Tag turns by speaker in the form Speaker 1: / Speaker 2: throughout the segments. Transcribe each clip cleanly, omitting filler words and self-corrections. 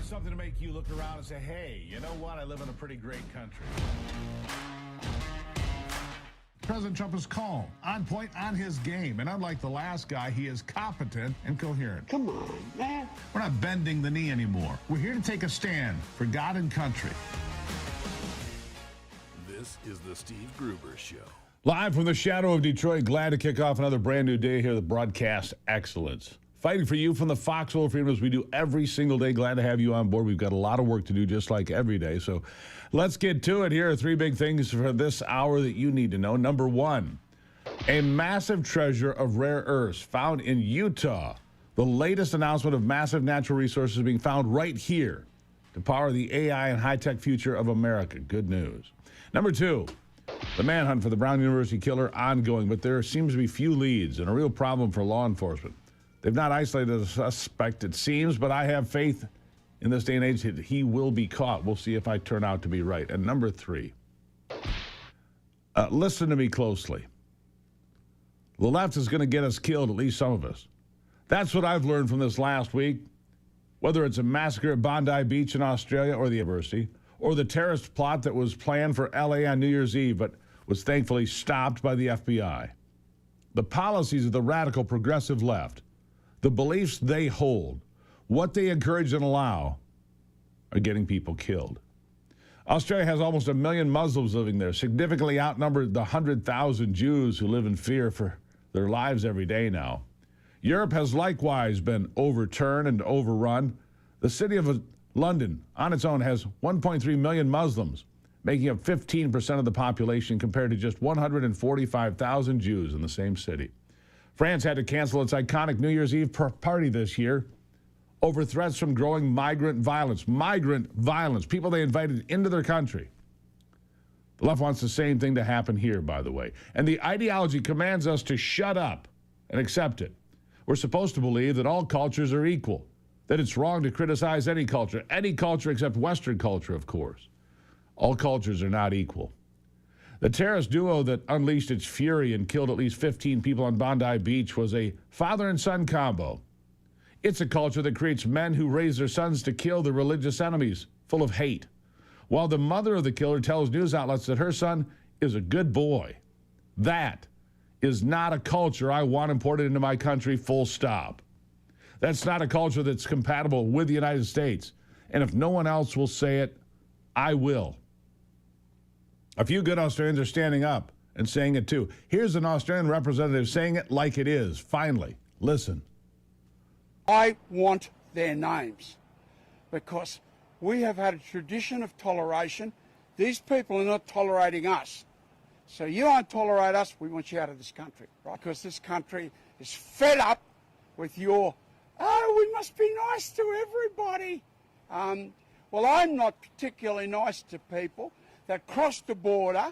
Speaker 1: Something to make you look around and say, hey, you know what? I live in a pretty great country. President Trump is calm, on point, on his game. And unlike the last guy, he is competent and coherent.
Speaker 2: Come on, man.
Speaker 1: We're not bending the knee anymore. We're here to take a stand for God and country.
Speaker 3: This is the Steve Gruber Show.
Speaker 1: Live from the shadow of Detroit, glad to kick off another brand new day here at Broadcast Excellence. Fighting for you from the foxhole freedom as we do every single day. Glad to have you on board. We've got a lot of work to do just like every day. So let's get to it. Here are three big things for this hour that you need to know. Number one, a massive treasure of rare earths found in Utah. The latest announcement of massive natural resources being found right here to power the AI and high-tech future of America. Good news. Number two, the manhunt for the Brown University killer ongoing, but there seems to be few leads and a real problem for law enforcement. They've not isolated a suspect, it seems, but I have faith in this day and age that he will be caught. We'll see if I turn out to be right. And number three, listen to me closely. The left is going to get us killed, at least some of us. That's what I've learned from this last week, whether it's a massacre at Bondi Beach in Australia or the university, or the terrorist plot that was planned for LA on New Year's Eve, but was thankfully stopped by the FBI. The policies of the radical progressive left, the beliefs they hold, what they encourage and allow, are getting people killed. Australia has almost 1 million Muslims living there, significantly outnumbered the 100,000 Jews who live in fear for their lives every day now. Europe has likewise been overturned and overrun. The city of London, on its own, has 1.3 million Muslims, making up 15% of the population compared to just 145,000 Jews in the same city. France had to cancel its iconic New Year's Eve party this year over threats from growing migrant violence. Migrant violence, people they invited into their country. The left wants the same thing to happen here, by the way. And the ideology commands us to shut up and accept it. We're supposed to believe that all cultures are equal, that it's wrong to criticize any culture except Western culture, of course. All cultures are not equal. The terrorist duo that unleashed its fury and killed at least 15 people on Bondi Beach was a father and son combo. It's a culture that creates men who raise their sons to kill their religious enemies, full of hate, while the mother of the killer tells news outlets that her son is a good boy. That is not a culture I want imported into my country, full stop. That's not a culture that's compatible with the United States. And if no one else will say it, I will. A few good Australians are standing up and saying it too. Here's an Australian representative saying it like it is. Finally, listen.
Speaker 2: I want their names because we have had a tradition of toleration. These people are not tolerating us. So you don't tolerate us, we want you out of this country, right? Because this country is fed up with your, we must be nice to everybody. Well, I'm not particularly nice to people that crossed the border,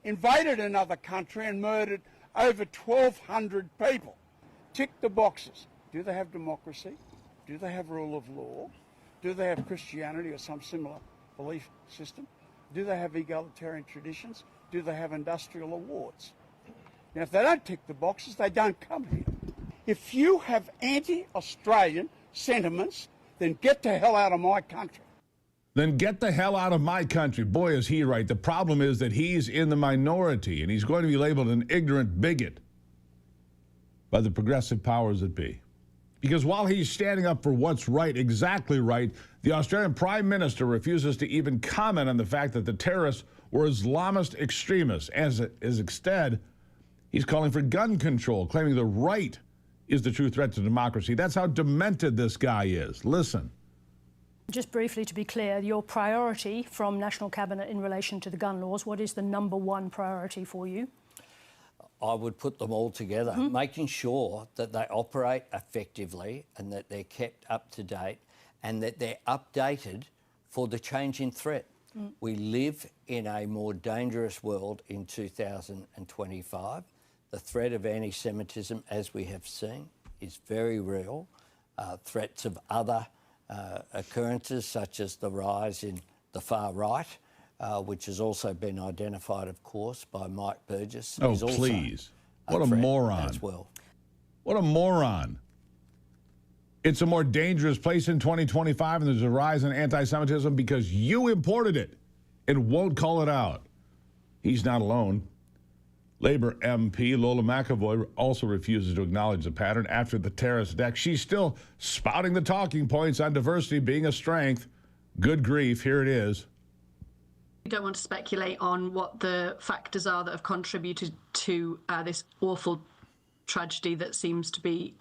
Speaker 2: invaded another country and murdered over 1,200 people. Tick the boxes. Do they have democracy? Do they have rule of law? Do they have Christianity or some similar belief system? Do they have egalitarian traditions? Do they have industrial awards? Now, if they don't tick the boxes, they don't come here. If you have anti-Australian sentiments, then get the hell out of my country.
Speaker 1: Then get the hell out of my country. Boy, is he right. The problem is that he's in the minority, and he's going to be labeled an ignorant bigot by the progressive powers that be. Because while he's standing up for what's right, exactly right, the Australian Prime Minister refuses to even comment on the fact that the terrorists were Islamist extremists. As instead, he's calling for gun control, claiming the right is the true threat to democracy. That's how demented this guy is. Listen.
Speaker 4: Just briefly, to be clear, your priority from National Cabinet in relation to the gun laws, what is the number one priority for you?
Speaker 5: I would put them all together, making sure that they operate effectively and that they're kept up to date and that they're updated for the changing threat. We live in a more dangerous world in 2025. The threat of anti-Semitism, as we have seen, is very real. Threats of other occurrences, such as the rise in the far right, which has also been identified, of course, by Mike Burgess.
Speaker 1: Oh, please. What a moron.
Speaker 5: As well.
Speaker 1: What a moron. It's a more dangerous place in 2025, and there's a rise in anti-Semitism because you imported it and won't call it out. He's not alone. Labour MP Lola McAvoy also refuses to acknowledge the pattern after the terrorist attack. She's still spouting the talking points on diversity being a strength. Good grief, here it is.
Speaker 6: We don't want to speculate on what the factors are that have contributed to this awful tragedy that seems to be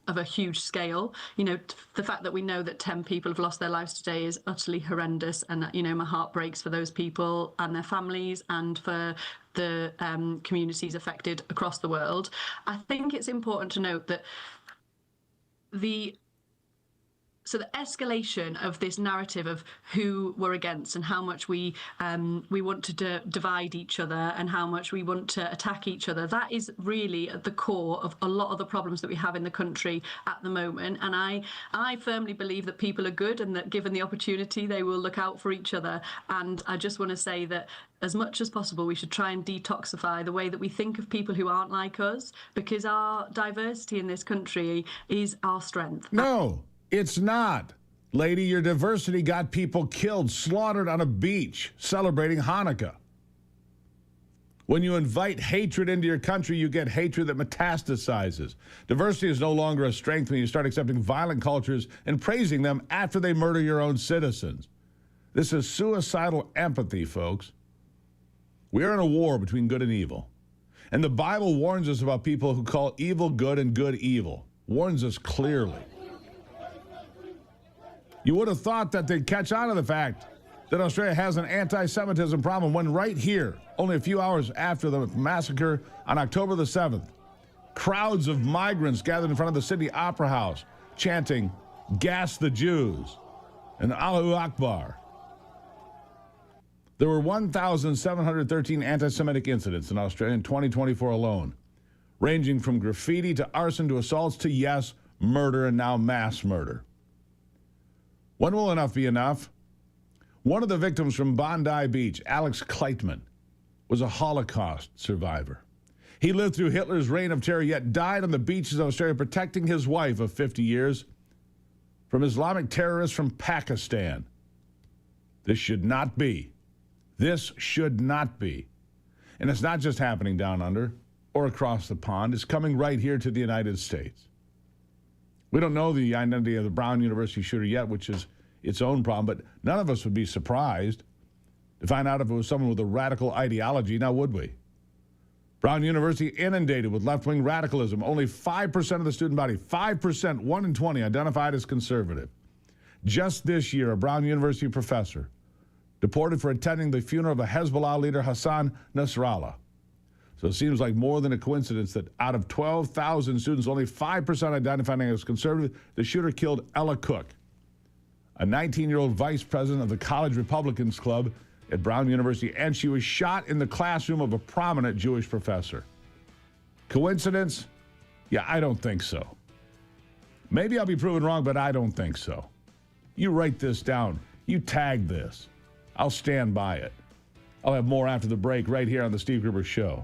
Speaker 6: of a huge scale. You know, the fact that we know that 10 people have lost their lives today is utterly horrendous, and you know, my heart breaks for those people and their families and for the communities affected across the world. I think it's important to note that the escalation of this narrative of who we're against and how much we want to divide each other and how much we want to attack each other, that is really at the core of a lot of the problems that we have in the country at the moment. And I firmly believe that people are good and that given the opportunity, they will look out for each other. And I just want to say that as much as possible, we should try and detoxify the way that we think of people who aren't like us, because our diversity in this country is our strength.
Speaker 1: No. It's not. Lady, your diversity got people killed, slaughtered on a beach, celebrating Hanukkah. When you invite hatred into your country, you get hatred that metastasizes. Diversity is no longer a strength when you start accepting violent cultures and praising them after they murder your own citizens. This is suicidal empathy, folks. We are in a war between good and evil. And the Bible warns us about people who call evil good and good evil. Warns us clearly. You would have thought that they'd catch on to the fact that Australia has an anti-Semitism problem when right here, only a few hours after the massacre on October the 7th, crowds of migrants gathered in front of the Sydney Opera House chanting, "Gas the Jews," and Allahu Akbar. There were 1,713 anti-Semitic incidents in Australia in 2024 alone, ranging from graffiti to arson to assaults to, yes, murder and now mass murder. When will enough be enough? One of the victims from Bondi Beach, Alex Kleitman, was a Holocaust survivor. He lived through Hitler's reign of terror, yet died on the beaches of Australia protecting his wife of 50 years from Islamic terrorists from Pakistan. This should not be. This should not be. And it's not just happening down under or across the pond. It's coming right here to the United States. We don't know the identity of the Brown University shooter yet, which is its own problem, but none of us would be surprised to find out if it was someone with a radical ideology, now would we? Brown University inundated with left-wing radicalism. Only 5% of the student body, 5%, 1 in 20, identified as conservative. Just this year, a Brown University professor deported for attending the funeral of a Hezbollah leader, Hassan Nasrallah. So it seems like more than a coincidence that out of 12,000 students, only 5% identifying as conservative. The shooter killed Ella Cook, a 19-year-old vice president of the College Republicans Club at Brown University, and she was shot in the classroom of a prominent Jewish professor. Coincidence? Yeah, I don't think so. Maybe I'll be proven wrong, but I don't think so. You write this down. You tag this. I'll stand by it. I'll have more after the break right here on The Steve Gruber Show.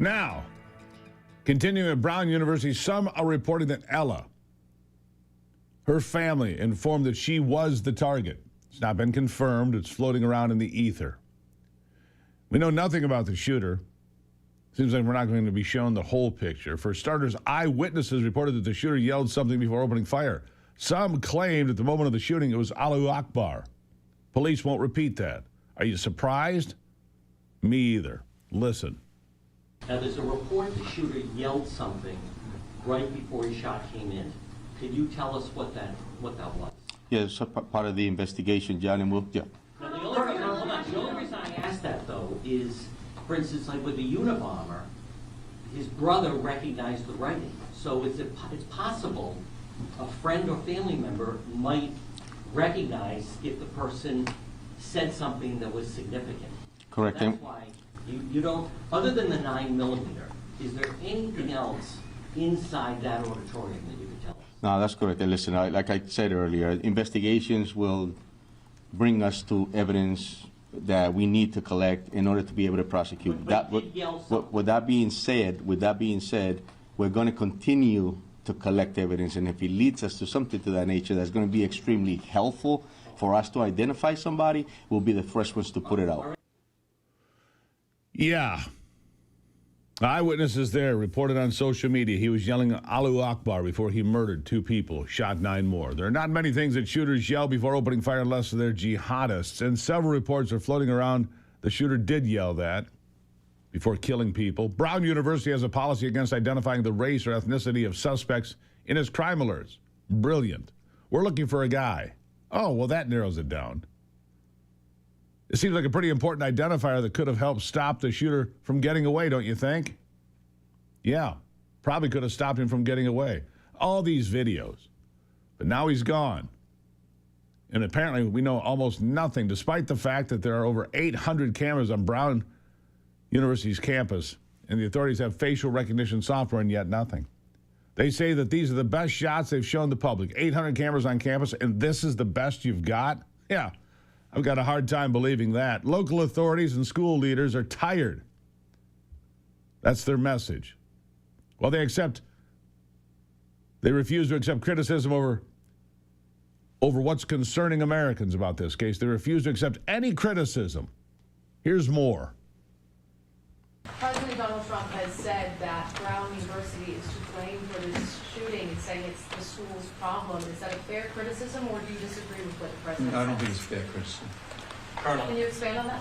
Speaker 1: Now, continuing at Brown University, some are reporting that Ella, her family, informed that she was the target. It's not been confirmed. It's floating around in the ether. We know nothing about the shooter. Seems like we're not going to be shown the whole picture. For starters, eyewitnesses reported that the shooter yelled something before opening fire. Some claimed at the moment of the shooting it was Allahu Akbar. Police won't repeat that. Are you surprised? Me either. Listen.
Speaker 7: Now, there's a report the shooter yelled something right before his shot came in. Could you tell us what that was?
Speaker 8: Yeah, it's part of the investigation, John, and
Speaker 7: Now, the only reason I asked that, though, is, for instance, like with the Unabomber, his brother recognized the writing. So it's possible a friend or family member might recognize if the person said something that was significant.
Speaker 8: Correct.
Speaker 7: That's why you don't, other than the 9mm, is there anything else inside that auditorium that you could tell us?
Speaker 8: No, that's correct. And listen, like I said earlier, investigations will bring us to evidence that we need to collect in order to be able to prosecute. With that being said, we're going to continue to collect evidence, and if it leads us to something to that nature that's going to be extremely helpful for us to identify somebody, we'll be the first ones to put it out.
Speaker 1: Yeah. Eyewitnesses there reported on social media he was yelling Allahu Akbar before he murdered 2 people, shot 9 more. There are not many things that shooters yell before opening fire unless they're jihadists, and several reports are floating around the shooter did yell that before killing people. Brown University has a policy against identifying the race or ethnicity of suspects in its crime alerts. Brilliant. We're looking for a guy. Oh, well, that narrows it down. It seems like a pretty important identifier that could have helped stop the shooter from getting away, don't you think? Yeah, probably could have stopped him from getting away. All these videos. But now he's gone. And apparently we know almost nothing, despite the fact that there are over 800 cameras on Brown University's campus, and the authorities have facial recognition software, and yet nothing. They say that these are the best shots they've shown the public. 800 cameras on campus, and this is the best you've got? Yeah, I've got a hard time believing that. Local authorities and school leaders are tired. That's their message. Well, they refuse to accept criticism over what's concerning Americans about this case. They refuse to accept any criticism. Here's more.
Speaker 9: President Donald Trump has said that Brown University is to blame for this shooting and saying it's the school's problem. Is that a fair criticism, or do you disagree with what the president said?
Speaker 10: I don't think it's fair criticism.
Speaker 9: Colonel, can you expand on that?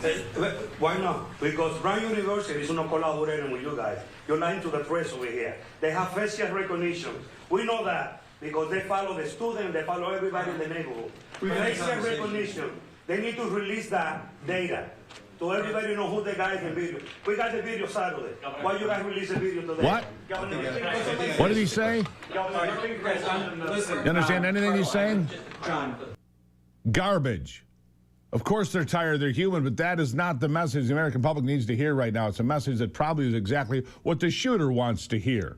Speaker 11: Why not? Because Brown University is not collaborating with you guys. You're lying to the press over here. They have facial recognition. We know that because they follow the students, they follow everybody in the neighborhood. Facial recognition. They need to release that data. So everybody know who the guy is in the video. We got the video Saturday. Why you guys release the video today?
Speaker 1: What? What did he say? You understand anything he's saying? Garbage. Of course they're tired, they're human, but that is not the message the American public needs to hear right now. It's a message that probably is exactly what the shooter wants to hear.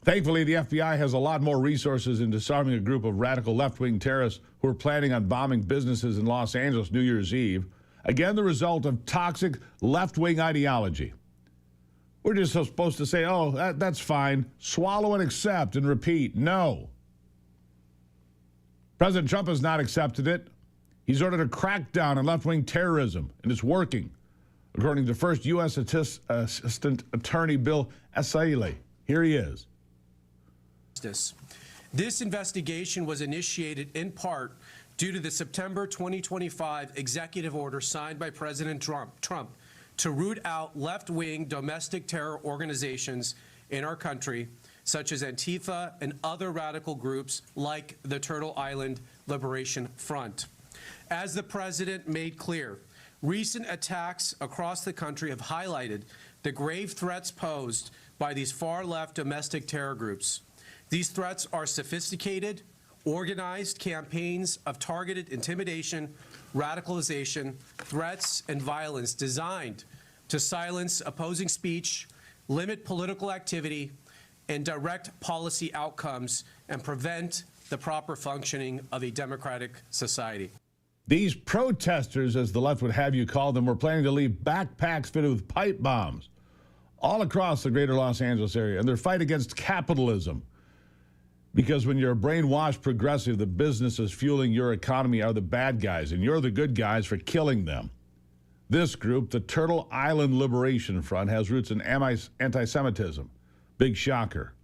Speaker 1: Thankfully, the FBI has a lot more resources in disarming a group of radical left-wing terrorists who are planning on bombing businesses in Los Angeles New Year's Eve. Again, the result of toxic left-wing ideology. We're just supposed to say, oh, that's fine. Swallow and accept and repeat. No. President Trump has not accepted it. He's ordered a crackdown on left-wing terrorism, and it's working, according to first U.S. Assistant Attorney Bill Asaile. Here he is.
Speaker 12: This investigation was initiated in part due to the September 2025 executive order signed by President Trump to root out left-wing domestic terror organizations in our country, such as Antifa and other radical groups like the Turtle Island Liberation Front. As the president made clear, recent attacks across the country have highlighted the grave threats posed by these far-left domestic terror groups. These threats are sophisticated, organized campaigns of targeted intimidation, radicalization, threats, and violence designed to silence opposing speech, limit political activity, and direct policy outcomes, and prevent the proper functioning of a democratic society.
Speaker 1: These protesters, as the left would have you call them, were planning to leave backpacks fitted with pipe bombs all across the greater Los Angeles area, and their fight against capitalism. Because when you're a brainwashed progressive, the businesses fueling your economy are the bad guys, and you're the good guys for killing them. This group, the Turtle Island Liberation Front, has roots in anti-Semitism. Big shocker.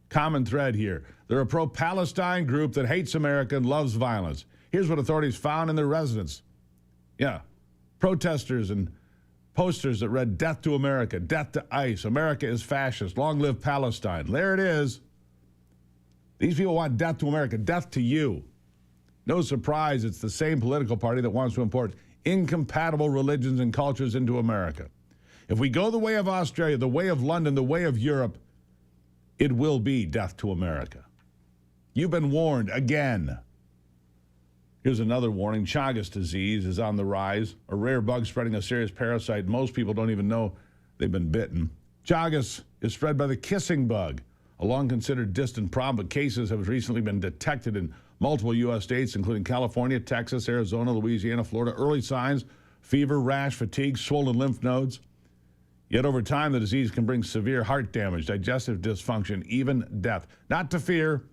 Speaker 1: Common thread here. They're a pro-Palestine group that hates America and loves violence. Here's what authorities found in their residence. Yeah, protesters and posters that read, "Death to America, death to ICE, America is fascist, long live Palestine." There it is. These people want death to America, death to you. No surprise, it's the same political party that wants to import incompatible religions and cultures into America. If we go the way of Australia, the way of London, the way of Europe, it will be death to America. You've been warned again. Here's another warning. Chagas disease is on the rise, a rare bug spreading a serious parasite. Most people don't even know they've been bitten. Chagas is spread by the kissing bug, a long considered distant problem, but cases have recently been detected in multiple U.S. states, including California, Texas, Arizona, Louisiana, Florida. Early signs: fever, rash, fatigue, swollen lymph nodes. Yet over time, the disease can bring severe heart damage, digestive dysfunction, even death. Not to fear.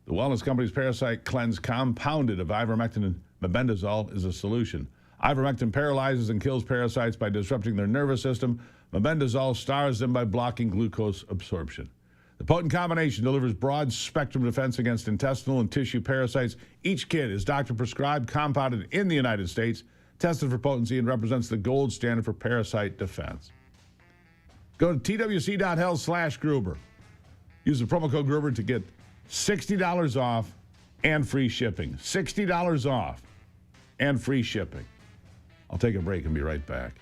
Speaker 1: The wellness company's Parasite Cleanse compounded of ivermectin and mebendazole is a solution. Ivermectin paralyzes and kills parasites by disrupting their nervous system. Mebendazole stars them by blocking glucose absorption. The potent combination delivers broad-spectrum defense against intestinal and tissue parasites. Each kit is doctor-prescribed, compounded in the United States, tested for potency, and represents the gold standard for parasite defense. Go to twc.health/Gruber. Use the promo code Gruber to get $60 off and free shipping. $60 off and free shipping. I'll take a break and be right back.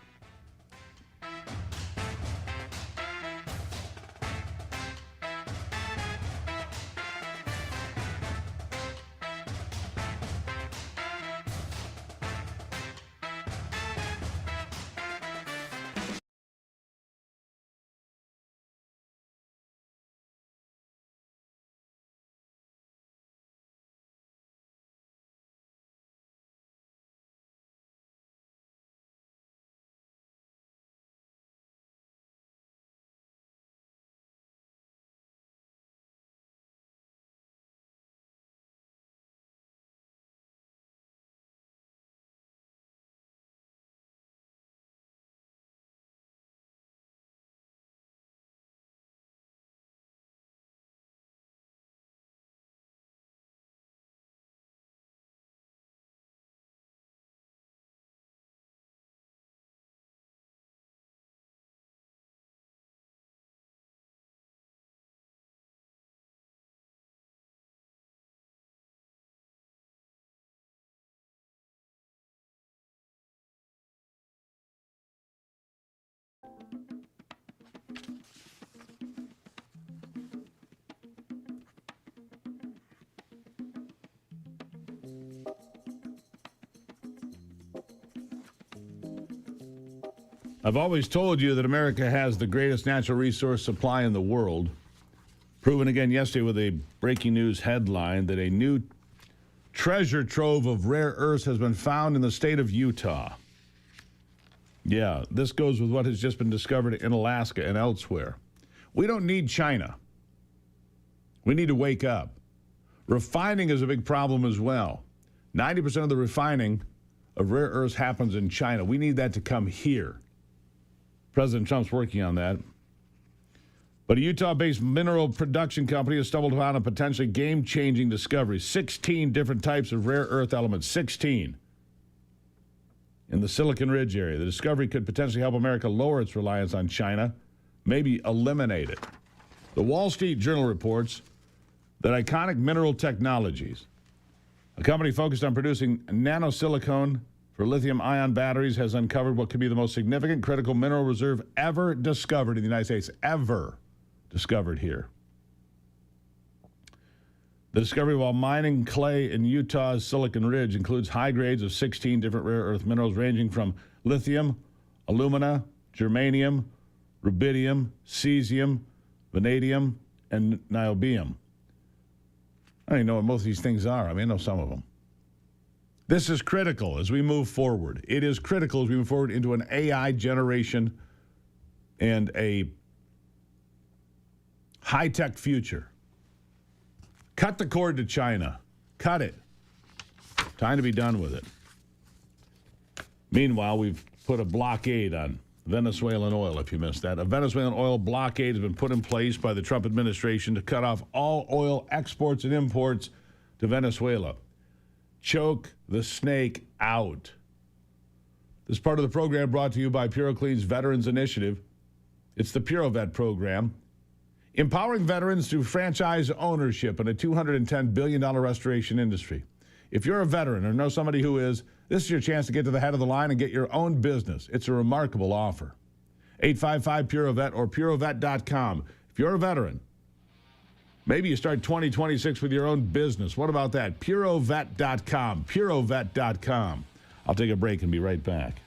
Speaker 1: I've always told you that America has the greatest natural resource supply in the world. Proven again yesterday with a breaking news headline that a new treasure trove of rare earths has been found in the state of Utah. Yeah, this goes with what has just been discovered in Alaska and elsewhere. We don't need China. We need to wake up. Refining is a big problem as well. 90% of the refining of rare earths happens in China. We need that to come here. President Trump's working on that. But a Utah-based mineral production company has stumbled upon a potentially game-changing discovery. 16 different types of rare earth elements. 16. In the Silicon Ridge area. The discovery could potentially help America lower its reliance on China, maybe eliminate it. The Wall Street Journal reports that Iconic Mineral Technologies, a company focused on producing nanosilicone for lithium-ion batteries, has uncovered what could be the most significant critical mineral reserve ever discovered in the United States. Ever discovered here. The discovery while mining clay in Utah's Silicon Ridge includes high grades of 16 different rare earth minerals ranging from lithium, alumina, germanium, rubidium, cesium, vanadium, and niobium. I don't even know what most of these things are. I mean, I know some of them. This is critical as we move forward. It is critical as we move forward into an AI generation and a high-tech future. Cut the cord to China. Cut it. Time to be done with it. Meanwhile, we've put a blockade on Venezuelan oil, if you missed that. A Venezuelan oil blockade has been put in place by the Trump administration to cut off all oil exports and imports to Venezuela. Choke the snake out. This is part of the program brought to you by PuroClean's Veterans Initiative. It's the PuroVet program, empowering veterans through franchise ownership in a $210 billion restoration industry. If you're a veteran or know somebody who is, this is your chance to get to the head of the line and get your own business. It's a remarkable offer. 855-PUROVET or purovet.com. If you're a veteran, maybe you start 2026 with your own business. What about that? purovet.com. purovet.com. I'll take a break and be right back.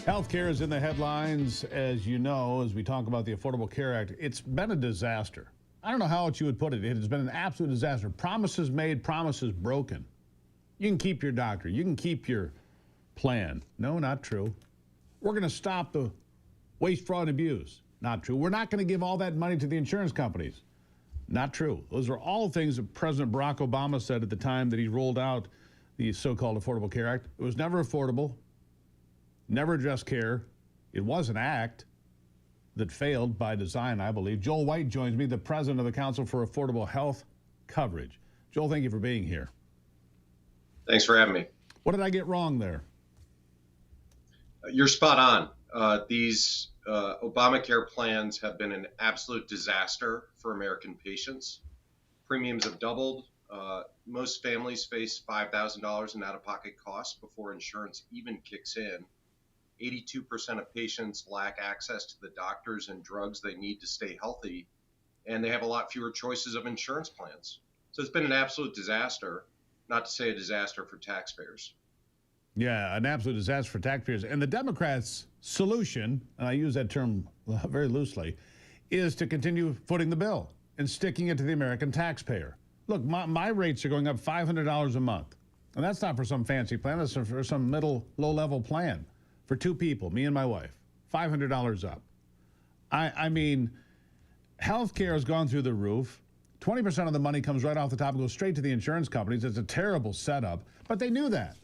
Speaker 1: Healthcare is in the headlines, as you know, as we talk about the Affordable Care Act. It's been a disaster. I don't know how else you would put it. It has been an absolute disaster. Promises made, promises broken. You can keep your doctor. You can keep your plan. No, not true. We're going to stop the waste, fraud, and abuse. Not true. We're not going to give all that money to the insurance companies. Not true. Those are all things that President Barack Obama said at the time that he rolled out the so-called Affordable Care Act. It was never affordable, never addressed care. It was an act, that failed by design, I believe. Joel White joins me, the president of the Council for Affordable Health Coverage. Joel, thank you for being here.
Speaker 10: Thanks for having me.
Speaker 1: What did I get wrong there?
Speaker 10: You're spot on. These Obamacare plans have been an absolute disaster for American patients. Premiums have doubled. Most families face $5,000 in out-of-pocket costs before insurance even kicks in. 82% of patients lack access to the doctors and drugs they need to stay healthy, and they have a lot fewer choices of insurance plans. So it's been an absolute disaster, not to say a disaster for taxpayers.
Speaker 1: Yeah, an absolute disaster for taxpayers. And the Democrats' solution, and I use that term very loosely, is to continue footing the bill and sticking it to the American taxpayer. Look, my rates are going up $500 a month. And that's not for some fancy plan. That's for some low-level plan for two people, me and my wife. $500 up. I mean, health care has gone through the roof. 20% of the money comes right off the top and goes straight to the insurance companies. It's a terrible setup, but they knew that.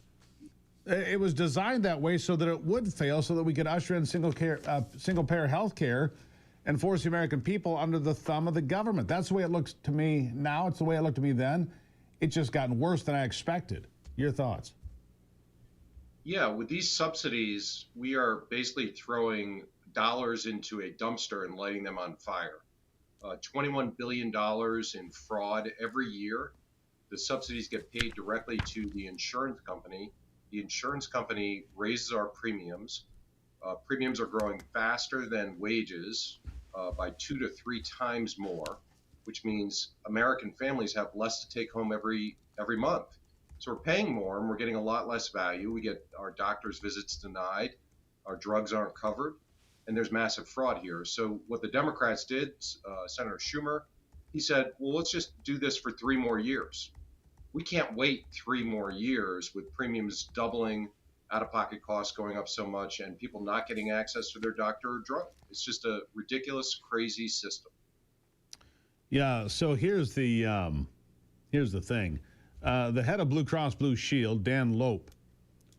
Speaker 1: It was designed that way so that it would fail, so that we could usher in single-payer health care and force the American people under the thumb of the government. That's the way it looks to me now. It's the way it looked to me then. It's just gotten worse than I expected. Your thoughts?
Speaker 10: Yeah, with these subsidies, we are basically throwing dollars into a dumpster and lighting them on fire. $21 billion in fraud every year. The subsidies get paid directly to the insurance company. The insurance company raises our premiums. Premiums are growing faster than wages by 2 to 3 times more, which means American families have less to take home every month. So we're paying more and we're getting a lot less value. We get our doctor's visits denied, our drugs aren't covered, and there's massive fraud here. So what the Democrats did, Senator Schumer, he said, well, let's just do this for 3 more years. We can't wait 3 more years with premiums doubling, out-of-pocket costs going up so much, and people not getting access to their doctor or drug. It's just a ridiculous, crazy system.
Speaker 1: Yeah, so here's the thing. The head of Blue Cross Blue Shield, Dan Lope,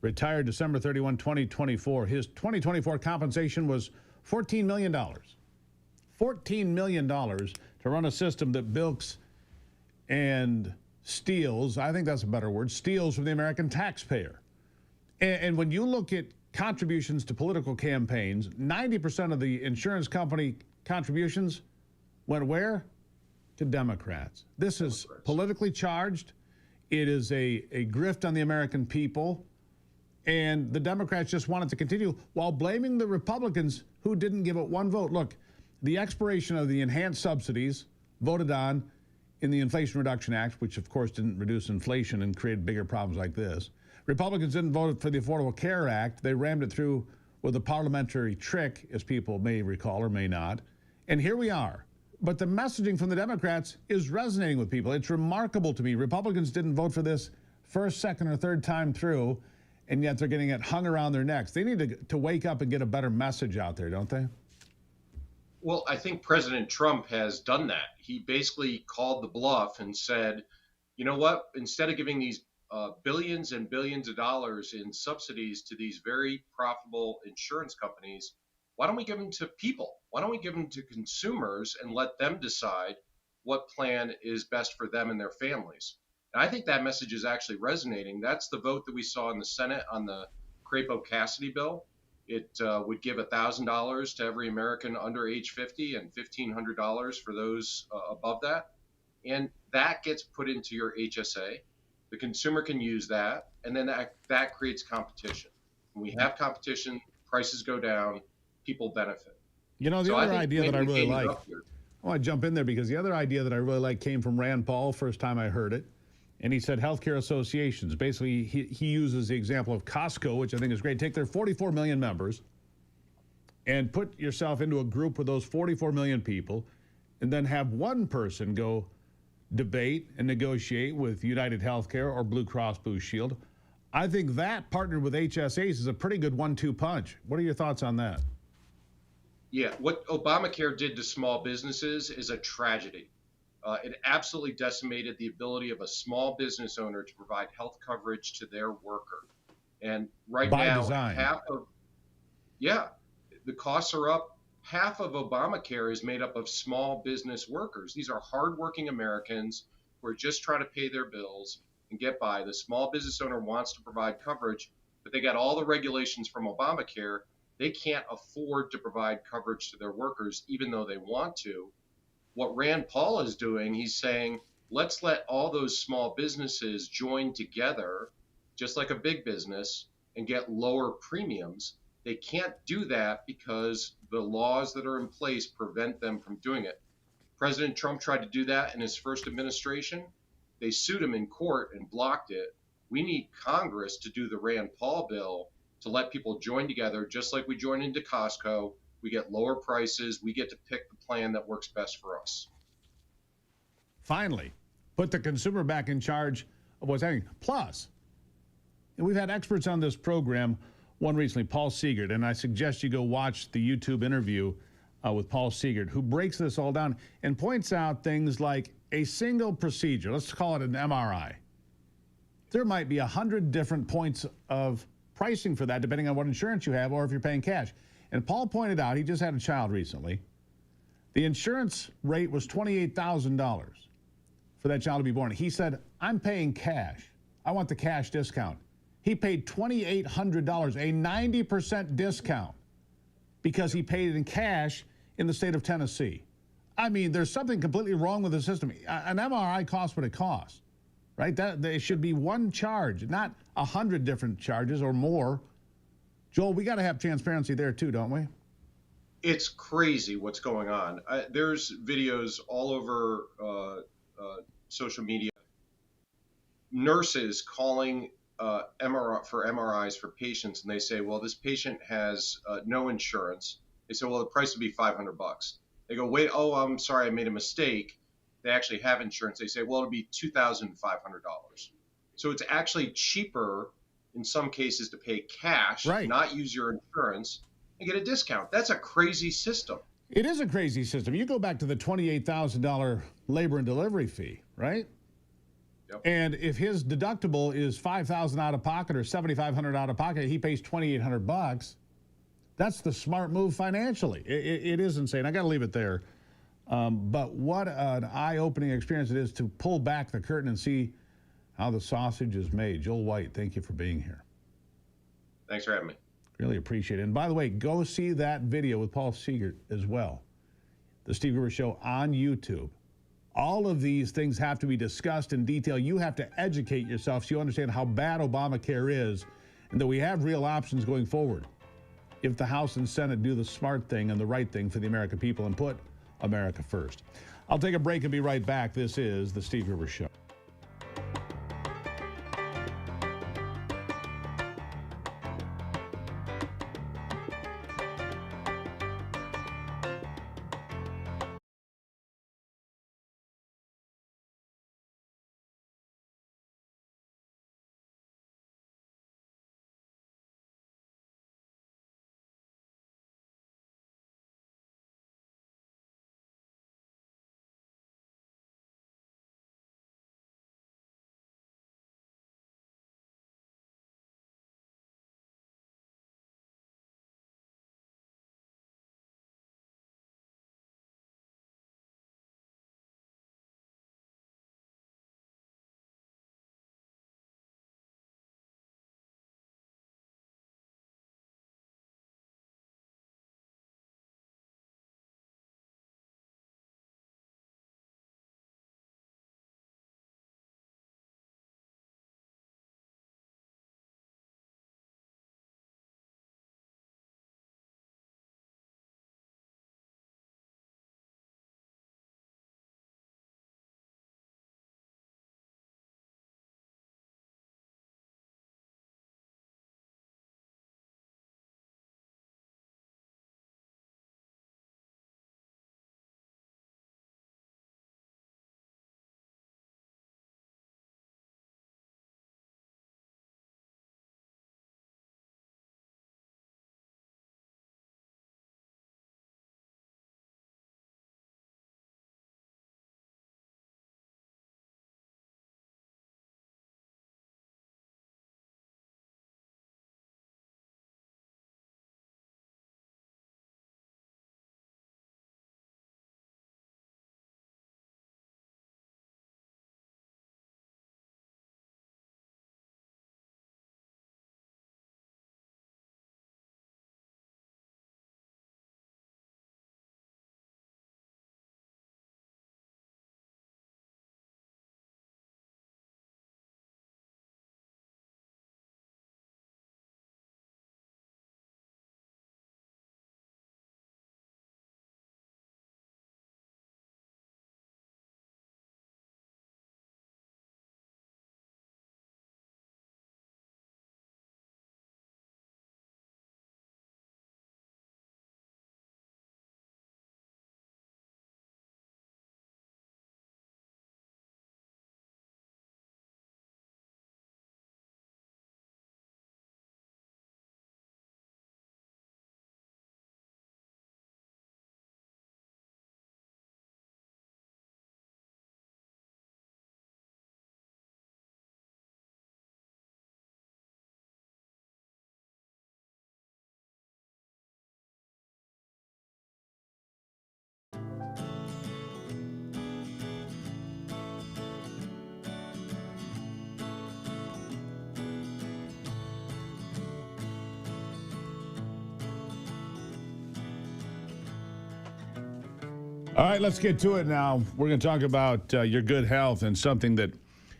Speaker 1: retired December 31, 2024. His 2024 compensation was $14 million. $14 million to run a system that bilks and steals, I think that's a better word, steals from the American taxpayer. And when you look at contributions to political campaigns, 90% of the insurance company contributions went where? To Democrats. This is politically charged. It is a grift on the American people. And the Democrats just wanted to continue while blaming the Republicans who didn't give it one vote. Look, the expiration of the enhanced subsidies voted on in the Inflation Reduction Act, which of course didn't reduce inflation and create bigger problems like this. Republicans didn't vote for the Affordable Care Act. They rammed it through with a parliamentary trick, as people may recall or may not. And here we are. But the messaging from the Democrats is resonating with people. It's remarkable to me. Republicans didn't vote for this first, second, or third time through, and yet they're getting it hung around their necks. They need to wake up and get a better message out there, don't they?
Speaker 10: Well, I think President Trump has done that. He basically called the bluff and said, you know what, instead of giving these billions and billions of dollars in subsidies to these very profitable insurance companies, why don't we give them to people? Why don't we give them to consumers and let them decide what plan is best for them and their families? And I think that message is actually resonating. That's the vote that we saw in the Senate on the Crapo-Cassidy bill. It would give $1,000 to every American under age 50 and $1,500 for those above that. And that gets put into your HSA. The consumer can use that, and then that creates competition. When we have competition, prices go down, people benefit.
Speaker 1: You know, the other idea that I really like, I want to jump in there because the other idea that I really like came from Rand Paul, first time I heard it. And he said healthcare associations. Basically, he uses the example of Costco, which I think is great. Take their 44 million members and put yourself into a group with those 44 million people and then have one person go debate and negotiate with United Healthcare or Blue Cross Blue Shield. I think that partnered with HSAs is a pretty good 1-2 punch. What are your thoughts on that?
Speaker 10: Yeah, what Obamacare did to small businesses is a tragedy. It absolutely decimated the ability of a small business owner to provide health coverage to their worker. And right now,
Speaker 1: design.
Speaker 10: the costs are up half of Obamacare is made up of small business workers. These are hardworking Americans who are just trying to pay their bills and get by. The small business owner wants to provide coverage, but they got all the regulations from Obamacare. They can't afford to provide coverage to their workers, even though they want to. What Rand Paul is doing, he's saying, let's let all those small businesses join together, just like a big business, and get lower premiums. They can't do that because the laws that are in place prevent them from doing it. President Trump tried to do that in his first administration. They sued him in court and blocked it. We need Congress to do the Rand Paul bill to let people join together, just like we join into Costco. We get lower prices. We get to pick the plan that works best for us.
Speaker 1: Finally, put the consumer back in charge of what's happening. Plus, and we've had experts on this program, one recently, Paul Siegert, and I suggest you go watch the YouTube interview with Paul Siegert, who breaks this all down and points out things like a single procedure, let's call it an MRI. There might be 100 different points of pricing for that, depending on what insurance you have or if you're paying cash. And Paul pointed out, he just had a child recently, the insurance rate was $28,000 for that child to be born. He said, I'm paying cash. I want the cash discount. He paid $2,800, a 90% discount, because he paid it in cash in the state of Tennessee. I mean, there's something completely wrong with the system. An MRI costs what it costs, right? There should be one charge, not 100 different charges or more. Joel, we got to have transparency there too, don't we?
Speaker 10: It's crazy what's going on. There's videos all over social media. Nurses calling MRIs for patients, and they say, well, this patient has no insurance. They say, well, the price would be $500. They go, wait, oh, I'm sorry, I made a mistake. They actually have insurance. They say, well, it'll be $2,500. So it's actually cheaper in some cases to pay cash, right, not use your insurance, and get a discount. That's a crazy system.
Speaker 1: It is a crazy system. You go back to the $28,000 labor and delivery fee, right? Yep. And if his deductible is $5,000 out of pocket or $7,500 out of pocket, he pays $2,800. That's the smart move financially. It is insane. I got to leave it there. But what an eye-opening experience it is to pull back the curtain and see how the sausage is made. Joel White, thank you for being here.
Speaker 10: Thanks for having me.
Speaker 1: Really appreciate it. And by the way, go see that video with Paul Siegert as well. The Steve Gruber Show on YouTube. All of these things have to be discussed in detail. You have to educate yourself so you understand how bad Obamacare is and that we have real options going forward if the House and Senate do the smart thing and the right thing for the American people and put America first. I'll take a break and be right back. This is The Steve Gruber Show. All right, let's get to it now. We're going to talk about your good health and something that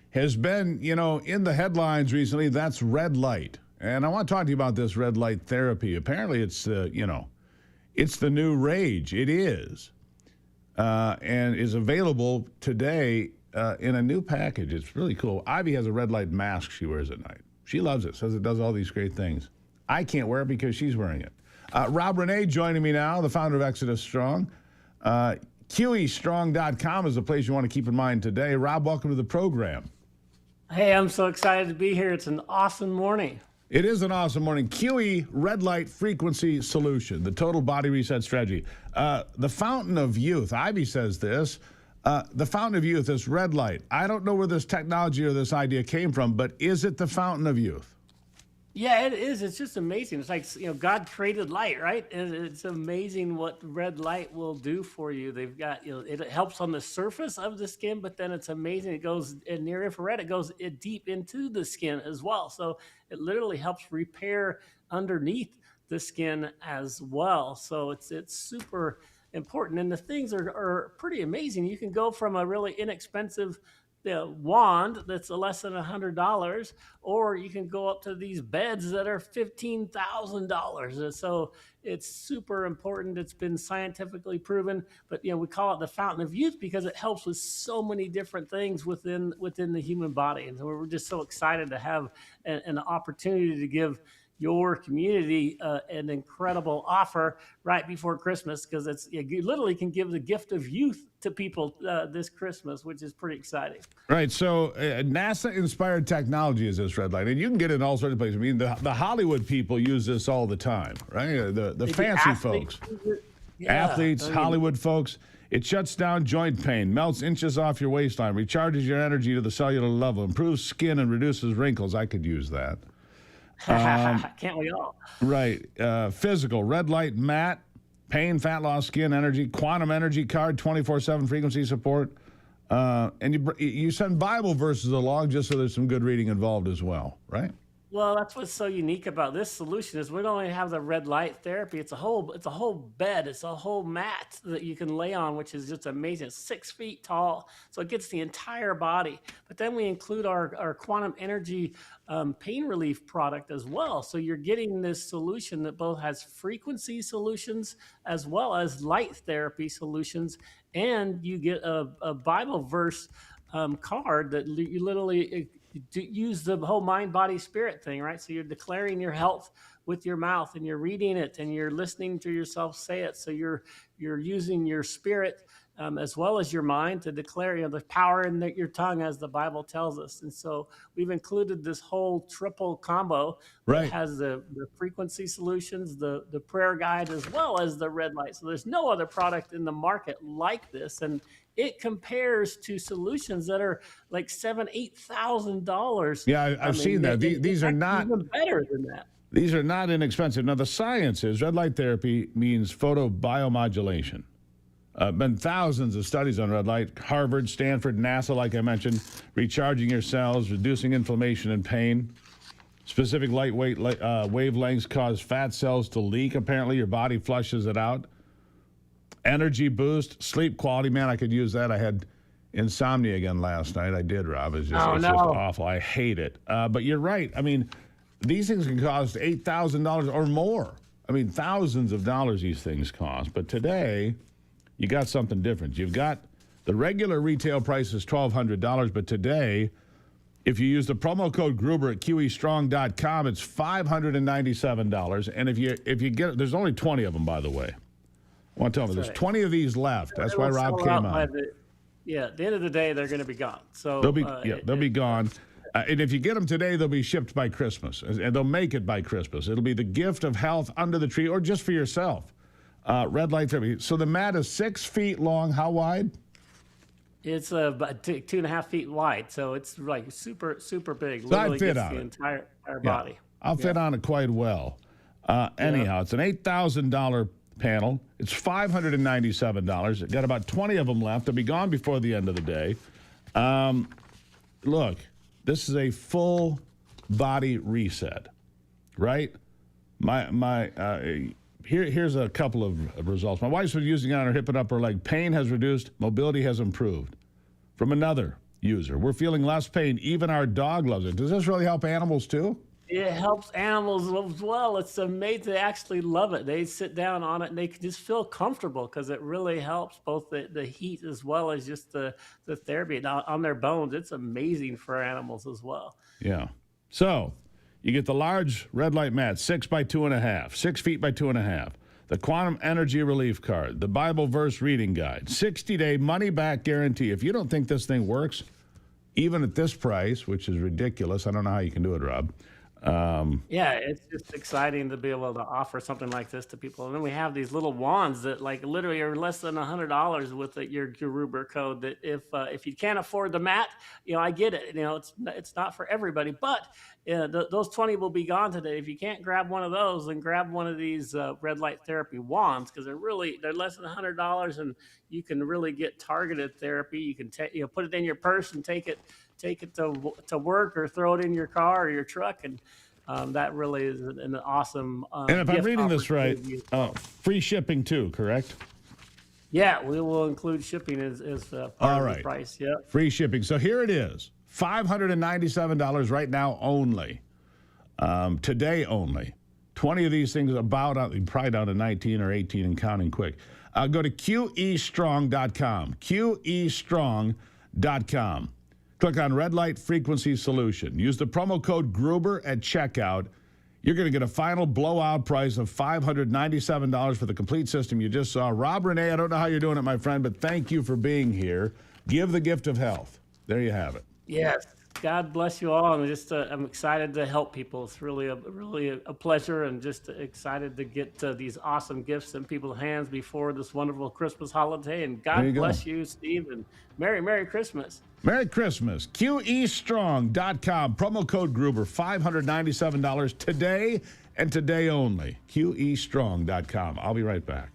Speaker 1: has been, in the headlines recently. That's red light. And I want to talk to you about this red light therapy. Apparently it's, it's the new rage. It is. And is available today in a new package. It's really cool. Ivy has a red light mask she wears at night. She loves it, says it does all these great things. I can't wear it because she's wearing it. Rob Renee joining me now, the founder of Exodus Strong. QEstrong.com is the place you want to keep in mind today. Rob, welcome to the program.
Speaker 13: Hey, I'm so excited to be here. It's an awesome morning.
Speaker 1: It is an awesome morning. QE Red Light Frequency Solution, the total body reset strategy. The fountain of youth. Ivy says this. The fountain of youth is red light. I don't know where this technology or this idea came from, but is it the fountain of youth?
Speaker 13: Yeah, it is. It's just amazing. It's like, God created light, right? And it's amazing what red light will do for you. They've got, it helps on the surface of the skin, but then it's amazing. It goes in near infrared. It goes deep into the skin as well. So it literally helps repair underneath the skin as well. So it's super important. And the things are pretty amazing. You can go from a really inexpensive wand that's less than $100, or you can go up to these beds that are $15,000. So it's super important. It's been scientifically proven, but we call it the fountain of youth because it helps with so many different things within the human body. And so we're just so excited to have an opportunity to give your community an incredible offer right before Christmas, because you literally can give the gift of youth to people this Christmas, which is pretty exciting.
Speaker 1: Right. So NASA-inspired technology is this red light, and you can get it in all sorts of places. I mean, the Hollywood people use this all the time, right? The fancy folks, athletes, Hollywood folks. It shuts down joint pain, melts inches off your waistline, recharges your energy to the cellular level, improves skin, and reduces wrinkles. I could use that.
Speaker 13: Can't we all?
Speaker 1: Right. Physical, red light matte, pain, fat loss, skin, energy, quantum energy card, 24/7 frequency support. And you send Bible verses along just so there's some good reading involved as well, right?
Speaker 13: Well, that's what's so unique about this solution is we don't only have the red light therapy. It's a whole bed. It's a whole mat that you can lay on, which is just amazing. It's 6 feet tall, so it gets the entire body. But then we include our quantum energy pain relief product as well. So you're getting this solution that both has frequency solutions as well as light therapy solutions, and you get a Bible verse card that you literally use the whole mind, body, spirit thing, right? So you're declaring your health with your mouth, and you're reading it, and you're listening to yourself say it. So you're using your spirit as well as your mind to declare the power in your tongue, as the Bible tells us. And so we've included this whole triple combo that has the frequency solutions, the prayer guide, as well as the red light. So there's no other product in the market like this. And it compares to solutions that are like $7,000-$8,000.
Speaker 1: Yeah, I've seen that. These are not
Speaker 13: even better than that.
Speaker 1: These are not inexpensive. Now, the science is red light therapy means photobiomodulation. Been thousands of studies on red light. Harvard, Stanford, NASA, like I mentioned, recharging your cells, reducing inflammation and pain. Specific lightweight wavelengths cause fat cells to leak. Apparently, your body flushes it out. Energy boost, sleep quality. Man, I could use that. I had insomnia again last night. I did, Rob. It's just awful. I hate it. But you're right. I mean, these things can cost $8,000 or more. I mean, thousands of dollars these things cost. But today, you got something different. You've got the regular retail price is $1,200, but today, if you use the promo code Gruber at QEstrong.com, it's $597. And if you get, there's only 20 of them, by the way. I want to tell you, there's 20 of these left. That's why Rob came on.
Speaker 13: At the end of the day, they're going to be gone. So
Speaker 1: they'll be gone. And if you get them today, they'll be shipped by Christmas, and they'll make it by Christmas. It'll be the gift of health under the tree, or just for yourself. Red light therapy. So the mat is 6 feet long. How wide?
Speaker 13: It's about 2.5 feet wide, so it's like super, super big.
Speaker 1: So
Speaker 13: literally
Speaker 1: I'd fit
Speaker 13: gets
Speaker 1: on
Speaker 13: the
Speaker 1: it.
Speaker 13: entire body.
Speaker 1: I'll fit on it quite well. Anyhow, it's an $8,000 panel. It's $597. It got about 20 of them left. They'll be gone before the end of the day. Look, this is a full body reset, right? Here's a couple of results. My wife's been using it on her hip and upper leg. Pain has reduced. Mobility has improved. From another user, we're feeling less pain. Even our dog loves it. Does this really help animals too?
Speaker 13: It helps animals as well. It's amazing. They actually love it. They sit down on it and they can just feel comfortable because it really helps both the heat as well as just the therapy on their bones. It's amazing for animals as well.
Speaker 1: Yeah. So you get the large red light mat, 6 by 2.5, 6 feet by 2.5. The Quantum Energy Relief Card, the Bible verse reading guide, 60-day money-back guarantee. If you don't think this thing works, even at this price, which is ridiculous, I don't know how you can do it, Rob.
Speaker 13: Yeah, it's just exciting to be able to offer something like this to people. And then we have these little wands that like literally are less than $100 with your Gruber code. That if you can't afford the mat, I get it. It's not for everybody, but those 20 will be gone today. If you can't grab one of those, then grab one of these red light therapy wands because they're less than $100 and you can really get targeted therapy. You can put it in your purse and take it to work or throw it in your car or your truck, and that really is an awesome
Speaker 1: and if I'm reading this right, free shipping too, correct?
Speaker 13: Yeah, we will include shipping as part of the price. Yeah,
Speaker 1: free shipping. So here it is, $597 right now only, today only. 20 of these things probably down to 19 or 18 and counting quick. Go to QEstrong.com, QEstrong.com. Click on Red Light Frequency Solution. Use the promo code Gruber at checkout. You're going to get a final blowout price of $597 for the complete system you just saw. Rob Renee, I don't know how you're doing it, my friend, but thank you for being here. Give the gift of health. There you have it.
Speaker 13: Yes. God bless you all. I'm excited to help people. It's really a pleasure, and just excited to get these awesome gifts in people's hands before this wonderful Christmas holiday. And God bless you, Steve, and Merry Christmas.
Speaker 1: Merry Christmas. QEstrong.com. Promo code Gruber, $597 today and today only. QEstrong.com. I'll be right back.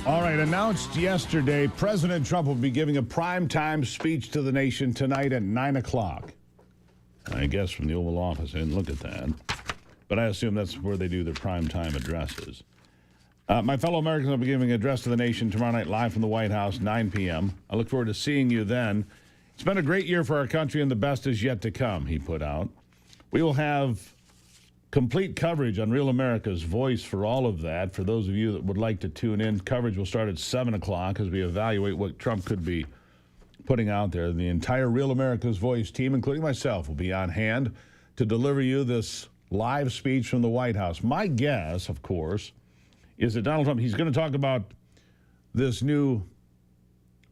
Speaker 1: All right, announced yesterday, President Trump will be giving a primetime speech to the nation tonight at 9 o'clock. I guess from the Oval Office. I didn't look at that. But I assume that's where they do their primetime addresses. My fellow Americans will be giving an address to the nation tomorrow night live from the White House, 9 p.m. I look forward to seeing you then. It's been a great year for our country, and the best is yet to come, he put out. We will have complete coverage on Real America's Voice for all of that. For those of you that would like to tune in, coverage will start at 7 o'clock as we evaluate what Trump could be putting out there. The entire Real America's Voice team, including myself, will be on hand to deliver you this live speech from the White House. My guess, of course, is that Donald Trump, he's going to talk about this new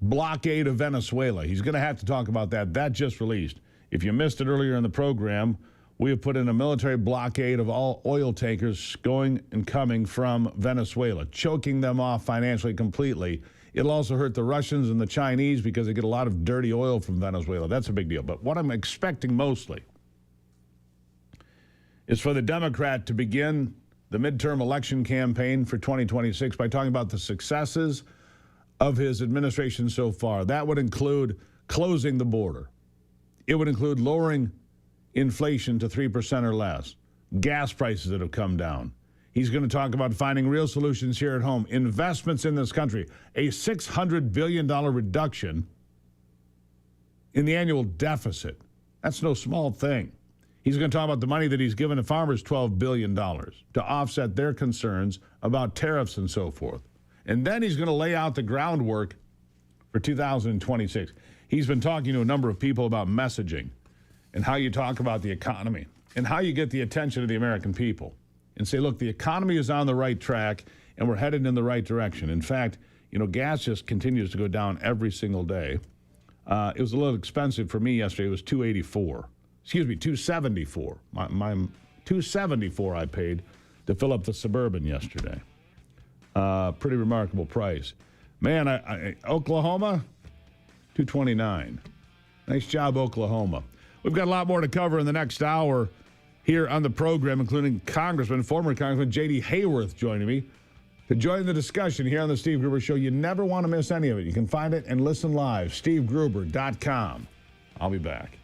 Speaker 1: blockade of Venezuela. He's going to have to talk about that. That just released. If you missed it earlier in the program, we have put in a military blockade of all oil tankers going and coming from Venezuela, choking them off financially completely. It'll also hurt the Russians and the Chinese because they get a lot of dirty oil from Venezuela. That's a big deal. But what I'm expecting mostly is for the Democrat to begin the midterm election campaign for 2026 by talking about the successes of his administration so far. That would include closing the border. It would include lowering inflation to 3% or less, gas prices that have come down. He's going to talk about finding real solutions here at home, investments in this country, a $600 billion reduction in the annual deficit. That's no small thing. He's going to talk about the money that he's given to farmers, $12 billion, to offset their concerns about tariffs and so forth. And then he's going to lay out the groundwork for 2026. He's been talking to a number of people about messaging and how you talk about the economy and how you get the attention of the American people and say, look, the economy is on the right track and we're headed in the right direction. In fact, gas just continues to go down every single day. It was a little expensive for me yesterday. It was $274. My $274 I paid to fill up the Suburban yesterday. Pretty remarkable price. Man, Oklahoma, $229. Nice job, Oklahoma. We've got a lot more to cover in the next hour here on the program, including former Congressman J.D. Hayworth joining me to join the discussion here on the Steve Gruber Show. You never want to miss any of it. You can find it and listen live, stevegruber.com. I'll be back.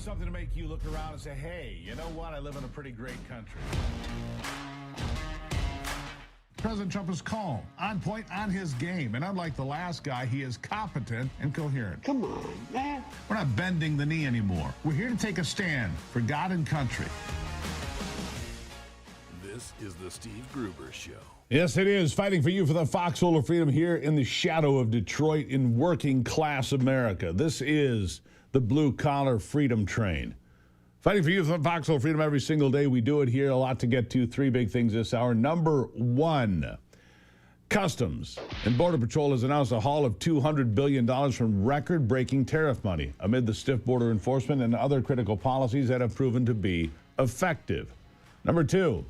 Speaker 1: something to make you look around and say, hey, you know what? I live in a pretty great country. President Trump is calm, on point, on his game. And unlike the last guy, he is competent and coherent.
Speaker 2: Come on, man.
Speaker 1: We're not bending the knee anymore. We're here to take a stand for God and country.
Speaker 3: This is the Steve Gruber Show.
Speaker 1: Yes, it is. Fighting for you for the foxhole of freedom here in the shadow of Detroit in working class America. This is the blue-collar freedom train. Fighting for you for the foxhole of freedom every single day. We do it here. A lot to get to. Three big things this hour. Number one, Customs and Border Patrol has announced a haul of $200 billion from record-breaking tariff money amid the stiff border enforcement and other critical policies that have proven to be effective. Number two,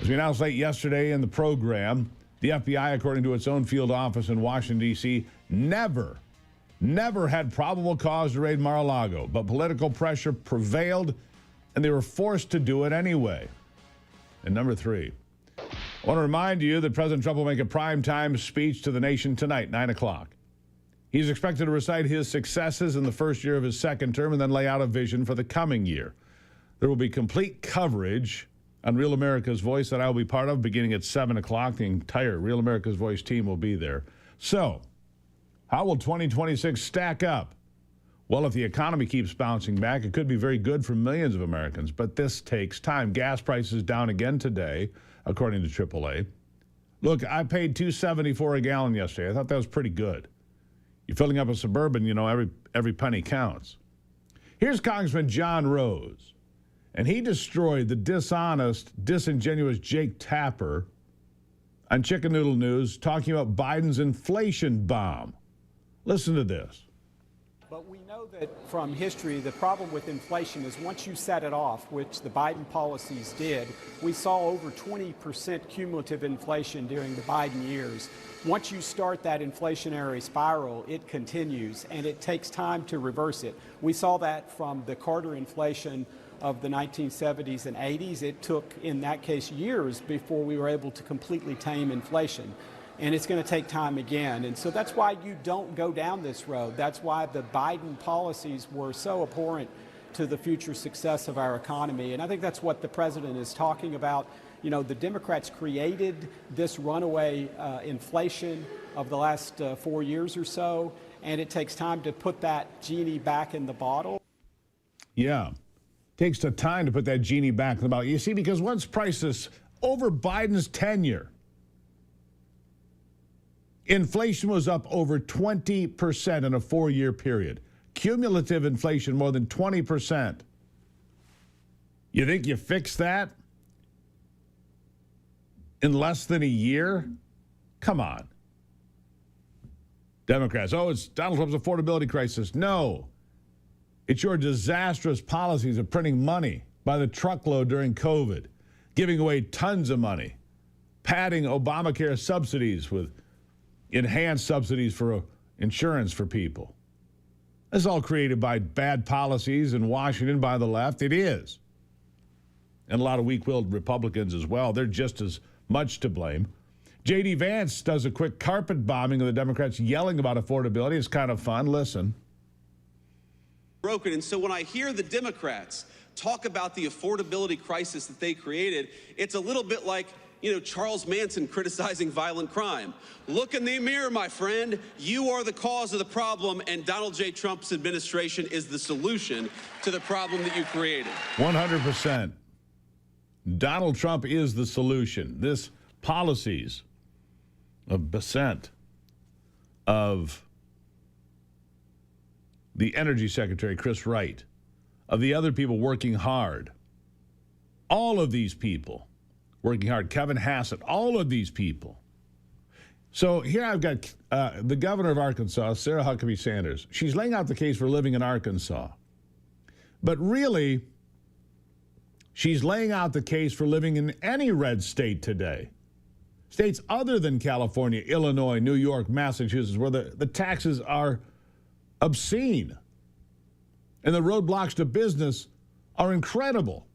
Speaker 1: as we announced late yesterday in the program, the FBI, according to its own field office in Washington, D.C., never had probable cause to raid Mar-a-Lago, but political pressure prevailed, and they were forced to do it anyway. And number three, I want to remind you that President Trump will make a primetime speech to the nation tonight, 9 o'clock. He's expected to recite his successes in the first year of his second term and then lay out a vision for the coming year. There will be complete coverage on Real America's Voice that I will be part of beginning at 7 o'clock. The entire Real America's Voice team will be there. So, how will 2026 stack up? Well, if the economy keeps bouncing back, it could be very good for millions of Americans, but this takes time. Gas prices down again today, according to AAA. Look, I paid $2.74 a gallon yesterday. I thought that was pretty good. You're filling up a Suburban, you know, every penny counts. Here's Congressman John Rose, and he destroyed the dishonest, disingenuous Jake Tapper on Chicken Noodle News talking about Biden's inflation bomb. Listen to this.
Speaker 14: But we know that from history, the problem with inflation is once you set it off, which the Biden policies did, we saw over 20% cumulative inflation during the Biden years. Once you start that inflationary spiral, it continues, and it takes time to reverse it. We saw that from the Carter inflation of the 1970s and 80s. It took, in that case, years before we were able to completely tame inflation. And it's going to take time again. And so that's why you don't go down this road. That's why the Biden policies were so abhorrent to the future success of our economy. And I think that's what the president is talking about. You know, the Democrats created this runaway inflation of the last 4 years or so, and it takes time to put that genie back in the bottle.
Speaker 1: Yeah, takes the time to put that genie back in the bottle. You see, because once prices over Biden's tenure, inflation was up over 20% in a 4-year period. Cumulative inflation more than 20%. You think you fix that in less than a year? Come on. Democrats, it's Donald Trump's affordability crisis. No. It's your disastrous policies of printing money by the truckload during COVID, giving away tons of money, padding Obamacare subsidies with enhanced subsidies for insurance for people. This is all created by bad policies in Washington by the left. It is. And a lot of weak-willed Republicans as well. They're just as much to blame. J.D. Vance does a quick carpet bombing of the Democrats yelling about affordability. It's kind of fun. Listen.
Speaker 15: Broken. And so when I hear the Democrats talk about the affordability crisis that they created, it's a little bit like, Charles Manson criticizing violent crime. Look in the mirror, my friend. You are the cause of the problem, and Donald J. Trump's administration is the solution to the problem that you created.
Speaker 1: 100%. Donald Trump is the solution. This policies of Bessent, of the Energy Secretary, Chris Wright, of the other people working hard, all of these people working hard, Kevin Hassett, all of these people. So here I've got the governor of Arkansas, Sarah Huckabee Sanders. She's laying out the case for living in Arkansas. But really, she's laying out the case for living in any red state today. States other than California, Illinois, New York, Massachusetts, where the taxes are obscene and the roadblocks to business are incredible.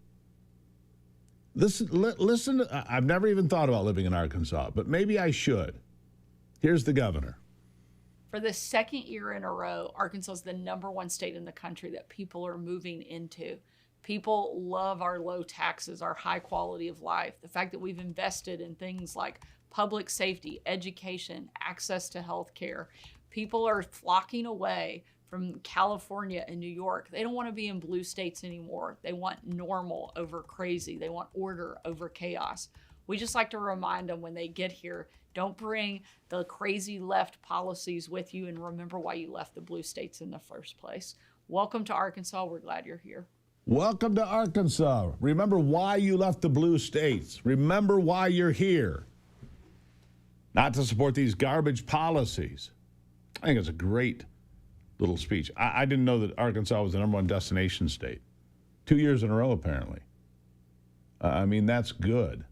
Speaker 1: Listen, I've never even thought about living in Arkansas, but maybe I should. Here's the governor.
Speaker 16: For the second year in a row, Arkansas is the #1 state in the country that people are moving into. People love our low taxes, our high quality of life, the fact that we've invested in things like public safety, education, access to health care. People are flocking away from California and New York. They don't want to be in blue states anymore. They want normal over crazy. They want order over chaos. We just like to remind them when they get here, don't bring the crazy left policies with you, and remember why you left the blue states in the first place. Welcome to Arkansas. We're glad you're here.
Speaker 1: Welcome to Arkansas. Remember why you left the blue states. Remember why you're here. Not to support these garbage policies. I think it's a great little speech. I didn't know that Arkansas was the #1 destination state. 2 years in a row, apparently. I mean, that's good.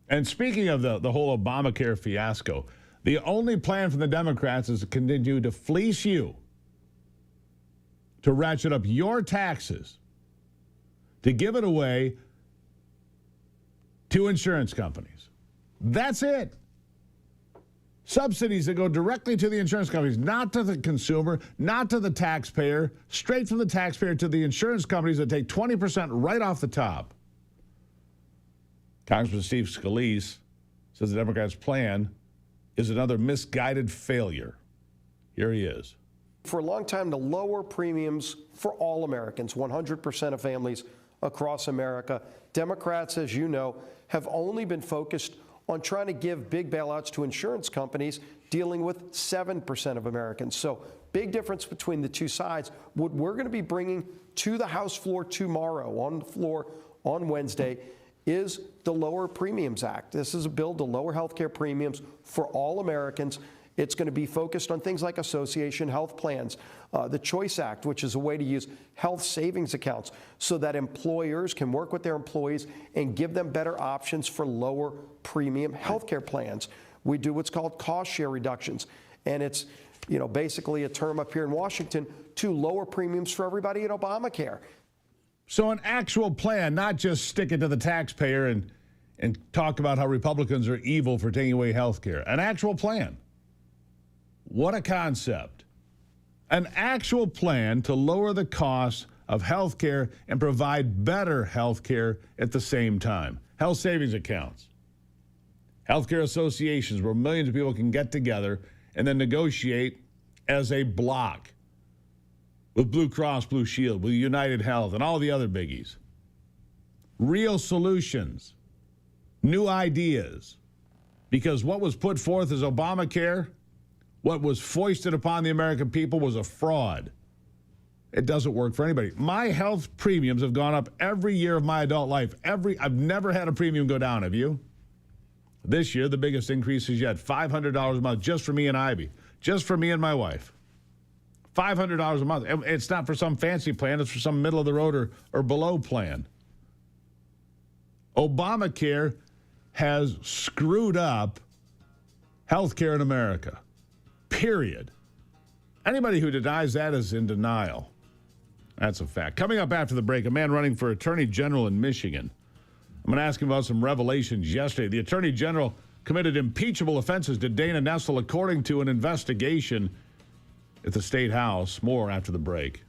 Speaker 1: And speaking of the whole Obamacare fiasco, the only plan from the Democrats is to continue to fleece you, to ratchet up your taxes, to give it away to insurance companies. That's it. Subsidies that go directly to the insurance companies, not to the consumer, not to the taxpayer, straight from the taxpayer to the insurance companies that take 20% right off the top. Congressman Steve Scalise says the Democrats' plan is another misguided failure. Here he is.
Speaker 17: For a long time, to lower premiums for all Americans, 100% of families across America. Democrats, as you know, have only been focused on trying to give big bailouts to insurance companies dealing with 7% of Americans. So big difference between the two sides. What we're going to be bringing to the House floor tomorrow, on the floor on Wednesday, is the Lower Premiums Act. This is a bill to lower health care premiums for all Americans. It's going to be focused on things like association health plans, the Choice Act, which is a way to use health savings accounts so that employers can work with their employees and give them better options for lower premium health care plans. We do what's called cost share reductions, and it's basically a term up here in Washington to lower premiums for everybody at Obamacare.
Speaker 1: So an actual plan, not just stick it to the taxpayer and talk about how Republicans are evil for taking away health care. An actual plan. What a concept. An actual plan to lower the cost of health care and provide better health care at the same time. Health savings accounts. Healthcare associations where millions of people can get together and then negotiate as a block with Blue Cross Blue Shield, with United Health, and all the other biggies. Real solutions. New ideas. Because what was put forth as Obamacare, what was foisted upon the American people, was a fraud. It doesn't work for anybody. My health premiums have gone up every year of my adult life. I've never had a premium go down, have you? This year, the biggest increases yet, $500 a month just for me and Ivy, just for me and my wife. $500 a month. It's not for some fancy plan. It's for some middle-of-the-road or below plan. Obamacare has screwed up health care in America. Period. Anybody who denies that is in denial. That's a fact. Coming up after the break, a man running for Attorney General in Michigan. I'm going to ask him about some revelations yesterday. The Attorney General committed impeachable offenses to Dana Nessel, according to an investigation at the State House. More after the break.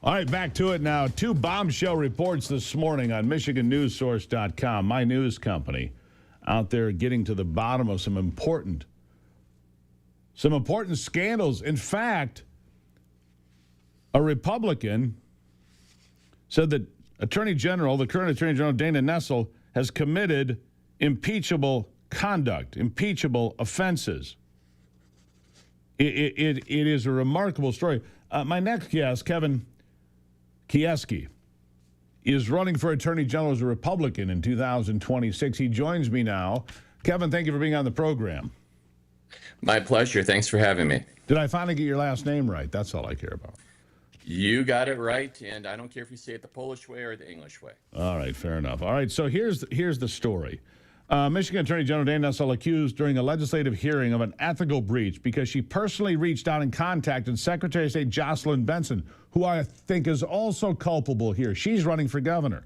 Speaker 1: All right, back to it now. 2 bombshell reports this morning on MichiganNewsSource.com, my news company, out there getting to the bottom of some important scandals. In fact, a Republican said that the current Attorney General Dana Nessel has committed impeachable conduct, impeachable offenses. It is a remarkable story. My next guest, Kevin Kieski, is running for Attorney General as a Republican in 2026. He joins me now. Kevin, thank you for being on the program.
Speaker 18: My pleasure. Thanks for having me.
Speaker 1: Did I finally get your last name right? That's all I care about.
Speaker 18: You got it right, and I don't care if you say it the Polish way or the English way.
Speaker 1: All right, fair enough. All right, so here's the story. Michigan Attorney General Dana Nessel accused during a legislative hearing of an ethical breach because she personally reached out and contacted Secretary of State Jocelyn Benson, who I think is also culpable here. She's running for governor.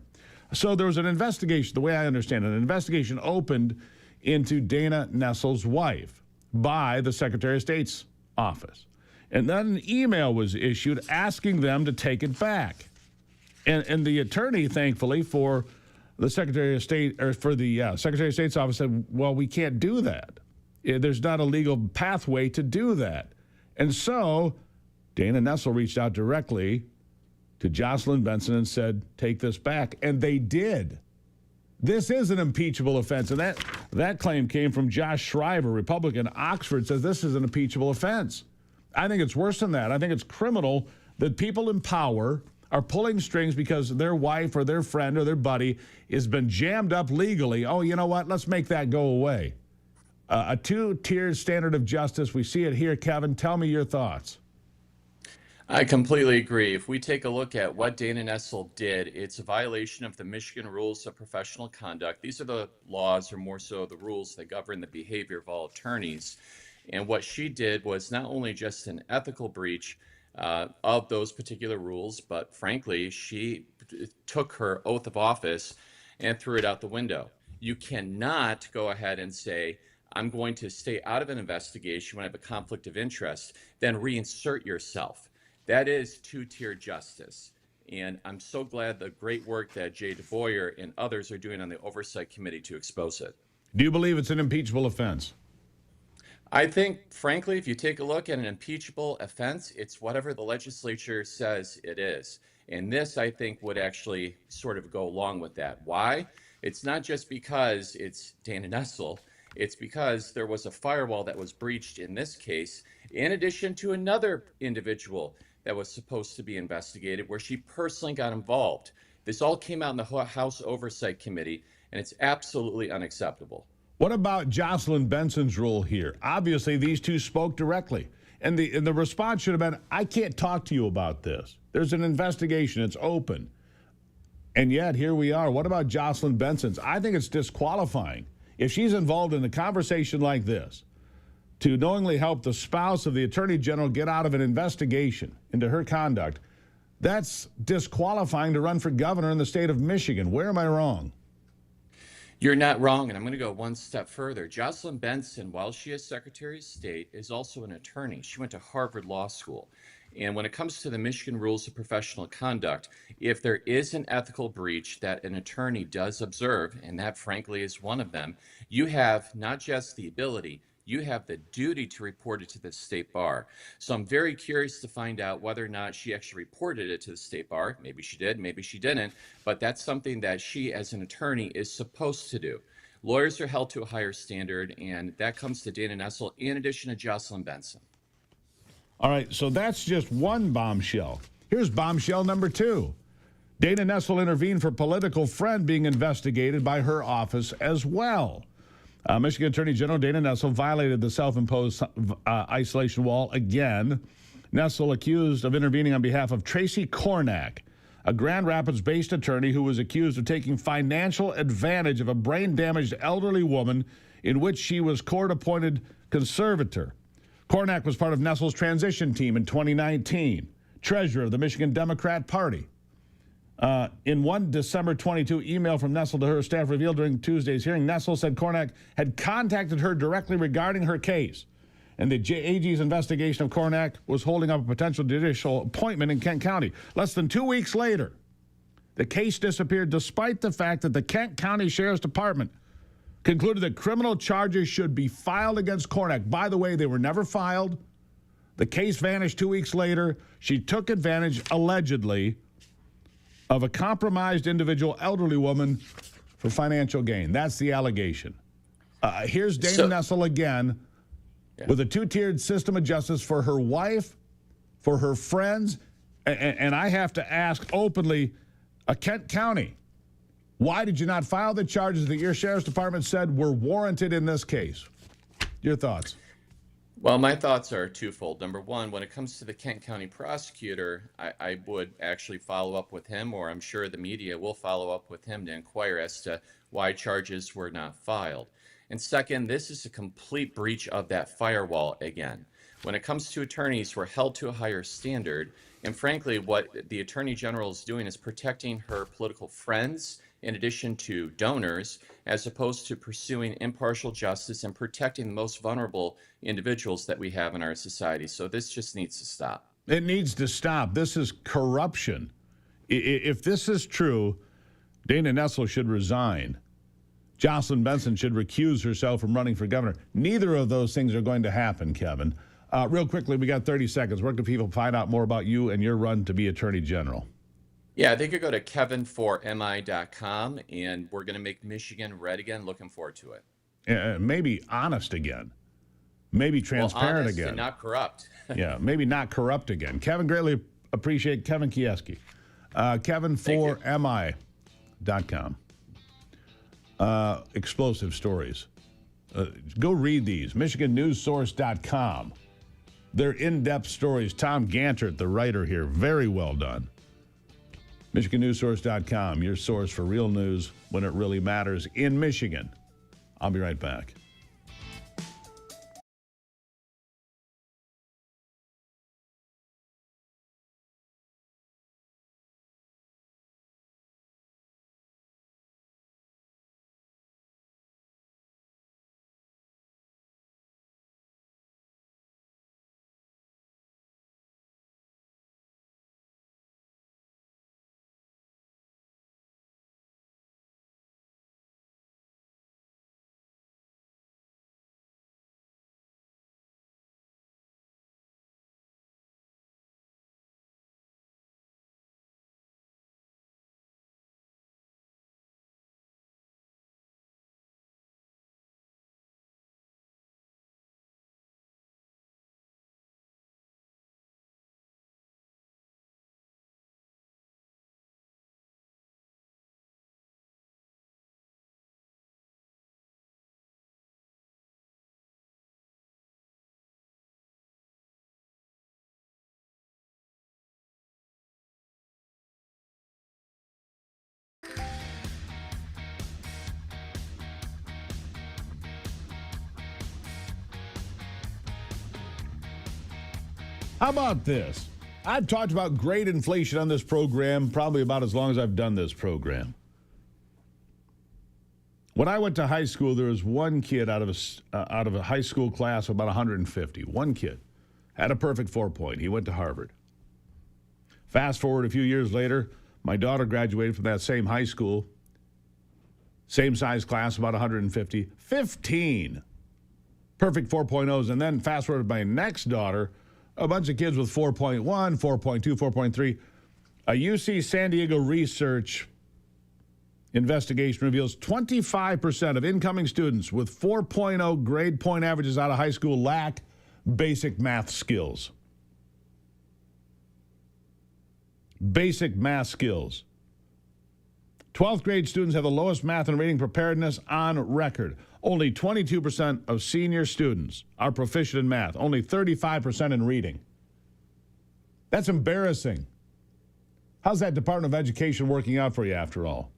Speaker 1: So there was an investigation, the way I understand it, an investigation opened into Dana Nessel's wife by the Secretary of State's office. And then an email was issued asking them to take it back. And the attorney, thankfully, for the Secretary of State, or for the Secretary of State's office said, well, we can't do that. There's not a legal pathway to do that. And so Dana Nessel reached out directly to Jocelyn Benson and said, take this back. And they did. This is an impeachable offense. And that claim came from Josh Shriver, Republican. Oxford says this is an impeachable offense. I think it's worse than that. I think it's criminal that people in power are pulling strings because their wife or their friend or their buddy has been jammed up legally. Oh, you know what? Let's make that go away. A two-tiered standard of justice. We see it here. Kevin, tell me your thoughts.
Speaker 18: I completely agree. If we take a look at what Dana Nessel did, it's a violation of the Michigan Rules of Professional Conduct. These are the laws, or more so the rules that govern the behavior of all attorneys. And what she did was not only just an ethical breach of those particular rules, but frankly, she took her oath of office and threw it out the window. You cannot go ahead and say, I'm going to stay out of an investigation when I have a conflict of interest, then reinsert yourself. That is two-tier justice. And I'm so glad the great work that Jay DeBoyer and others are doing on the Oversight Committee to expose it.
Speaker 1: Do you believe it's an impeachable offense?
Speaker 18: I think, frankly, if you take a look at an impeachable offense, it's whatever the legislature says it is. And this, I think, would actually sort of go along with that. Why? It's not just because it's Dana Nessel. It's because there was a firewall that was breached in this case, in addition to another individual that was supposed to be investigated, where she personally got involved. This all came out in the House Oversight Committee, and it's absolutely unacceptable.
Speaker 1: What about Jocelyn Benson's role here? Obviously, these two spoke directly. And the response should have been, I can't talk to you about this. There's an investigation. It's open. And yet, here we are. What about Jocelyn Benson's? I think it's disqualifying. If she's involved in a conversation like this, to knowingly help the spouse of the Attorney General get out of an investigation into her conduct, that's disqualifying to run for governor in the state of Michigan. Where am I wrong?
Speaker 18: You're not wrong, and I'm going to go one step further. Jocelyn Benson, while she is Secretary of State, is also an attorney. She went to Harvard Law School. And when it comes to the Michigan Rules of Professional Conduct, if there is an ethical breach that an attorney does observe, and that frankly is one of them, you have not just the ability, you have the duty to report it to the state bar. So I'm very curious to find out whether or not she actually reported it to the state bar. Maybe she did, maybe she didn't, but that's something that she as an attorney is supposed to do. Lawyers are held to a higher standard, and that comes to Dana Nessel in addition to Jocelyn Benson.
Speaker 1: All right, so that's just one bombshell. Here's bombshell number 2. Dana Nessel intervened for political friend being investigated by her office as well. Michigan Attorney General Dana Nessel violated the self-imposed isolation wall again. Nessel accused of intervening on behalf of Tracy Kornack, a Grand Rapids-based attorney who was accused of taking financial advantage of a brain-damaged elderly woman in which she was court-appointed conservator. Kornack was part of Nessel's transition team in 2019, treasurer of the Michigan Democrat Party. In one December 22 email from Nessel to her staff revealed during Tuesday's hearing, Nessel said Kornack had contacted her directly regarding her case and the AG's investigation of Kornak was holding up a potential judicial appointment in Kent County. Less than 2 weeks later, the case disappeared despite the fact that the Kent County Sheriff's Department concluded that criminal charges should be filed against Kornak. By the way, they were never filed. The case vanished 2 weeks later. She took advantage, allegedly, of a compromised individual elderly woman for financial gain. That's the allegation. Here's Dana Nessel again with a two-tiered system of justice for her wife, for her friends, and I have to ask openly, Kent County, why did you not file the charges that your sheriff's department said were warranted in this case? Your thoughts?
Speaker 18: Well, my thoughts are twofold. Number one, when it comes to the Kent County prosecutor, I would actually follow up with him, or I'm sure the media will follow up with him to inquire as to why charges were not filed. And second, this is a complete breach of that firewall again. When it comes to attorneys, we're held to a higher standard. And frankly, what the Attorney General is doing is protecting her political friends in addition to donors, as opposed to pursuing impartial justice and protecting the most vulnerable individuals that we have in our society. So this just needs to stop.
Speaker 1: It needs to stop. This is corruption. If this is true, Dana Nessel should resign. Jocelyn Benson should recuse herself from running for governor. Neither of those things are going to happen, Kevin. Real quickly, we got 30 seconds. Where can people find out more about you and your run to be Attorney General?
Speaker 18: Yeah, they could go to kevinformi.com, and we're going to make Michigan red again. Looking forward to it.
Speaker 1: Maybe honest again. Maybe transparent
Speaker 18: honest
Speaker 1: again.
Speaker 18: And not corrupt.
Speaker 1: Yeah, maybe not corrupt again. Kevin, greatly appreciate Kevin Kieski. kevinformi.com. Explosive stories. Go read these. MichiganNewsSource.com. They're in-depth stories. Tom Gantert, the writer here, very well done. MichiganNewsSource.com, your source for real news when it really matters in Michigan. I'll be right back. How about this? I've talked about great inflation on this program probably about as long as I've done this program. When I went to high school, there was one kid out of a high school class of about 150. One kid had a perfect 4.0. He went to Harvard. Fast forward a few years later, my daughter graduated from that same high school, same size class, about 150. 15 perfect 4.0s. And then fast forward to my next daughter, a bunch of kids with 4.1, 4.2, 4.3. A UC San Diego research investigation reveals 25% of incoming students with 4.0 grade point averages out of high school lack basic math skills. Basic math skills. 12th grade students have the lowest math and reading preparedness on record. Only 22% of senior students are proficient in math, only 35% in reading. That's embarrassing. How's that Department of Education working out for you after all?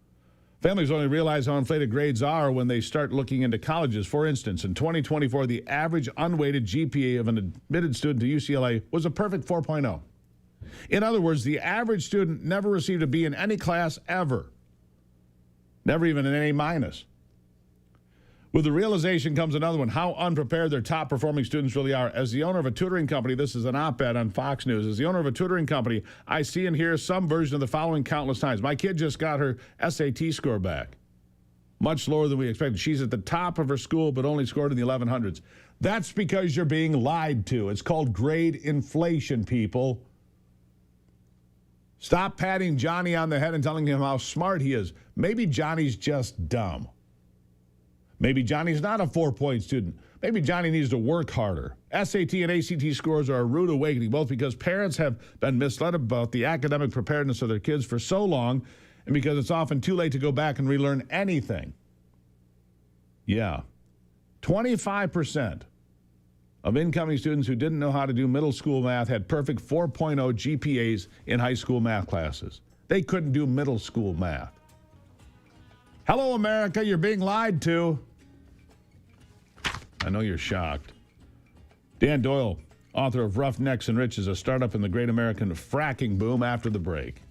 Speaker 1: Families only realize how inflated grades are when they start looking into colleges. For instance, in 2024, the average unweighted GPA of an admitted student to UCLA was a perfect 4.0. In other words, the average student never received a B in any class ever. Never even an A-. With the realization comes another one, how unprepared their top-performing students really are. As the owner of a tutoring company, this is an op-ed on Fox News. As the owner of a tutoring company, I see and hear some version of the following countless times. My kid just got her SAT score back. Much lower than we expected. She's at the top of her school, but only scored in the 1100s. That's because you're being lied to. It's called grade inflation, people. Stop patting Johnny on the head and telling him how smart he is. Maybe Johnny's just dumb. Maybe Johnny's not a 4-point student. Maybe Johnny needs to work harder. SAT and ACT scores are a rude awakening, both because parents have been misled about the academic preparedness of their kids for so long, and because it's often too late to go back and relearn anything. Yeah. 25% of incoming students who didn't know how to do middle school math had perfect 4.0 GPAs in high school math classes. They couldn't do middle school math. Hello, America, you're being lied to. I know you're shocked. Dan Doyle, author of Roughnecks and Rich, is a startup in the great American fracking boom after the break.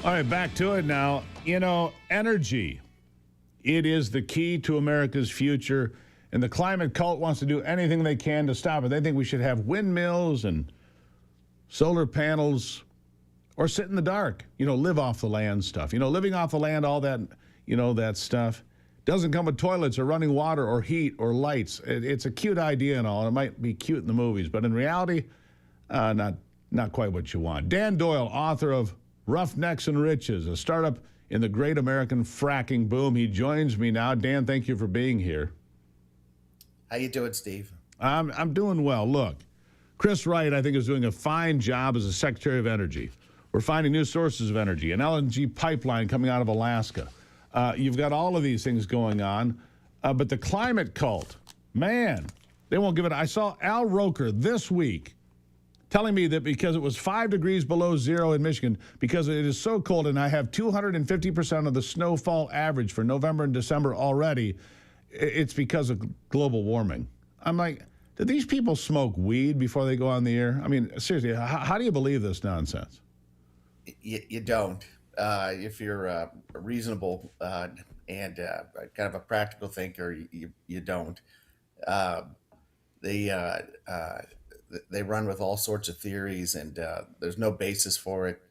Speaker 1: All right, back to it now. You know, energy. It is the key to America's future, and the climate cult wants to do anything they can to stop it. They think we should have windmills and solar panels or sit in the dark, you know, live off the land stuff. You know, living off the land, all that, you know, that stuff. Doesn't come with toilets or running water or heat or lights. It's a cute idea and all, and it might be cute in the movies, but in reality, not quite what you want. Dan Doyle, author of Roughnecks and Riches, a startup in the great American fracking boom. He joins me now. Dan, thank you for being here.
Speaker 19: How you doing, Steve?
Speaker 1: I'm doing well. Look, Chris Wright, I think, is doing a fine job as a Secretary of Energy. We're finding new sources of energy, an LNG pipeline coming out of Alaska. You've got all of these things going on. But the climate cult, man, they won't give it. I saw Al Roker this week telling me that because it was 5 degrees below zero in Michigan, because it is so cold, and I have 250% of the snowfall average for November and December already, it's because of global warming. I'm like, do these people smoke weed before they go on the air? I mean, seriously, how do you believe this nonsense?
Speaker 19: You don't. If you're reasonable and kind of a practical thinker, you don't. They run with all sorts of theories, and there's no basis for it.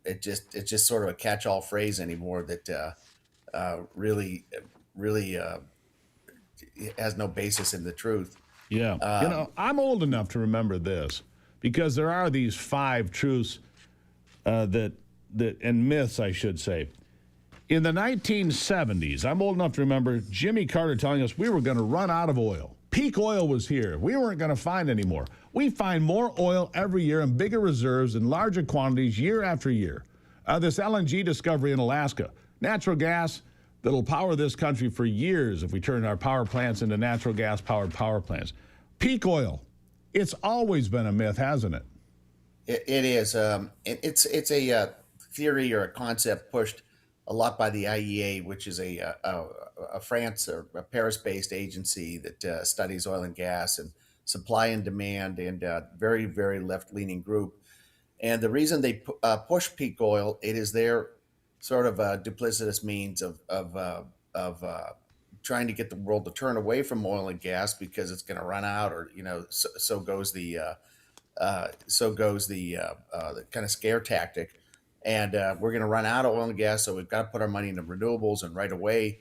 Speaker 19: It's just sort of a catch-all phrase anymore that really has no basis in the truth.
Speaker 1: Yeah. I'm old enough to remember this because there are these 5 truths that and myths, I should say. In the 1970s, I'm old enough to remember Jimmy Carter telling us we were going to run out of oil. Peak oil was here. We weren't going to find any more. We find more oil every year in bigger reserves in larger quantities year after year. This LNG discovery in Alaska, natural gas that'll power this country for years if we turn our power plants into natural gas-powered power plants. Peak oil. It's always been a myth, hasn't it?
Speaker 19: It is. It's a theory or a concept pushed a lot by the IEA, which is a France or a Paris-based agency that studies oil and gas and supply and demand, and very, very left-leaning group. And the reason they push peak oil, it is their sort of duplicitous means of trying to get the world to turn away from oil and gas because it's going to run out, or so goes the kind of scare tactic. And we're going to run out of oil and gas, so we've got to put our money into renewables and right away.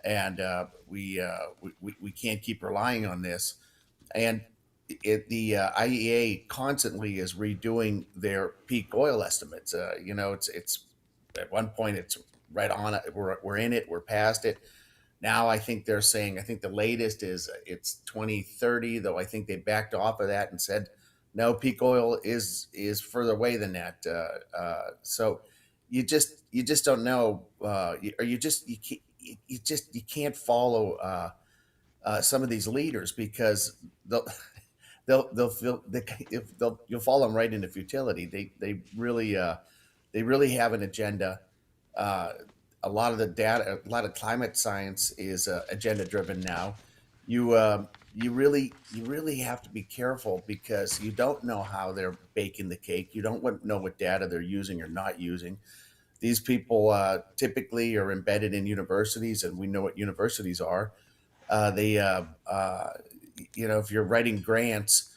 Speaker 19: And we can't keep relying on this. And the IEA constantly is redoing their peak oil estimates. It's at one point it's right on it. We're in it. We're past it. Now I think they're saying, I think the latest is it's 2030, though I think they backed off of that and said, no, peak oil is further away than that. So you just don't know, or you can't follow some of these leaders because you'll follow them right into futility. They really have an agenda. A lot of the data, a lot of climate science is agenda driven now. You really have to be careful because you don't know how they're baking the cake. You don't know what data they're using or not using. These people typically are embedded in universities, and we know what universities are. If you're writing grants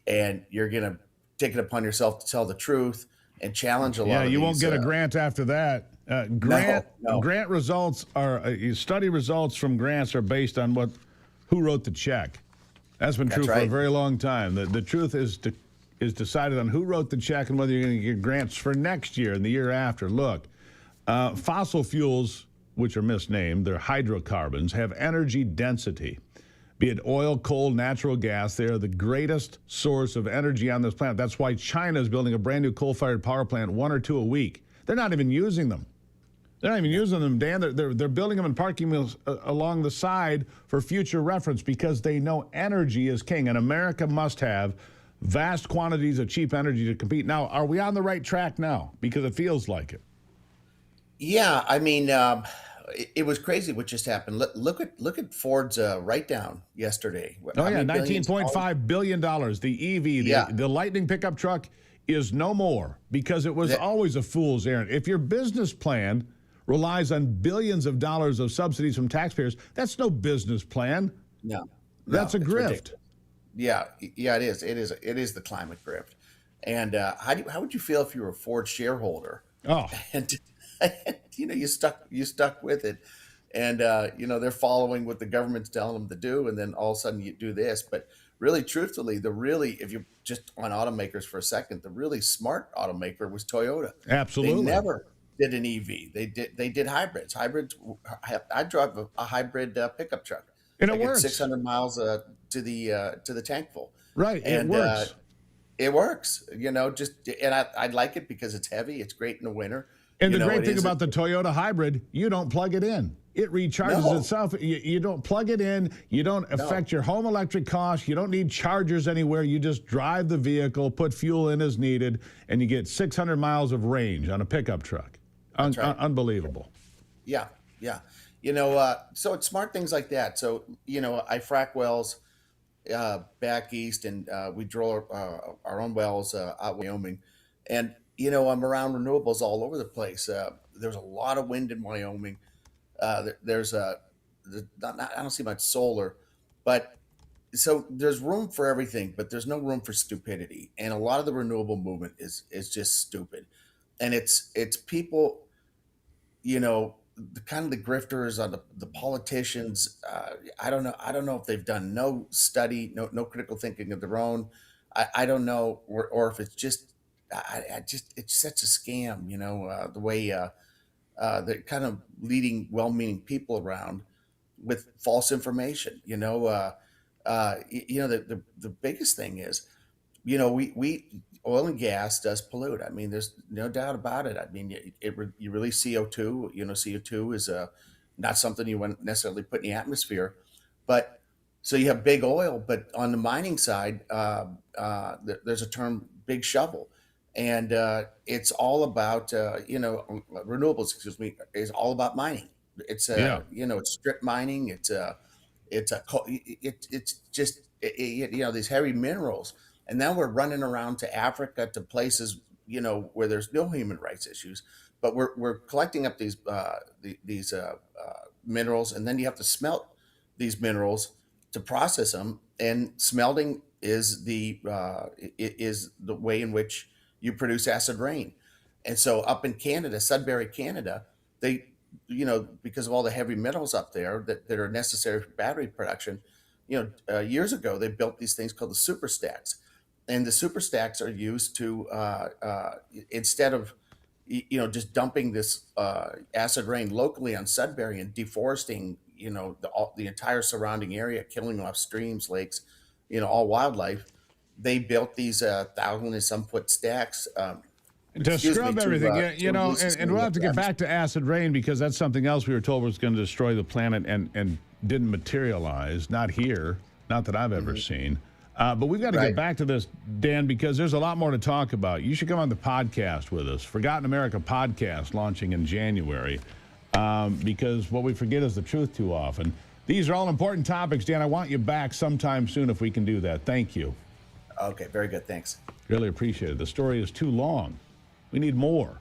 Speaker 19: and you're going to take it upon yourself to tell the truth and challenge a lot of these.
Speaker 1: Yeah, you won't get a grant after that. Grant results are study results from grants are based on who wrote the check. That's been true for a very long time. The truth is decided on who wrote the check and whether you're going to get grants for next year and the year after. Look, fossil fuels, which are misnamed, they're hydrocarbons, have energy density. Be it oil, coal, natural gas, they are the greatest source of energy on this planet. That's why China is building a brand new coal-fired power plant, 1 or 2 a week. They're not even using them. They're not even using them, Dan. They're building them and parking them along the side for future reference because they know energy is king, and America must have vast quantities of cheap energy to compete. Now, are we on the right track now? Because it feels like it.
Speaker 19: Yeah, I mean, it was crazy what just happened. Look at Ford's write-down yesterday.
Speaker 1: Oh, yeah, $19.5 billion. The EV, the Lightning pickup truck is no more because it was always a fool's errand. If your business plan relies on billions of dollars of subsidies from taxpayers, that's no business plan.
Speaker 19: No.
Speaker 1: That's a grift.
Speaker 19: Ridiculous. Yeah, it is. It is the climate grift. And how would you feel if you were a Ford shareholder?
Speaker 1: Oh.
Speaker 19: And you stuck with it. and they're following what the government's telling them to do, and then all of a sudden you do this. But really, truthfully, if you're just on automakers for a second, the really smart automaker was Toyota. They
Speaker 1: Absolutely.
Speaker 19: never did an EV. They did hybrids. I drive a hybrid pickup truck.
Speaker 1: And
Speaker 19: I
Speaker 1: it
Speaker 19: get
Speaker 1: works.
Speaker 19: 600 miles to the tank full.
Speaker 1: Right, it
Speaker 19: And
Speaker 1: works.
Speaker 19: it works. And I like it because it's heavy. It's great in the winter.
Speaker 1: And the great thing about the Toyota hybrid, you don't plug it in. It recharges itself. You don't plug it in. You don't affect your home electric costs. You don't need chargers anywhere. You just drive the vehicle, put fuel in as needed, and you get 600 miles of range on a pickup truck.
Speaker 19: That's right.
Speaker 1: Unbelievable.
Speaker 19: Yeah. So it's smart things like that. So, I frack wells back east, and we drill our own wells out in Wyoming. And, I'm around renewables all over the place. There's a lot of wind in Wyoming. I don't see much solar, but so there's room for everything, but there's no room for stupidity. And a lot of the renewable movement is just stupid. And it's people, the kind of the grifters on the politicians. I don't know if they've done no study, no critical thinking of their own. I don't know, or if it's just, it's such a scam. The way they're kind of leading well-meaning people around with false information. The biggest thing is, we oil and gas does pollute. I mean, there's no doubt about it. I mean, you release CO2. CO2 is not something you want necessarily put in the atmosphere, but so you have big oil. But on the mining side, there's a term, big shovel, and it's all about renewables. Excuse me, is all about mining. It's it's strip mining. It's just these heavy minerals, and now we're running around to Africa, to places where there's no human rights issues, but we're collecting up these minerals, and then you have to smelt these minerals to process them, and smelting is the way in which you produce acid rain. And so up in Canada, Sudbury, Canada, they because of all the heavy metals up there that are necessary for battery production, years ago they built these things called the super stacks, and the super stacks are used to instead of just dumping this acid rain locally on Sudbury and deforesting the entire surrounding area, killing off streams, lakes, all wildlife. They built these 1,000 and some foot stacks.
Speaker 1: To scrub everything,
Speaker 19: release
Speaker 1: and we'll have to get back to acid rain, because that's something else we were told was going to destroy the planet and didn't materialize. Not here, not that I've ever seen. But we've got to get back to this, Dan, because there's a lot more to talk about. You should come on the podcast with us. Forgotten America podcast launching in January, because what we forget is the truth too often. These are all important topics, Dan. I want you back sometime soon if we can do that. Thank you.
Speaker 19: Okay, very good. Thanks.
Speaker 1: Really appreciate it. The story is too long. We need more.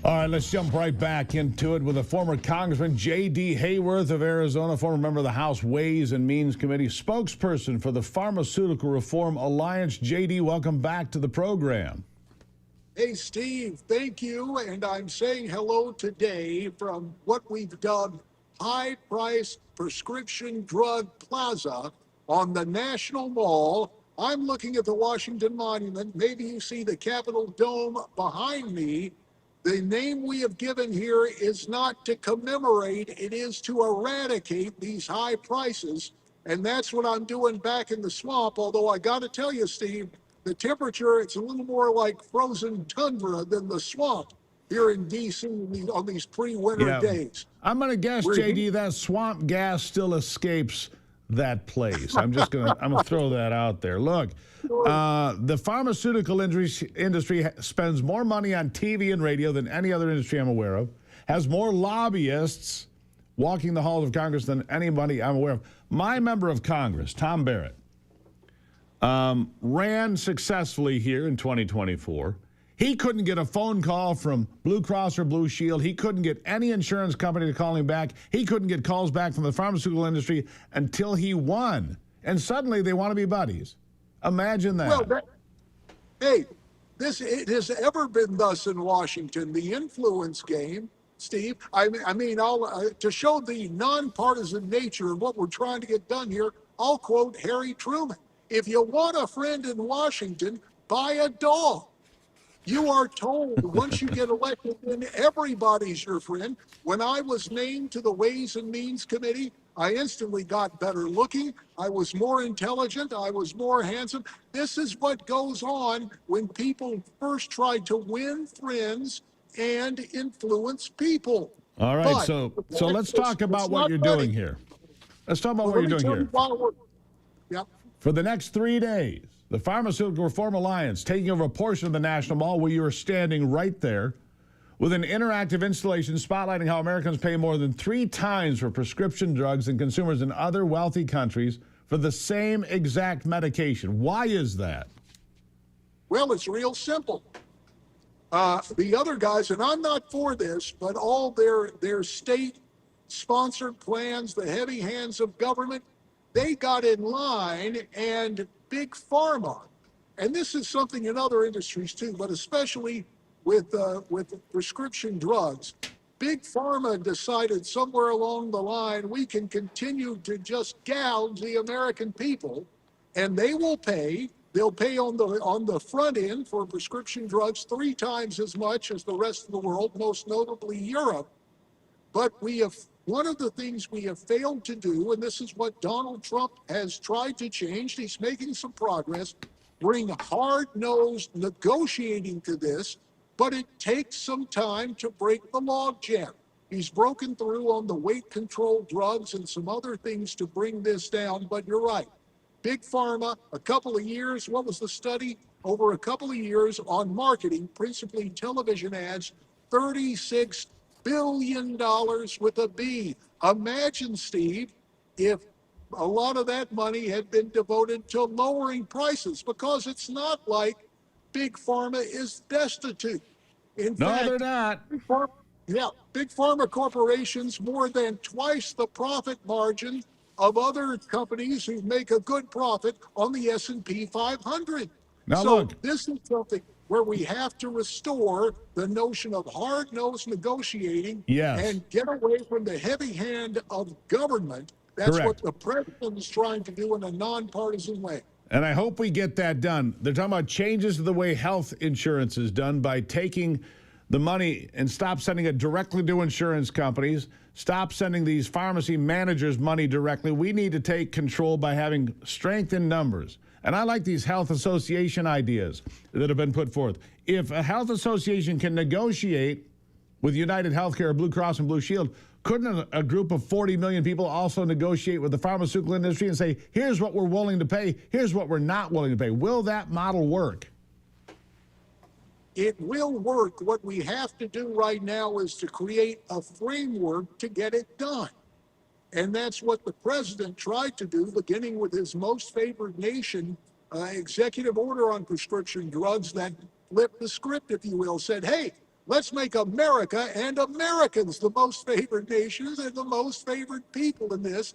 Speaker 1: All right, let's jump right back into it with a former Congressman, J.D. Hayworth of Arizona, former member of the House Ways and Means Committee, spokesperson for the Pharmaceutical Reform Alliance. J.D., welcome back to the program.
Speaker 20: Hey, Steve, thank you. And I'm saying hello today from what we've dubbed High Price Prescription Drug Plaza on the National Mall. I'm looking at the Washington Monument. Maybe you see the Capitol Dome behind me. The name we have given here is not to commemorate, it is to eradicate these high prices. And that's what I'm doing back in the swamp. Although I got to tell you, Steve, the temperature, it's a little more like frozen tundra than the swamp here in D.C. on these pre-winter days.
Speaker 1: I'm going to guess, J.D., that swamp gas still escapes that place. I'm gonna throw that out there. Look, the pharmaceutical industry spends more money on TV and radio than any other industry I'm aware of, has more lobbyists walking the halls of Congress than anybody I'm aware of. My member of Congress, Tom Barrett, ran successfully here in 2024. He couldn't get a phone call from Blue Cross or Blue Shield. He couldn't get any insurance company to call him back. He couldn't get calls back from the pharmaceutical industry until he won. And suddenly they want to be buddies. Imagine that.
Speaker 20: Well, it has ever been thus in Washington, the influence game, Steve. I mean, to show the nonpartisan nature of what we're trying to get done here, I'll quote Harry Truman. If you want a friend in Washington, buy a dog. You are told once you get elected, then everybody's your friend. When I was named to the Ways and Means Committee, I instantly got better looking. I was more intelligent. I was more handsome. This is what goes on when people first try to win friends and influence people.
Speaker 1: All right, so let's talk about what you're doing here. Let's talk about what you're doing here.
Speaker 20: Yep.
Speaker 1: For the next 3 days, the Pharmaceutical Reform Alliance taking over a portion of the National Mall where you are standing right there with an interactive installation spotlighting how Americans pay more than 3 times for prescription drugs than consumers in other wealthy countries for the same exact medication. Why is that?
Speaker 20: Well, it's real simple. The other guys, and I'm not for this, but all their state-sponsored plans, the heavy hands of government, they got in line, and Big Pharma, and this is something in other industries too, but especially with prescription drugs, Big Pharma decided somewhere along the line we can continue to just gouge the American people, and they will pay. They'll pay on the front end for prescription drugs 3 times as much as the rest of the world, most notably Europe. But one of the things we have failed to do, and this is what Donald Trump has tried to change, he's making some progress, bring hard-nosed negotiating to this, but it takes some time to break the logjam. He's broken through on the weight control drugs and some other things to bring this down, but you're right. Big Pharma, a couple of years, what was the study? Over a couple of years on marketing, principally television ads, $36 billion with a B. Imagine, Steve, if a lot of that money had been devoted to lowering prices, because it's not like Big Pharma is destitute. In fact,
Speaker 1: they're not.
Speaker 20: Big Pharma corporations more than twice the profit margin of other companies who make a good profit on the S&P 500.
Speaker 1: Now
Speaker 20: so
Speaker 1: look,
Speaker 20: this is something where we have to restore the notion of hard-nosed negotiating and get away from the heavy hand of government. That's what the president is trying to do in a nonpartisan way.
Speaker 1: And I hope we get that done. They're talking about changes to the way health insurance is done by taking the money and stop sending it directly to insurance companies, stop sending these pharmacy managers money directly. We need to take control by having strength in numbers. And I like these health association ideas that have been put forth. If a health association can negotiate with United Healthcare, Blue Cross, and Blue Shield, couldn't a group of 40 million people also negotiate with the pharmaceutical industry and say, here's what we're willing to pay, here's what we're not willing to pay? Will that model work?
Speaker 20: It will work. What we have to do right now is to create a framework to get it done. And that's what the president tried to do, beginning with his most favored nation executive order on prescription drugs that flipped the script, if you will, said, hey, Let's make America and Americans the most favored nations and the most favored people in this.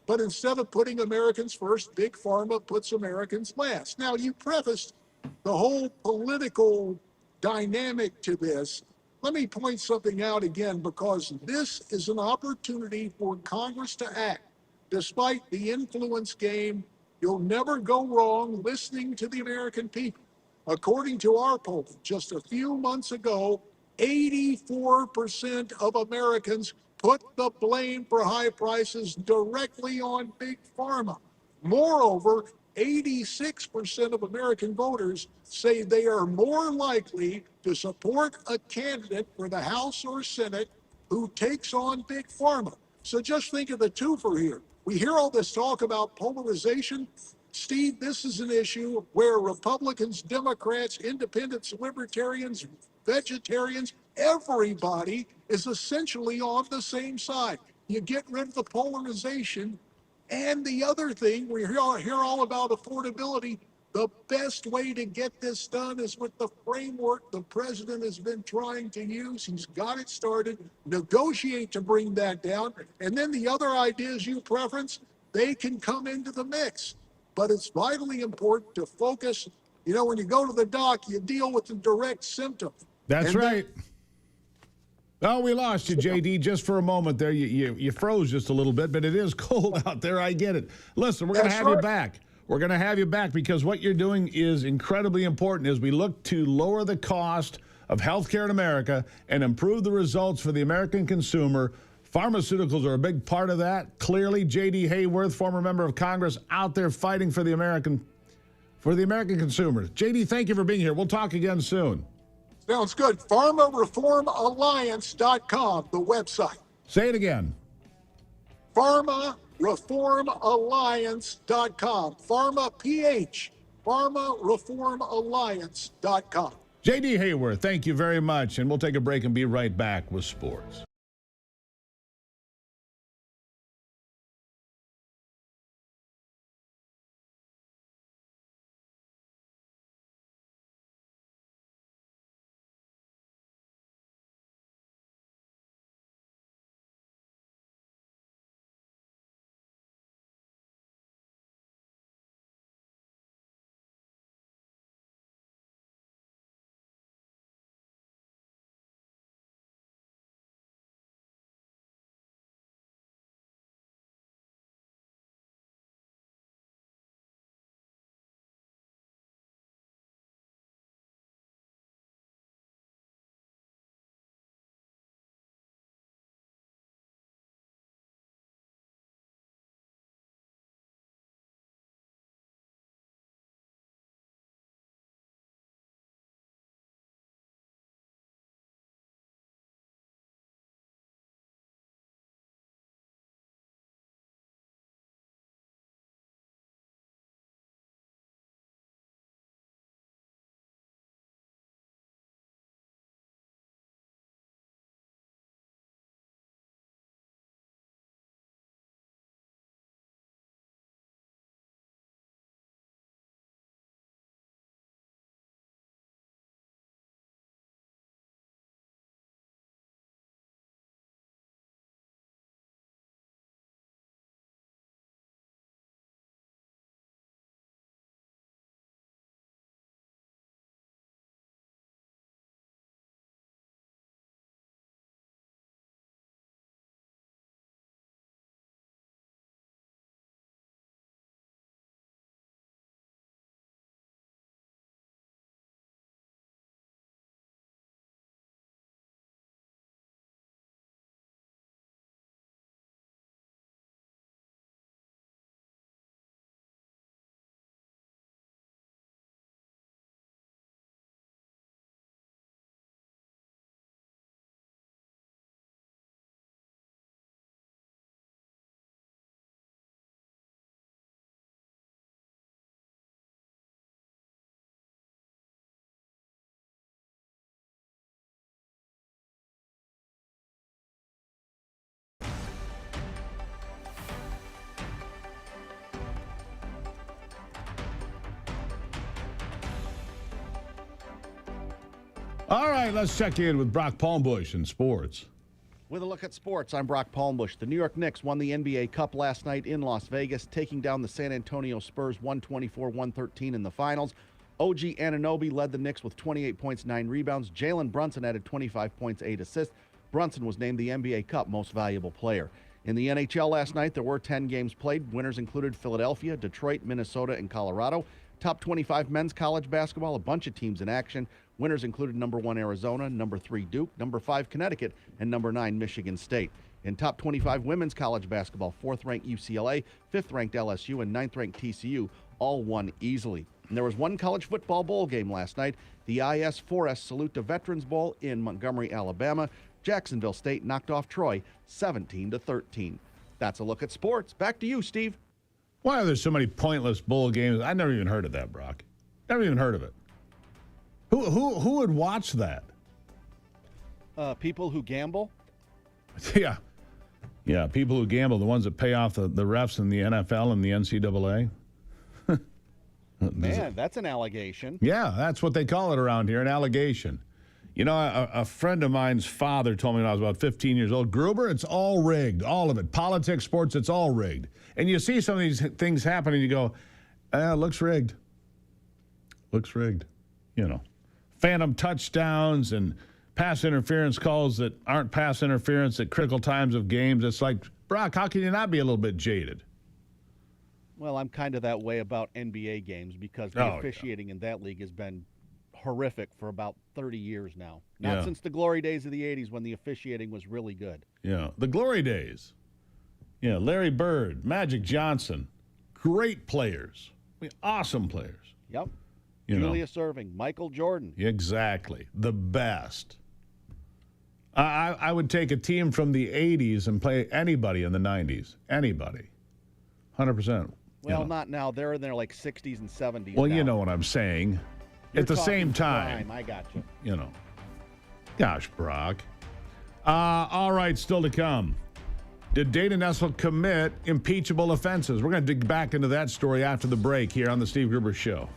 Speaker 20: But instead of putting Americans first, Big Pharma puts Americans last. Now, you prefaced the whole political dynamic to this. Let me point something out again, because this is an opportunity for Congress to act. Despite the influence game, you'll never go wrong listening to the American people. According to our poll, just a few months ago, 84% of Americans put the blame for high prices directly on Big Pharma. Moreover, 86% of American voters say they are more likely to support a candidate for the House or Senate who takes on Big Pharma. So just think of the twofer here. We hear all this talk about polarization. Steve, this is an issue where Republicans, Democrats, independents, libertarians, vegetarians, everybody is essentially on the same side. You get rid of the polarization. And the other thing, we hear all about affordability. The best way to get this done is with the framework the president has been trying to use. He's got it started. Negotiate to bring that down. And then the other ideas you preference, they can come into the mix. But it's vitally important to focus. You know, when you go to the doc, you deal with the direct symptom.
Speaker 1: That's right. Oh, we lost you, JD, just for a moment there. You froze just a little bit, but it is cold out there. I get it. Listen, we're going to have you back. We're going to have you back because what you're doing is incredibly important as we look to lower the cost of healthcare in America and improve the results for the American consumer. Pharmaceuticals are a big part of that. Clearly, J.D. Hayworth, former member of Congress, out there fighting for the American consumers. J.D., thank you for being here. We'll talk again soon.
Speaker 20: Sounds good. PharmaReformAlliance.com, the website.
Speaker 1: Say it again.
Speaker 20: PharmaReformAlliance.com. Pharma, PH. PharmaReformAlliance.com.
Speaker 1: J.D. Hayworth, thank you very much. And we'll take a break and be right back with sports. All right, let's check in with Brock Palmbush in sports.
Speaker 21: With a look at sports, I'm Brock Palmbush. The New York Knicks won the NBA Cup last night in Las Vegas, taking down the San Antonio Spurs 124-113 in the finals. OG Anunoby led the Knicks with 28 points, 9 rebounds. Jalen Brunson added 25 points, 8 assists. Brunson was named the NBA Cup Most Valuable Player. In the NHL last night, there were 10 games played. Winners included Philadelphia, Detroit, Minnesota, and Colorado. Top 25 men's college basketball, a bunch of teams in action. Winners included number 1 Arizona, number 3 Duke, number 5 Connecticut, and number 9 Michigan State. In top 25 women's college basketball, 4th-ranked UCLA, 5th-ranked LSU, and 9th-ranked TCU all won easily. And there was one college football bowl game last night, the IS-4S Salute to Veterans Bowl in Montgomery, Alabama. Jacksonville State knocked off Troy 17-13. That's a look at sports. Back to you, Steve.
Speaker 1: Why are there so many pointless bowl games? I never even heard of that, Brock. Never even heard of it. Who would watch that?
Speaker 21: People who gamble?
Speaker 1: Yeah. Yeah, people who gamble, the ones that pay off the refs in the NFL and the NCAA.
Speaker 21: Man, that's an allegation.
Speaker 1: Yeah, that's what they call it around here, an allegation. You know, a friend of mine's father told me when I was about 15 years old, Gruber, it's all rigged, all of it. Politics, sports, it's all rigged. And you see some of these things happen and you go, looks rigged. Looks rigged. You know, phantom touchdowns and pass interference calls that aren't pass interference at critical times of games. It's like, Brock, how can you not be a little bit jaded?
Speaker 21: Well, I'm kind of that way about NBA games because the officiating in that league has been horrific for about 30 years now. Not since the glory days of the 80s when the officiating was really good.
Speaker 1: Yeah, the glory days. Yeah, Larry Bird, Magic Johnson, great players. I mean, awesome players.
Speaker 21: Yep.
Speaker 1: Julius
Speaker 21: Erving, Michael Jordan.
Speaker 1: Exactly. The best. I would take a team from the 80s and play anybody in the 90s. Anybody. 100%.
Speaker 21: Well, not now. They're in their like 60s and 70s.
Speaker 1: Well,
Speaker 21: now.
Speaker 1: you know what I'm saying. At the same time.
Speaker 21: I got you.
Speaker 1: You know. Gosh, Brock. All right, still to come. Did Dana Nessel commit impeachable offenses? We're going to dig back into that story after the break here on the Steve Gruber Show.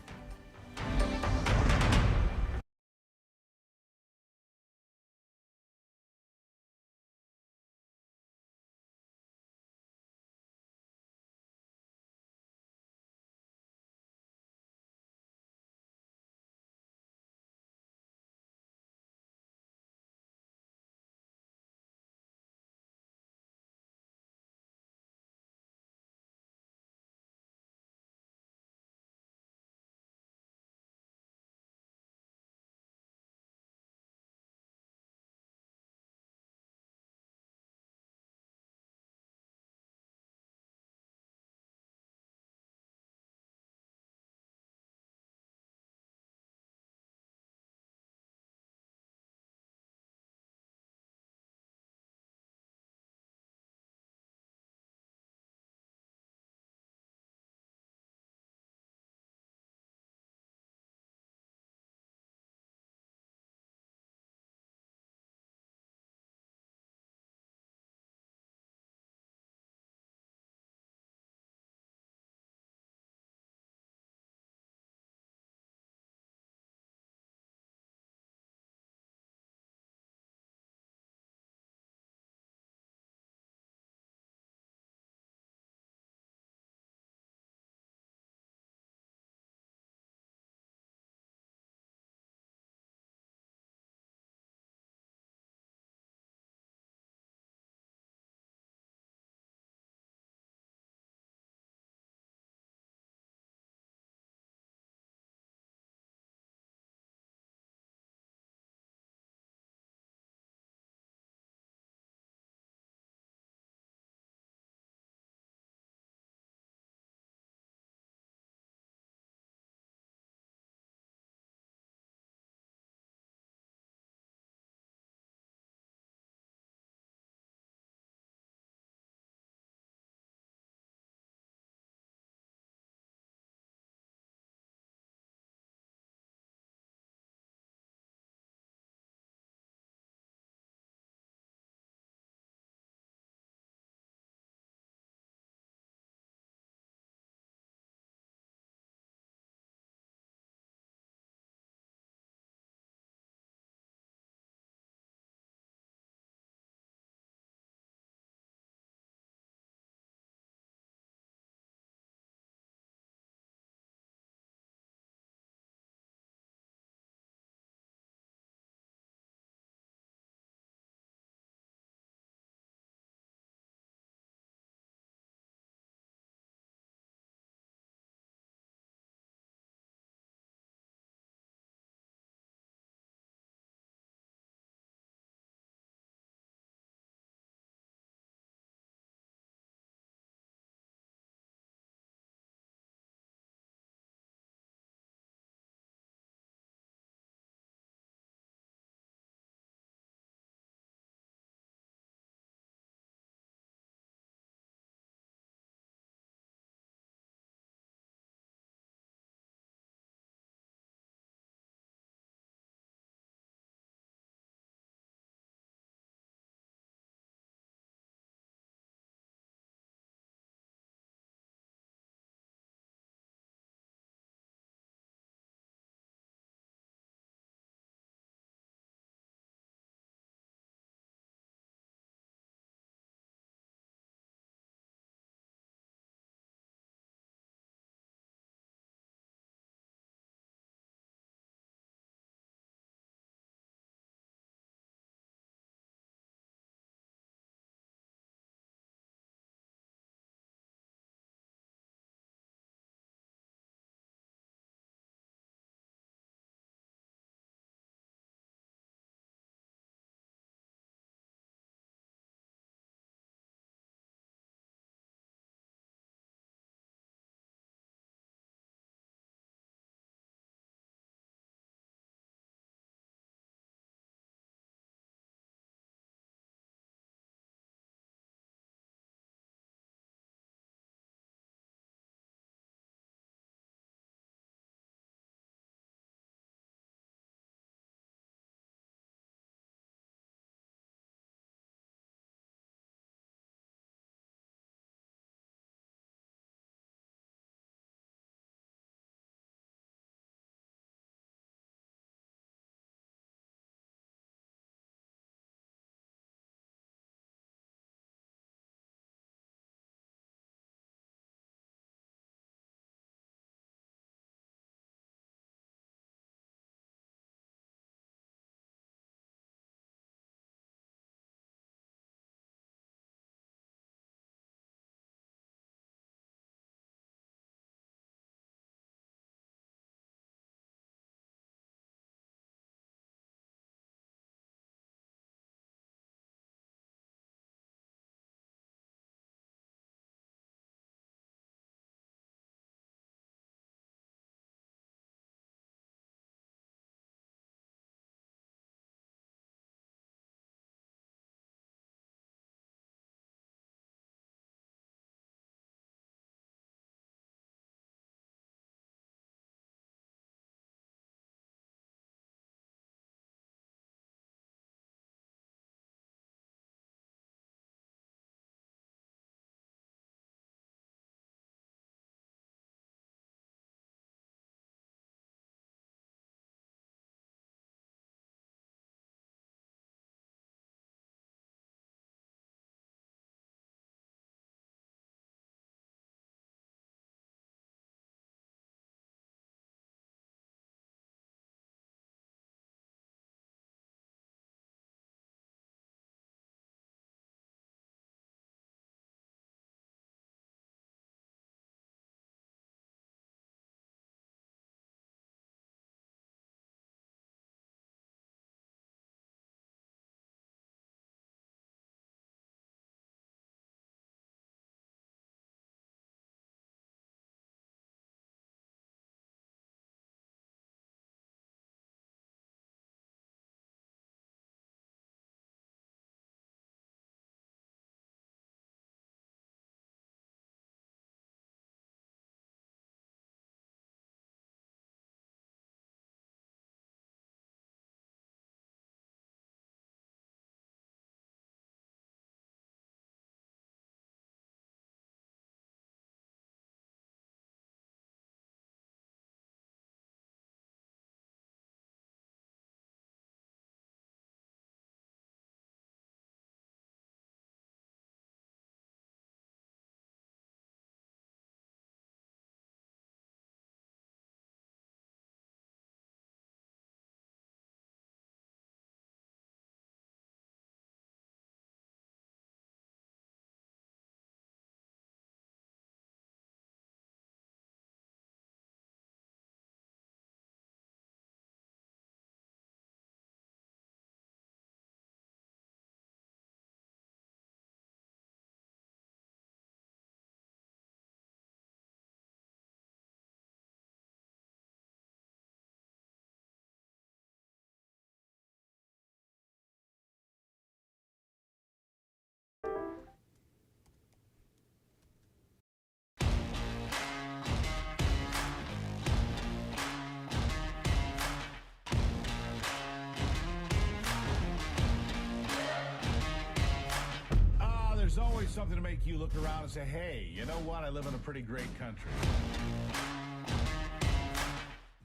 Speaker 1: something to make you look around and say, hey, you know what? I live in a pretty great country.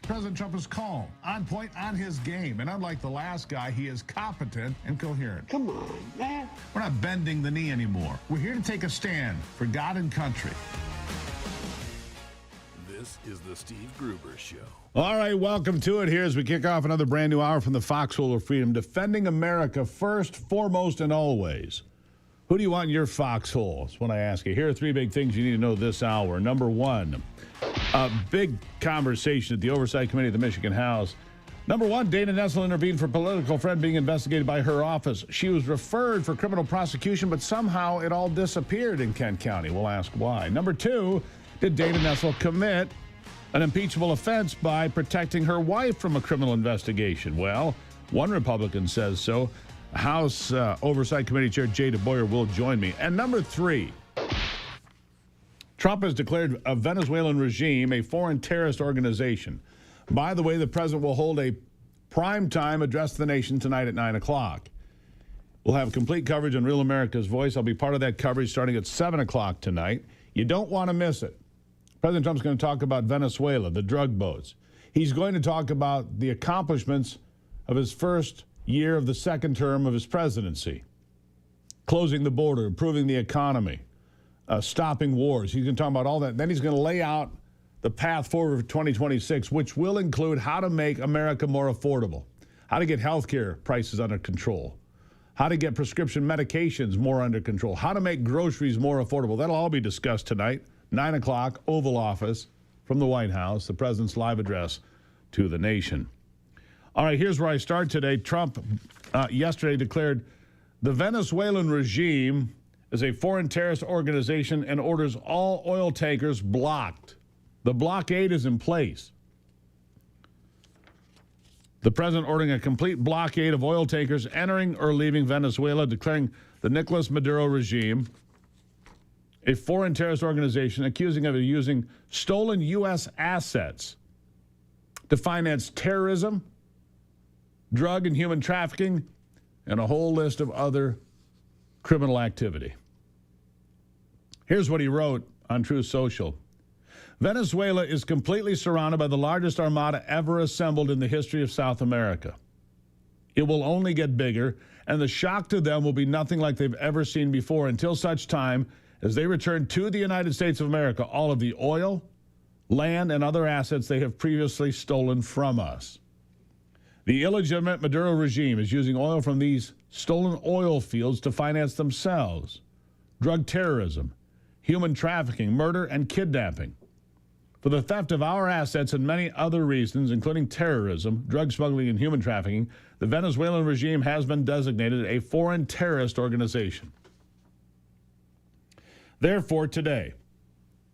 Speaker 1: President Trump is calm, on point, on his game. And unlike the last guy, he is competent and coherent. Come on, man. We're not bending the knee anymore. We're here to take a stand for God and country.
Speaker 3: This is the Steve Gruber Show.
Speaker 1: All right, welcome to it here as we kick off another brand new hour from the Foxhole of Freedom. Defending America first, foremost, and always. Who do you want in your foxhole? That's what I ask you. Here are three big things you need to know this hour. Number one, a big conversation at the Oversight Committee of the Michigan House. Number one, Dana Nessel intervened for a political friend being investigated by her office. She was referred for criminal prosecution, but somehow it all disappeared in Kent County. We'll ask why. Number two, did Dana Nessel commit an impeachable offense by protecting her wife from a criminal investigation? Well, one Republican says so. House Oversight Committee Chair Jay DeBoyer will join me. And number three, Trump has declared a Venezuelan regime a foreign terrorist organization. By the way, the president will hold a primetime address to the nation tonight at 9 o'clock. We'll have complete coverage on Real America's Voice. I'll be part of that coverage starting at 7 o'clock tonight. You don't want to miss it. President Trump's going to talk about Venezuela, the drug boats. He's going to talk about the accomplishments of his first year of the second term of his presidency. Closing the border, improving the economy, stopping wars. He's going to talk about all that. Then he's going to lay out the path forward for 2026, which will include how to make America more affordable, how to get health care prices under control, how to get prescription medications more under control, how to make groceries more affordable. That'll all be discussed tonight, 9 o'clock, Oval Office from the White House, the president's live address to the nation. All right, here's where I start today. Trump yesterday declared the Venezuelan regime is a foreign terrorist organization and orders all oil tankers blocked. The blockade is in place. The president ordering a complete blockade of oil tankers entering or leaving Venezuela, declaring the Nicolas Maduro regime a foreign terrorist organization, accusing of using stolen U.S. assets to finance terrorism, drug and human trafficking, and a whole list of other criminal activity. Here's what he wrote on Truth Social. Venezuela is completely surrounded by the largest armada ever assembled in the history of South America. It will only get bigger, and the shock to them will be nothing like they've ever seen before until such time as they return to the United States of America all of the oil, land, and other assets they have previously stolen from us. The illegitimate Maduro regime is using oil from these stolen oil fields to finance themselves, drug terrorism, human trafficking, murder, and kidnapping. For the theft of our assets and many other reasons, including terrorism, drug smuggling, and human trafficking, the Venezuelan regime has been designated a foreign terrorist organization. Therefore, today,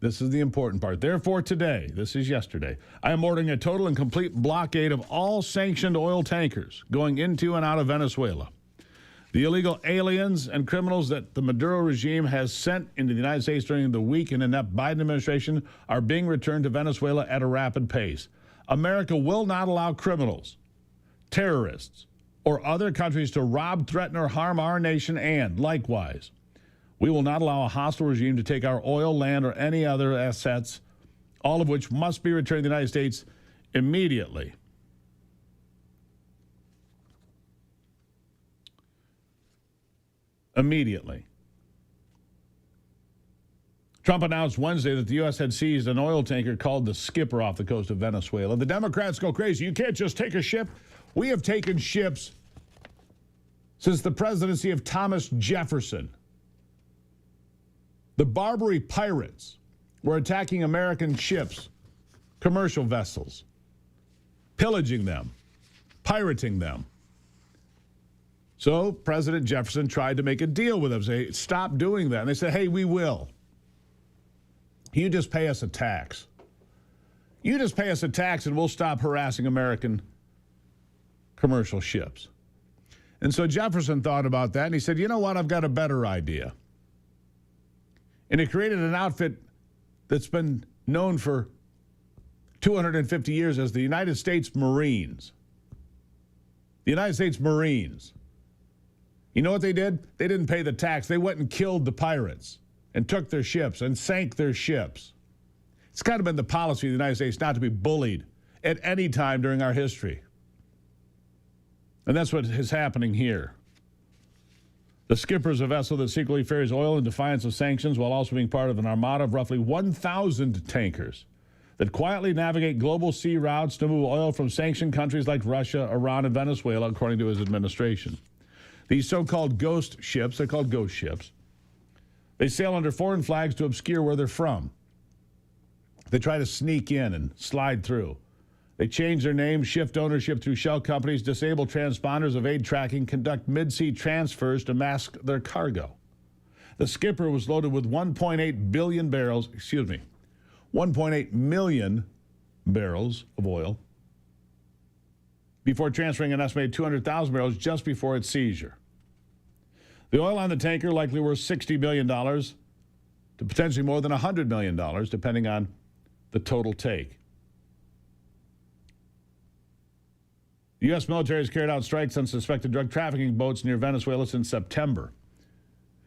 Speaker 1: this is the important part. Therefore, today, this is yesterday, I am ordering a total and complete blockade of all sanctioned oil tankers going into and out of Venezuela. The illegal aliens and criminals that the Maduro regime has sent into the United States during the weak and inept Biden administration are being returned to Venezuela at a rapid pace. America will not allow criminals, terrorists, or other countries to rob, threaten, or harm our nation, and likewise, we will not allow a hostile regime to take our oil, land, or any other assets, all of which must be returned to the United States immediately. Immediately. Trump announced Wednesday that the U.S. had seized an oil tanker called the Skipper off the coast of Venezuela. The Democrats go crazy. You can't just take a ship. We have taken ships since the presidency of Thomas Jefferson. The Barbary pirates were attacking American ships, commercial vessels, pillaging them, pirating them. So President Jefferson tried to make a deal with them, say, stop doing that. And they said, hey, we will. You just pay us a tax. You just pay us a tax and we'll stop harassing American commercial ships. And so Jefferson thought about that and he said, you know what, I've got a better idea. And he created an outfit that's been known for 250 years as the United States Marines. The United States Marines. You know what they did? They didn't pay the tax. They went and killed the pirates and took their ships and sank their ships. It's kind of been the policy of the United States not to be bullied at any time during our history. And that's what is happening here. The skipper is a vessel that secretly ferries oil in defiance of sanctions while also being part of an armada of roughly 1,000 tankers that quietly navigate global sea routes to move oil from sanctioned countries like Russia, Iran, and Venezuela, according to his administration. These so-called ghost ships, they're called ghost ships, they sail under foreign flags to obscure where they're from. They try to sneak in and slide through. They change their names, shift ownership through shell companies, disable transponders, evade tracking, conduct mid-sea transfers to mask their cargo. The skipper was loaded with 1.8 billion barrels, 1.8 million barrels of oil before transferring an estimated 200,000 barrels just before its seizure. The oil on the tanker likely worth $60 billion to potentially more than $100 million, depending on the total take. The U.S. military has carried out strikes on suspected drug trafficking boats near Venezuela since September.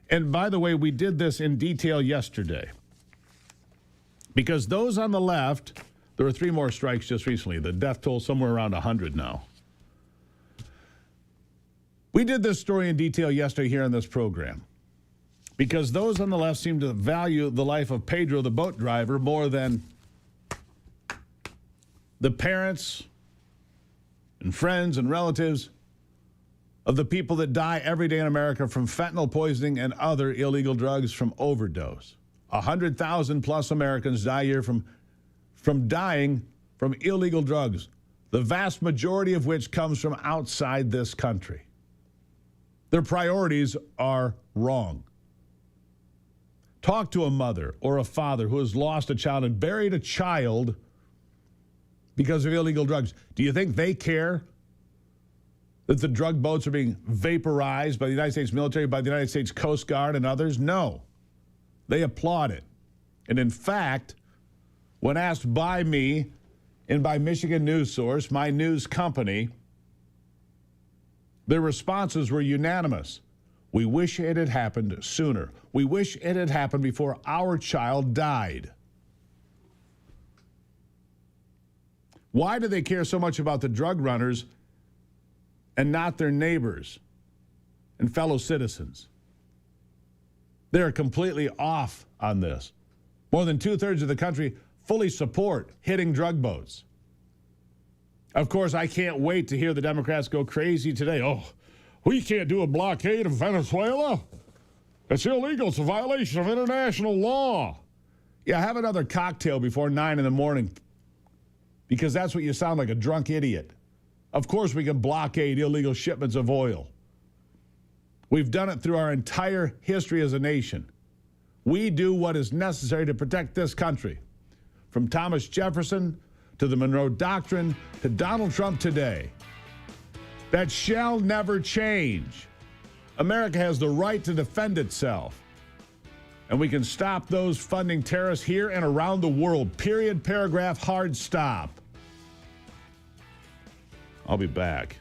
Speaker 1: And by the way, we did this in detail yesterday. Because those on the left, there were 3 more strikes just recently. The death toll somewhere around 100 now. We did this story in detail yesterday here on this program. Because those on the left seem to value the life of Pedro, the boat driver, more than the parents and friends and relatives of the people that die every day in America from fentanyl poisoning and other illegal drugs from overdose. 100,000 plus Americans die a year from dying from illegal drugs, the vast majority of which comes from outside this country. Their priorities are wrong. Talk to a mother or a father who has lost a child and buried a child because of illegal drugs. Do you think they care that the drug boats are being vaporized by the United States military, by the United States Coast Guard and others? No. They applaud it. And in fact, when asked by me and by Michigan News Source, my news company, their responses were unanimous. We wish it had happened sooner. We wish it had happened before our child died. Why do they care so much about the drug runners and not their neighbors and fellow citizens? They're completely off on this. More than 2/3 of the country fully support hitting drug boats. Of course, I can't wait to hear the Democrats go crazy today. Oh, we can't do a blockade of Venezuela. It's illegal. It's a violation of international law. Yeah, have another cocktail before 9 in the morning, because that's what you sound like, a drunk idiot. Of course we can blockade illegal shipments of oil. We've done it through our entire history as a nation. We do what is necessary to protect this country. From Thomas Jefferson to the Monroe Doctrine to Donald Trump today. That shall never change. America has the right to defend itself. And we can stop those funding terrorists here and around the world. Period, paragraph, hard stop. I'll be back.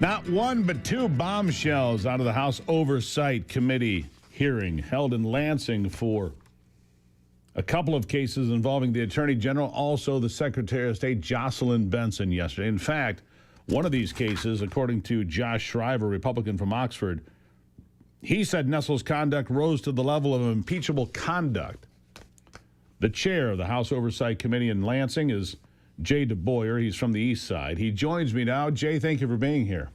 Speaker 1: Not one, but two bombshells out of the House Oversight Committee hearing held in Lansing for a couple of cases involving the Attorney General, also the Secretary of State, Jocelyn Benson, yesterday. In fact, one of these cases, according to Josh Shriver, Republican from Oxford, he said Nestle's conduct rose to the level of impeachable conduct. The chair of the House Oversight Committee in Lansing is Jay DeBoyer. He's from the East Side. He joins me now. Jay, thank you for being here.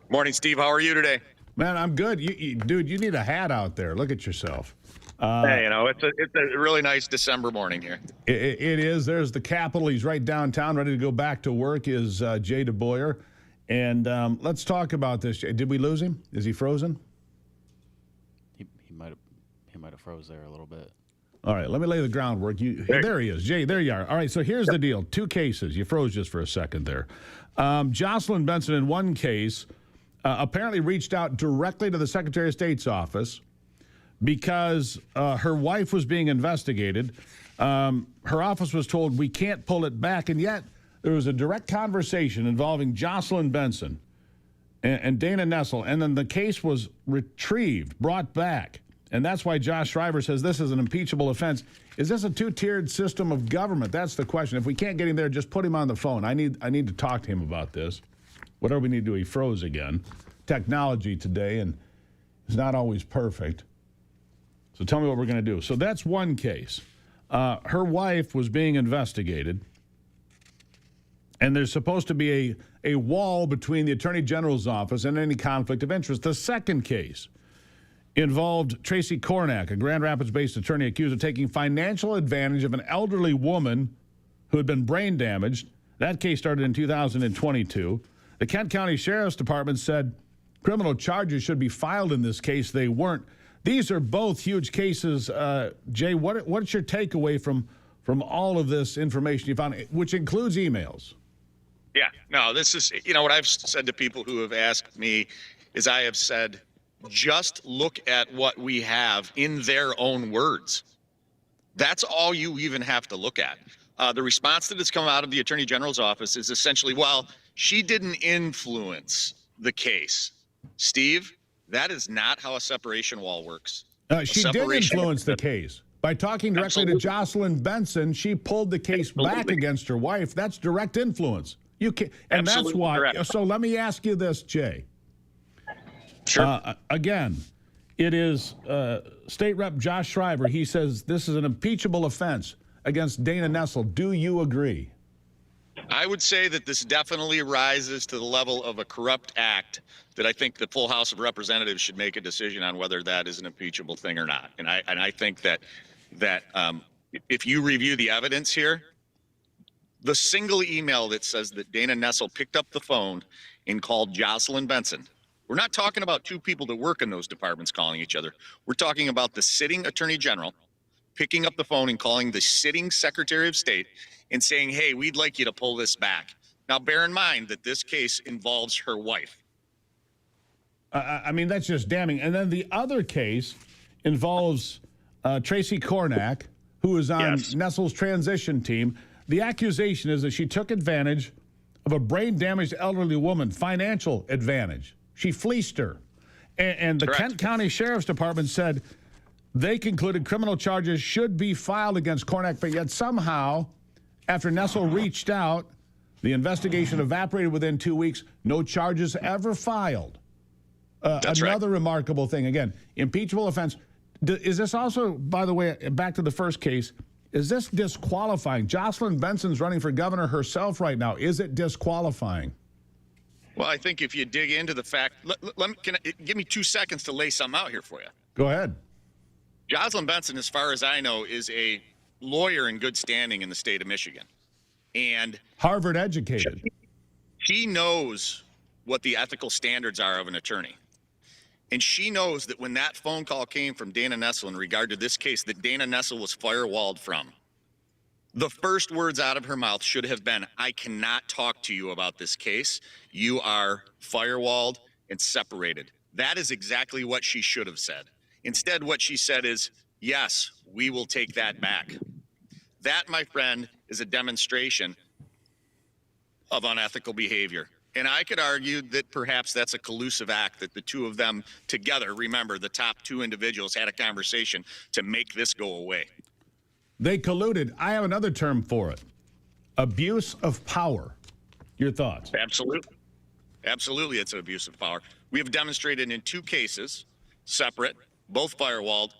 Speaker 4: Morning, Steve. How are you today?
Speaker 1: Man, I'm good. Dude, you need a hat out there. Look at yourself.
Speaker 4: Hey, it's a really nice December morning here.
Speaker 1: It is. There's the Capitol. He's right downtown, ready to go back to work, is Jay DeBoyer. And let's talk about this. Did we lose him? Is he frozen?
Speaker 22: He might have froze there a little bit.
Speaker 1: All right, let me lay the groundwork. There he is. Jay, there you are. All right, so here's the deal. Two cases. You froze just for a second there. Jocelyn Benson, in one case, apparently reached out directly to the Secretary of State's office because her wife was being investigated. Her office was told, we can't pull it back, and yet there was a direct conversation involving Jocelyn Benson and Dana Nessel, and then the case was retrieved, brought back. And that's why Josh Shriver says this is an impeachable offense. Is this a two-tiered system of government? That's the question. If we can't get him there, just put him on the phone. I need to talk to him about this. Whatever we need to do, he froze again. Technology today, and it's not always perfect. So tell me what we're going to do. So that's one case. Her wife was being investigated, and there's supposed to be a wall between the Attorney General's office and any conflict of interest. The second case involved Tracy Kornack, a Grand Rapids-based attorney accused of taking financial advantage of an elderly woman who had been brain damaged. That case started in 2022. The Kent County Sheriff's Department said criminal charges should be filed in this case. They weren't. These are both huge cases. Jay, what's your takeaway from all of this information you found, which includes emails?
Speaker 4: Yeah, no, this is, what I've said to people who have asked me is I have said, just look at what we have in their own words. That's all you even have to look at. The response that has come out of the Attorney General's office is essentially, well, she didn't influence the case. Steve, that is not how a separation wall works.
Speaker 1: She did influence the case. By talking directly to Jocelyn Benson, she pulled the case back against her wife. That's direct influence. You can, and that's why. Correct. So let me ask you this, Jay.
Speaker 4: Sure.
Speaker 1: Again, it is State Rep Josh Shriver. He says this is an impeachable offense against Dana Nessel. Do you agree?
Speaker 4: I would say that this definitely rises to the level of a corrupt act that I think the full House of Representatives should make a decision on whether that is an impeachable thing or not. And I think that if you review the evidence here, the single email that says that Dana Nessel picked up the phone and called Jocelyn Benson. We're not talking about two people that work in those departments calling each other. We're talking about the sitting Attorney General picking up the phone and calling the sitting Secretary of State and saying, hey, we'd like you to pull this back. Now, bear in mind that this case involves her wife.
Speaker 1: I mean, that's just damning. And then the other case involves Tracy Kornack, who is on Nessel's transition team. The accusation is that she took advantage of a brain-damaged elderly woman, financial advantage. She fleeced her. And the Kent County Sheriff's Department said they concluded criminal charges should be filed against Kornack, but yet somehow, after Nessel reached out, the investigation evaporated within 2 weeks. No charges ever filed. Another remarkable thing. Again, impeachable offense. Is this also, by the way, back to the first case, is this disqualifying? Jocelyn Benson's running for governor herself right now. Is it disqualifying?
Speaker 4: Well, I think if you dig into the fact, give me 2 seconds to lay something out here for you.
Speaker 1: Go ahead.
Speaker 4: Jocelyn Benson, as far as I know, is a lawyer in good standing in the state of Michigan. And
Speaker 1: Harvard educated.
Speaker 4: She knows what the ethical standards are of an attorney. And she knows that when that phone call came from Dana Nessel in regard to this case that Dana Nessel was firewalled from, the first words out of her mouth should have been, I cannot talk to you about this case. You are firewalled and separated. That is exactly what she should have said. Instead, what she said is, yes, we will take that back. That, my friend, is a demonstration of unethical behavior. And I could argue that perhaps that's a collusive act, that the two of them together, remember, the top two individuals had a conversation to make this go away.
Speaker 1: They colluded. I have another term for it. Abuse of power. Your thoughts?
Speaker 4: Absolutely. Absolutely, it's an abuse of power. We have demonstrated in two cases, separate, both firewalled,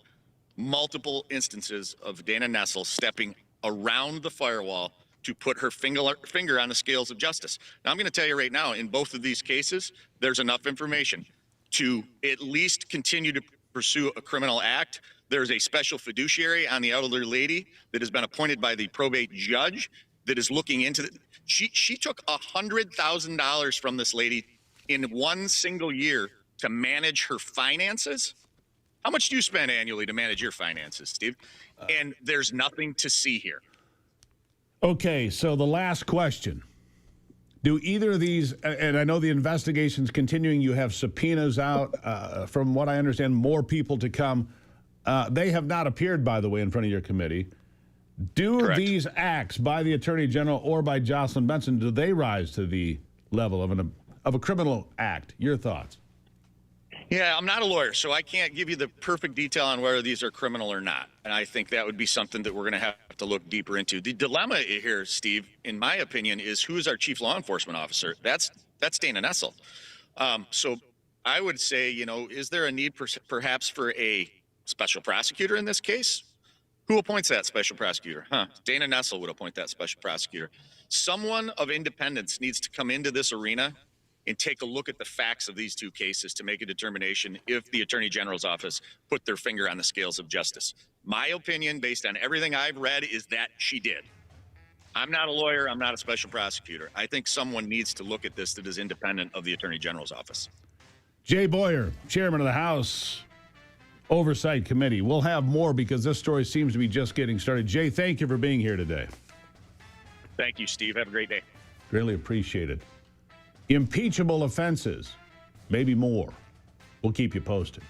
Speaker 4: multiple instances of Dana Nessel stepping around the firewall to put her finger on the scales of justice. Now, I'm going to tell you right now, in both of these cases, there's enough information to at least continue to pursue a criminal act. There's a special fiduciary on the elderly lady that has been appointed by the probate judge that is looking into it. She took $100,000 from this lady in one single year to manage her finances. How much do you spend annually to manage your finances, Steve? And there's nothing to see here.
Speaker 1: Okay, so the last question. Do either of these, and I know the investigation's continuing, you have subpoenas out, from what I understand, more people to come. They have not appeared, by the way, in front of your committee. Do
Speaker 4: Correct.
Speaker 1: These acts by the Attorney General or by Jocelyn Benson, do they rise to the level of a criminal act? Your thoughts?
Speaker 4: Yeah, I'm not a lawyer, so I can't give you the perfect detail on whether these are criminal or not. And I think that would be something that we're going to have to look deeper into. The dilemma here, Steve, in my opinion, is who is our chief law enforcement officer? That's Dana Nessel. So I would say, is there a need perhaps for a special prosecutor in this case? Who appoints that special prosecutor? Dana Nessel would appoint that special prosecutor. Someone of independence needs to come into this arena and take a look at the facts of these two cases to make a determination if the Attorney General's office put their finger on the scales of justice. My opinion, based on everything I've read, is that she did. I'm not a lawyer. I'm not a special prosecutor. I think someone needs to look at this that is independent of the Attorney General's office.
Speaker 1: Jay Boyer, Chairman of the House Oversight Committee. We'll have more because this story seems to be just getting started. Jay, thank you for being here today.
Speaker 4: Thank you, Steve. Have a great day.
Speaker 1: Greatly appreciated. Impeachable offenses, maybe more. We'll keep you posted.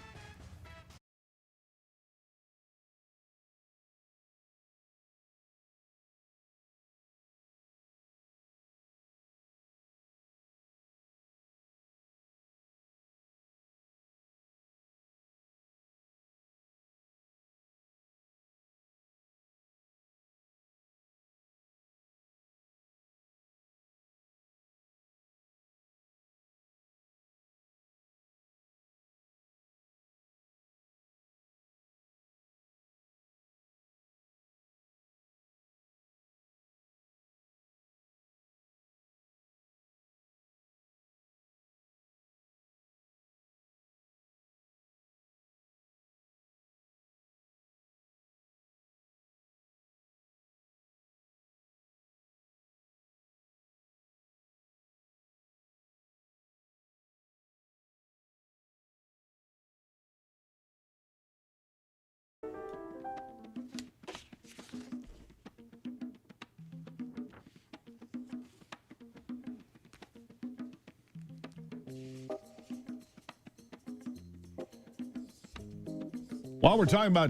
Speaker 1: While we're talking about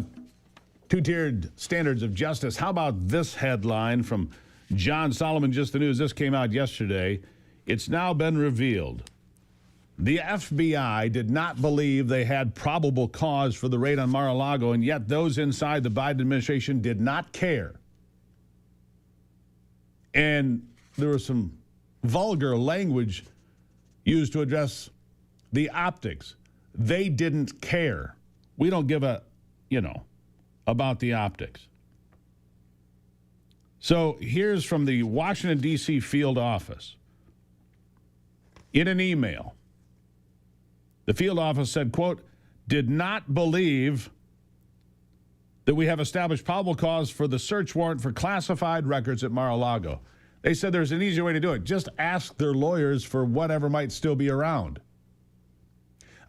Speaker 1: two-tiered standards of justice, how about this headline from John Solomon, Just the News? This came out yesterday. It's now been revealed. The FBI did not believe they had probable cause for the raid on Mar-a-Lago, and yet those inside the Biden administration did not care. And there was some vulgar language used to address the optics. They didn't care. We don't give a, about the optics. So here's from the Washington, D.C. field office. In an email, the field office said, quote, did not believe that we have established probable cause for the search warrant for classified records at Mar-a-Lago. They said there's an easier way to do it. Just ask their lawyers for whatever might still be around.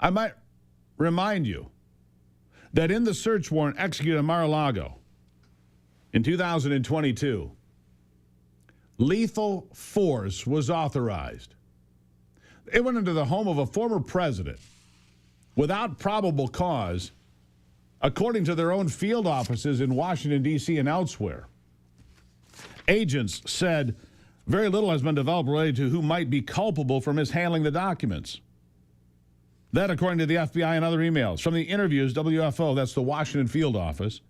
Speaker 1: I might remind you that in the search warrant executed at Mar-a-Lago in 2022, lethal force was authorized. It went into the home of a former president without probable cause, according to their own field offices in Washington, D.C. and elsewhere. Agents said Very little has been developed related to who might be culpable for mishandling the documents. That, according to the FBI and other emails. From the interviews, WFO, that's the Washington Field Office,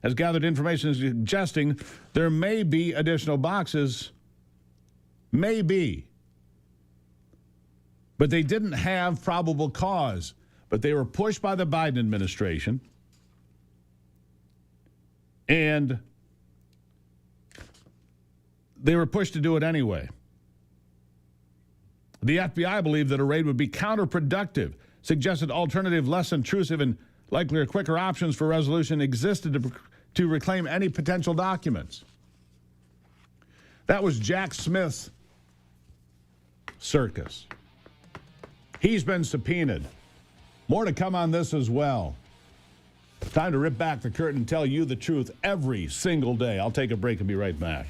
Speaker 1: has gathered information suggesting there may be additional boxes. Maybe. But they didn't have probable cause. But they were pushed by the Biden administration. And they were pushed to do it anyway. The FBI believed that a raid would be counterproductive, suggested alternative, less intrusive, and likely quicker options for resolution existed to reclaim any potential documents. That was Jack Smith's circus. He's been subpoenaed. More to come on this as well. Time to rip back the curtain and tell you the truth every single day. I'll take a break and be right back.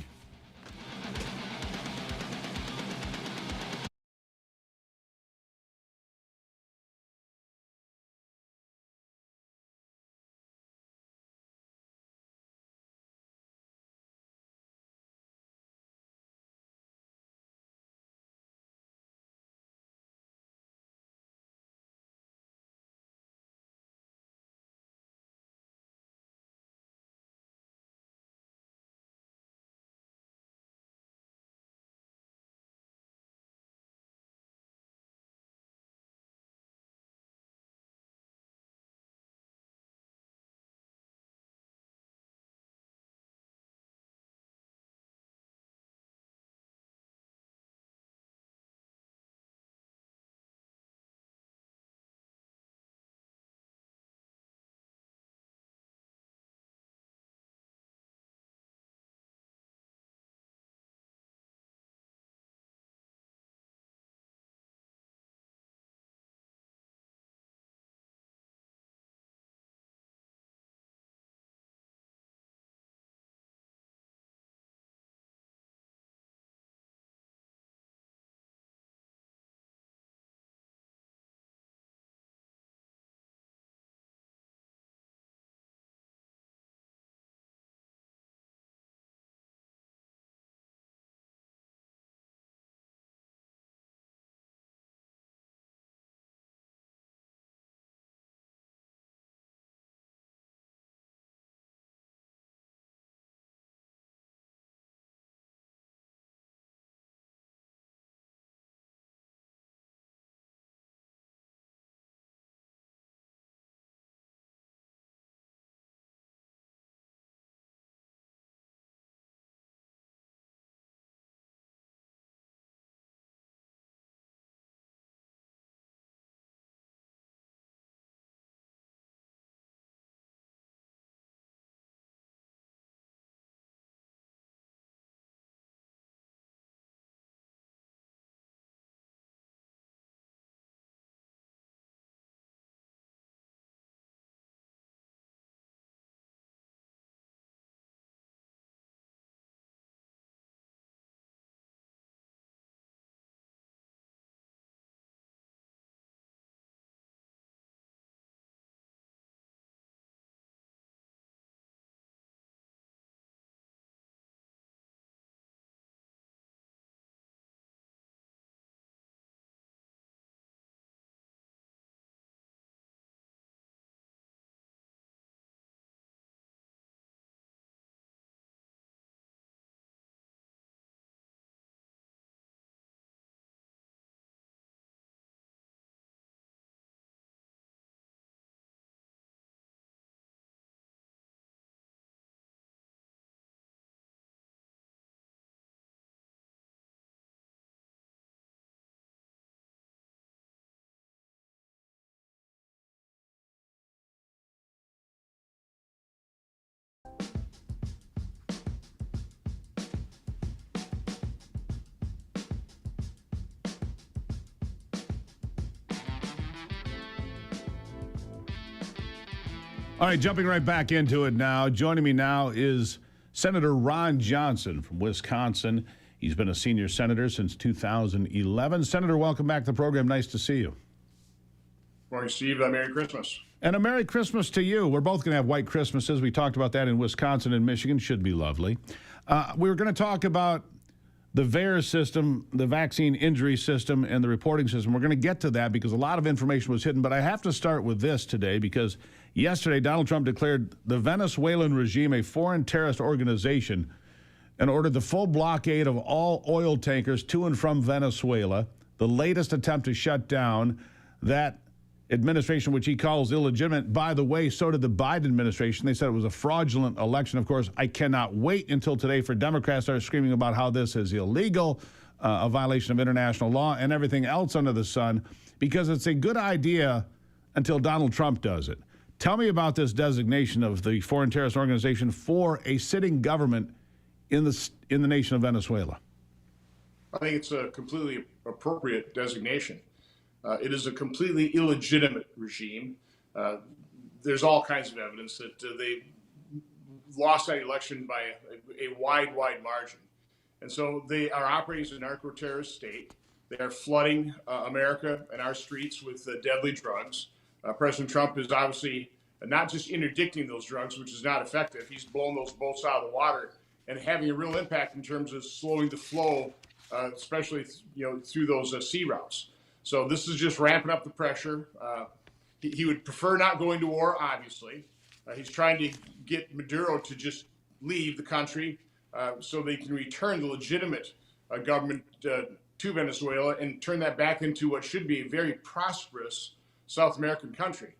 Speaker 1: All right, jumping right back into it now. Joining me now is Senator Ron Johnson from Wisconsin. He's been a senior senator since 2011. Senator, welcome back to the program. Nice to see you.
Speaker 5: Morning, Steve. Merry Christmas.
Speaker 1: And a Merry Christmas to you. We're both going to have white Christmases. We talked about that in Wisconsin and Michigan. Should be lovely. We were going to talk about the VAERS system, the vaccine injury system, and the reporting system. We're going to get to that because a lot of information was hidden. But I have to start with this today because yesterday Donald Trump declared the Venezuelan regime a foreign terrorist organization and ordered the full blockade of all oil tankers to and from Venezuela, the latest attempt to shut down that administration, which he calls illegitimate. By the way, so did the Biden administration. They said it was a fraudulent election. Of course, I cannot wait until today for Democrats to start screaming about how this is illegal, a violation of international law, and everything else under the sun, because it's a good idea until Donald Trump does it. Tell me about this designation of the foreign terrorist organization for a sitting government in the nation of Venezuela.
Speaker 5: I think it's a completely appropriate designation. It is a completely illegitimate regime. There's all kinds of evidence that they lost that election by a wide margin. And so they are operating as a narco-terrorist state. They are flooding America and our streets with deadly drugs. President Trump is obviously not just interdicting those drugs, which is not effective. He's blown those boats out of the water and having a real impact in terms of slowing the flow, especially through those sea routes. So this is just ramping up the pressure. He would prefer not going to war, obviously. He's trying to get Maduro to just leave the country so they can return the legitimate government to Venezuela and turn that back into what should be a very prosperous South American country.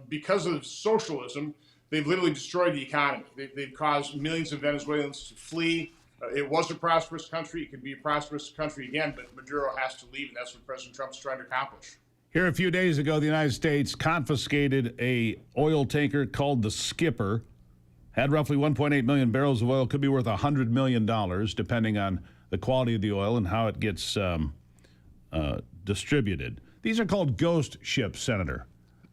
Speaker 5: Because of socialism, they've literally destroyed the economy. They've caused millions of Venezuelans to flee. It was a prosperous country. It could be a prosperous country again, but Maduro has to leave, and that's what President Trump's trying to accomplish.
Speaker 1: Here a few days ago, the United States confiscated a oil tanker called the Skipper. Had roughly 1.8 million barrels of oil. Could be worth $100 million, depending on the quality of the oil and how it gets distributed. These are called ghost ships, Senator.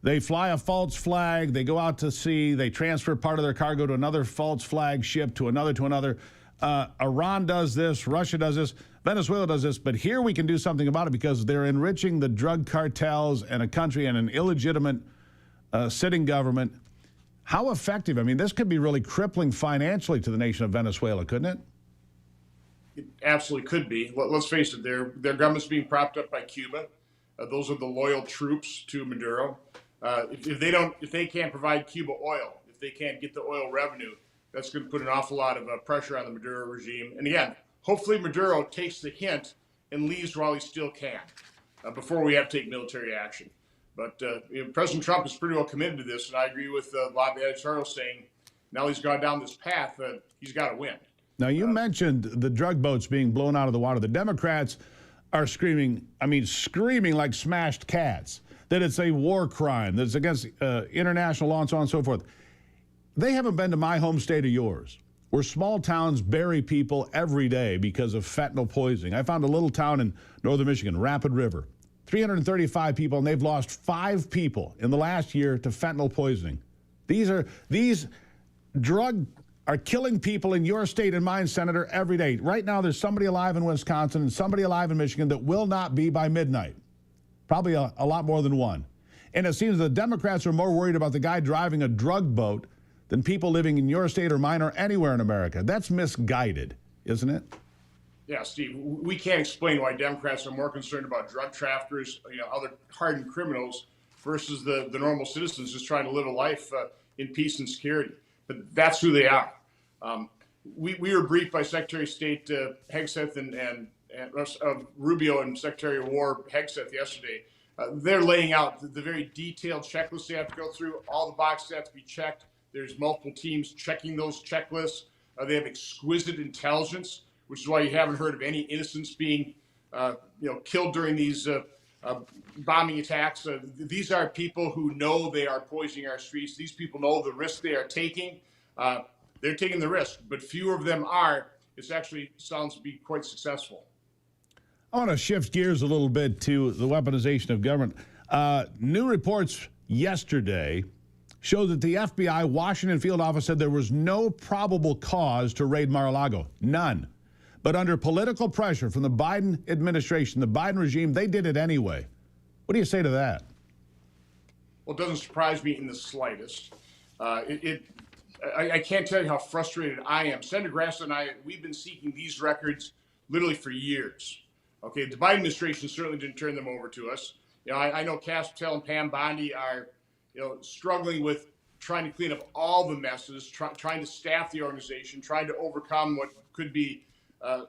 Speaker 1: They fly a false flag. They go out to sea. They transfer part of their cargo to another false flag ship, to another. Iran does this, Russia does this, Venezuela does this, but here we can do something about it because they're enriching the drug cartels and a country and an illegitimate sitting government. How effective? I mean, this could be really crippling financially to the nation of Venezuela, couldn't it?
Speaker 5: It absolutely could be. Let's face it, their government's being propped up by Cuba. Those are the loyal troops to Maduro. If they can't provide Cuba oil, if they can't get the oil revenue, that's going to put an awful lot of pressure on the Maduro regime. And again, hopefully Maduro takes the hint and leaves while he still can, before we have to take military action. But President Trump is pretty well committed to this, and I agree with a lot of the editorials saying now he's gone down this path, he's got to win.
Speaker 1: Now, you mentioned the drug boats being blown out of the water. The Democrats are screaming like smashed cats, that it's a war crime, that it's against international law and so on and so forth. They haven't been to my home state or yours, where small towns bury people every day because of fentanyl poisoning. I found a little town in northern Michigan, Rapid River, 335 people, and they've lost 5 people in the last year to fentanyl poisoning. These drugs are killing people in your state and mine, Senator, every day. Right now, there's somebody alive in Wisconsin and somebody alive in Michigan that will not be by midnight. Probably a lot more than one. And it seems the Democrats are more worried about the guy driving a drug boat than people living in your state or mine or anywhere in America. That's misguided, isn't it?
Speaker 5: Yeah, Steve, we can't explain why Democrats are more concerned about drug traffickers, other hardened criminals, versus the normal citizens just trying to live a life in peace and security. But that's who they are. We were briefed by Secretary of State Hegseth and Rubio and Secretary of War Hegseth yesterday. They're laying out the very detailed checklist they have to go through. All the boxes have to be checked. There's multiple teams checking those checklists. They have exquisite intelligence, which is why you haven't heard of any innocents being, killed during these bombing attacks. These are people who know they are poisoning our streets. These people know the risk they are taking. They're taking the risk, but fewer of them are. It actually sounds to be quite successful.
Speaker 1: I want to shift gears a little bit to the weaponization of government. New reports yesterday show that the FBI Washington field office said there was no probable cause to raid Mar-a-Lago. None. But under political pressure from the Biden administration, the Biden regime, they did it anyway. What do you say to that?
Speaker 5: Well, it doesn't surprise me in the slightest. I can't tell you how frustrated I am. Senator Grass and I, we've been seeking these records literally for years. Okay, the Biden administration certainly didn't turn them over to us. I know Cass Patel and Pam Bondi are, struggling with trying to clean up all the messes, trying to staff the organization, trying to overcome what could be,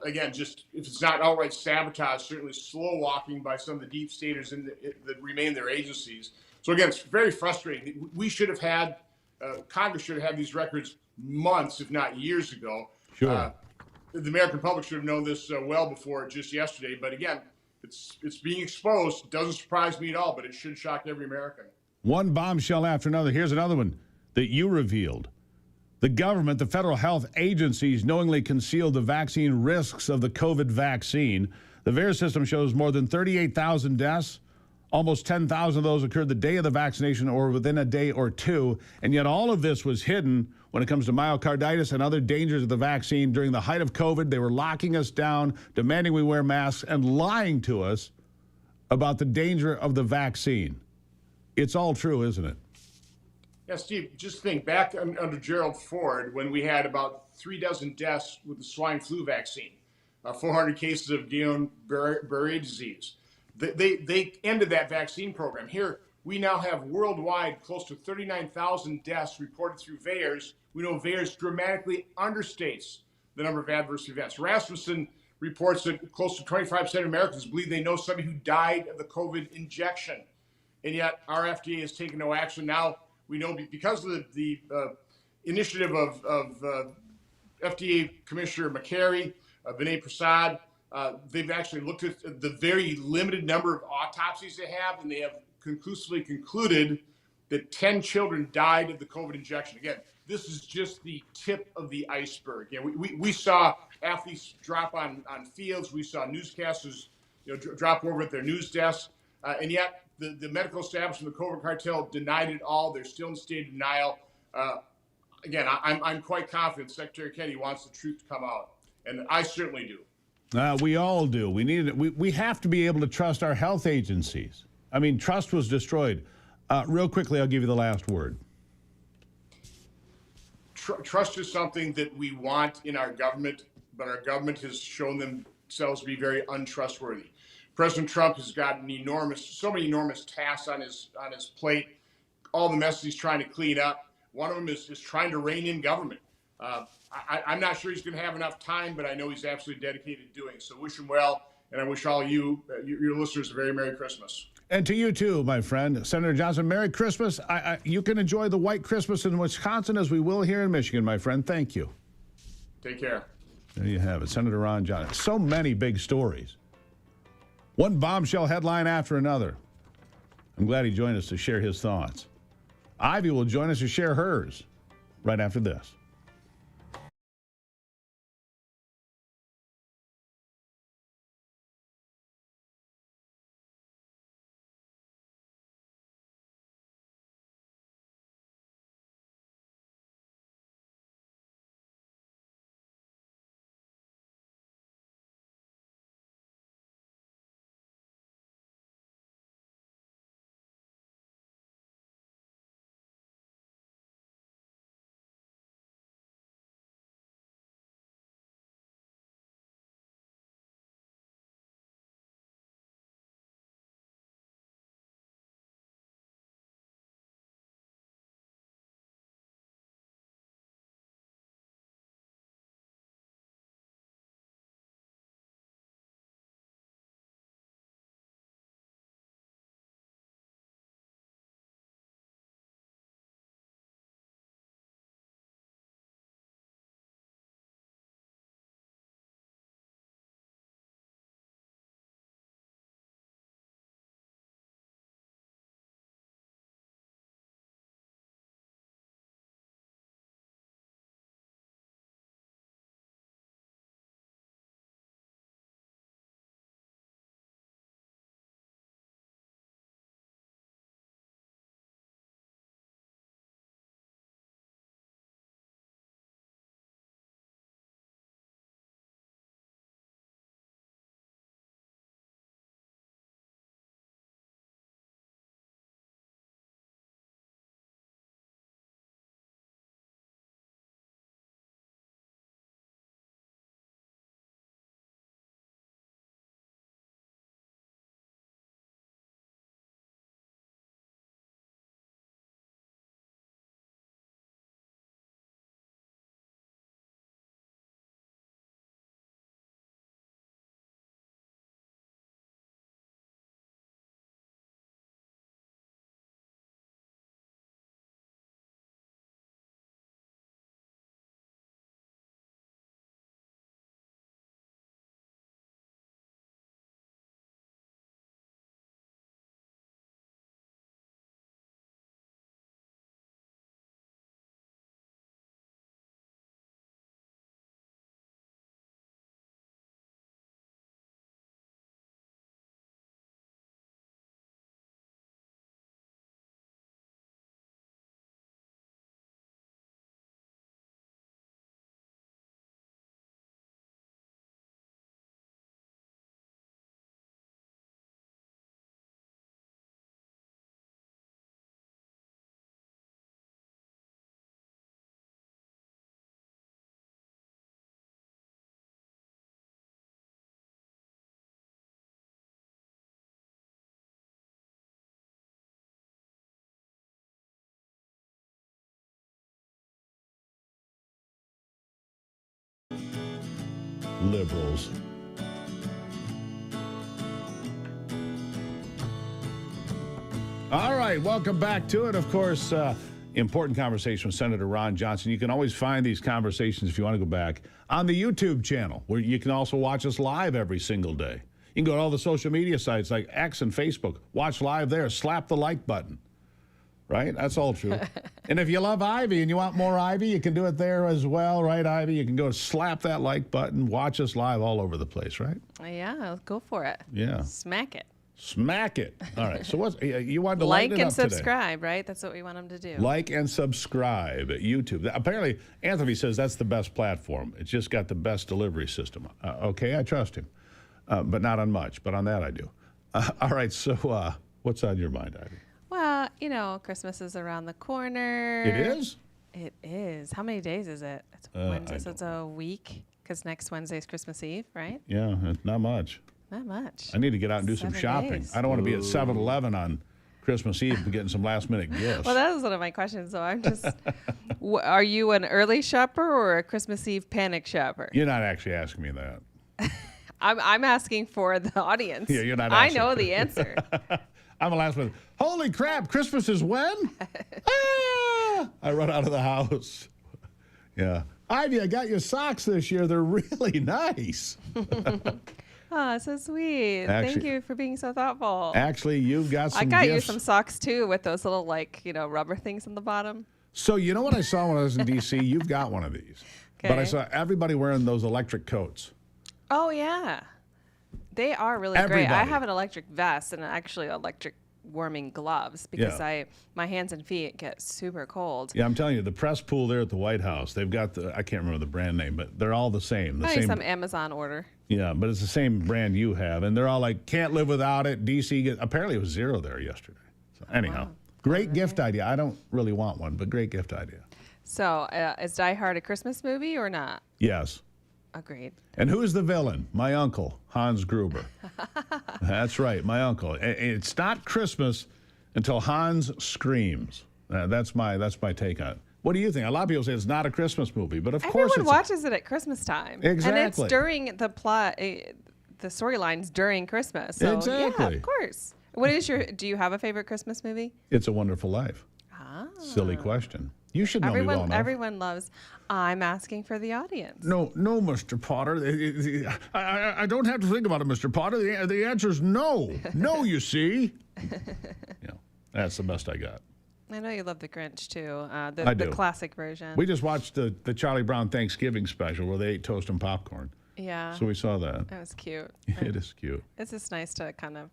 Speaker 5: again, just if it's not outright sabotage, certainly slow walking by some of the deep staters that remain their agencies. So again, it's very frustrating. We should have had, Congress should have had these records months, if not years ago.
Speaker 1: Sure.
Speaker 5: The American public should have known this well before just yesterday. But again, it's being exposed. It doesn't surprise me at all, but it should shock every American.
Speaker 1: One bombshell after another. Here's another one that you revealed. The government, the federal health agencies, knowingly concealed the vaccine risks of the COVID vaccine. The VAERS system shows more than 38,000 deaths. Almost 10,000 of those occurred the day of the vaccination or within a day or two. And yet all of this was hidden when it comes to myocarditis and other dangers of the vaccine. During the height of COVID, they were locking us down, demanding we wear masks, and lying to us about the danger of the vaccine. It's all true, isn't it?
Speaker 5: Yeah, Steve, just think back under Gerald Ford when we had about 36 deaths with the swine flu vaccine, 400 cases of Guillain-Barré disease. They ended that vaccine program. Here, we now have worldwide close to 39,000 deaths reported through VAERS. We know VAERS dramatically understates the number of adverse events. Rasmussen reports that close to 25% of Americans believe they know somebody who died of the COVID injection. And yet our FDA has taken no action. Now we know because of the initiative of FDA Commissioner McCary, Vinay Prasad, they've actually looked at the very limited number of autopsies they have, and they have conclusively concluded that 10 children died of the COVID injection. Again, this is just the tip of the iceberg. We saw athletes drop on fields. We saw newscasters drop over at their news desks. And yet the medical establishment, the COVID cartel, denied it all. They're still in a state of denial. Again, I'm quite confident Secretary Kennedy wants the truth to come out. And I certainly do.
Speaker 1: We all do. We have to be able to trust our health agencies. I mean, trust was destroyed. Real quickly, I'll give you the last word.
Speaker 5: Trust is something that we want in our government, but our government has shown themselves to be very untrustworthy. President Trump has gotten so many enormous tasks on his plate. All the messes he's trying to clean up. One of them is trying to rein in government. I'm not sure he's going to have enough time, but I know he's absolutely dedicated to doing so. Wish him well, and I wish all you, your listeners, a very Merry Christmas.
Speaker 1: And to you too, my friend. Senator Johnson, Merry Christmas. You can enjoy the white Christmas in Wisconsin as we will here in Michigan, my friend. Thank you.
Speaker 5: Take care.
Speaker 1: There you have it, Senator Ron Johnson. So many big stories. One bombshell headline after another. I'm glad he joined us to share his thoughts. Ivy will join us to share hers right after this. Liberals. All right, welcome back to it. Of course, important conversation with Senator Ron Johnson. You can always find these conversations, if you want to go back, on the YouTube channel, where you can also watch us live every single day. You can go to all the social media sites like X and Facebook. Watch live there. Slap the like button. Right? That's all true. And if you love Ivy and you want more Ivy, you can do it there as well, right, Ivy? You can go slap that like button, watch us live all over the place, right?
Speaker 6: Yeah, go for it.
Speaker 1: Yeah.
Speaker 6: Smack it.
Speaker 1: Smack it. All right. So what's you wanted to lighten
Speaker 6: like
Speaker 1: it
Speaker 6: and
Speaker 1: up today.
Speaker 6: subscribe, right? That's what we want them to do.
Speaker 1: Like and subscribe at YouTube. Apparently, Anthony says that's the best platform. It's just got the best delivery system. Okay, I trust him, but not on much. But on that, I do. All right. So what's on your mind, Ivy?
Speaker 6: Well, you know, Christmas is around the corner.
Speaker 1: It is?
Speaker 6: It is. How many days is it? It's Wednesday, so it's a week, because next Wednesday is Christmas Eve, right?
Speaker 1: Yeah, not much.
Speaker 6: Not much.
Speaker 1: I need to get out and do some
Speaker 6: 7
Speaker 1: shopping.
Speaker 6: days.
Speaker 1: I don't want to be at 7-Eleven on Christmas Eve and getting some last-minute gifts.
Speaker 6: Well, that was one of my questions. So I'm just, are you an early shopper or a Christmas Eve panic shopper?
Speaker 1: You're not actually asking me that.
Speaker 6: I'm asking for the audience.
Speaker 1: Yeah, you're not
Speaker 6: I
Speaker 1: asking.
Speaker 6: know the answer.
Speaker 1: I'm the last one. Holy crap, Christmas is when? I run out of the house. Yeah. Ivy, I got you socks this year. They're really nice.
Speaker 6: Oh, so sweet.
Speaker 1: Actually-
Speaker 6: Thank you for being so thoughtful.
Speaker 1: Actually, you've got some
Speaker 6: I got
Speaker 1: gifts.
Speaker 6: you some socks too with those little rubber things on the bottom.
Speaker 1: So you know what I saw when I was in D.C.? You've got one of these. But I
Speaker 6: Okay.
Speaker 1: saw everybody wearing those electric coats.
Speaker 6: Oh yeah, they are really great. I
Speaker 1: Everybody.
Speaker 6: have an electric vest and actually electric warming gloves because
Speaker 1: Yeah.
Speaker 6: my hands and feet get super cold.
Speaker 1: Yeah, I'm telling you, the press pool there at the White House, they've got I can't remember the brand name, but they're all the same. The
Speaker 6: Probably
Speaker 1: same.
Speaker 6: some Amazon order.
Speaker 1: Yeah, but it's the same brand you have. And they're all like, can't live without it. DC, apparently it was 0 there yesterday. So anyhow, great gift idea. I don't really want one, but great gift idea.
Speaker 6: So is Die Hard a Christmas movie or not?
Speaker 1: Yes.
Speaker 6: Agreed.
Speaker 1: And who's the villain? My uncle, Hans Gruber. That's right, my uncle. It's not Christmas until Hans screams. That's my take on it. What do you think? A lot of people say it's not a Christmas movie, but of course
Speaker 6: Everyone
Speaker 1: it's
Speaker 6: watches it at Christmas time.
Speaker 1: Exactly.
Speaker 6: And it's during the plot, the storylines during Christmas. So, yeah,
Speaker 1: Exactly.
Speaker 6: of course. What is do you have a favorite Christmas movie?
Speaker 1: It's a Wonderful Life.
Speaker 6: Ah.
Speaker 1: Silly question. You should know me well enough.
Speaker 6: Everyone loves. I'm asking for the audience.
Speaker 1: No, Mr. Potter. I don't have to think about it, Mr. Potter. The answer is no. No, you see. That's the best I got.
Speaker 6: I know you love The Grinch too.
Speaker 1: I
Speaker 6: The
Speaker 1: do.
Speaker 6: classic version.
Speaker 1: We just watched the Charlie Brown Thanksgiving special where they ate toast and popcorn.
Speaker 6: Yeah.
Speaker 1: So we saw that.
Speaker 6: That was cute.
Speaker 1: It is cute.
Speaker 6: It's just nice to kind of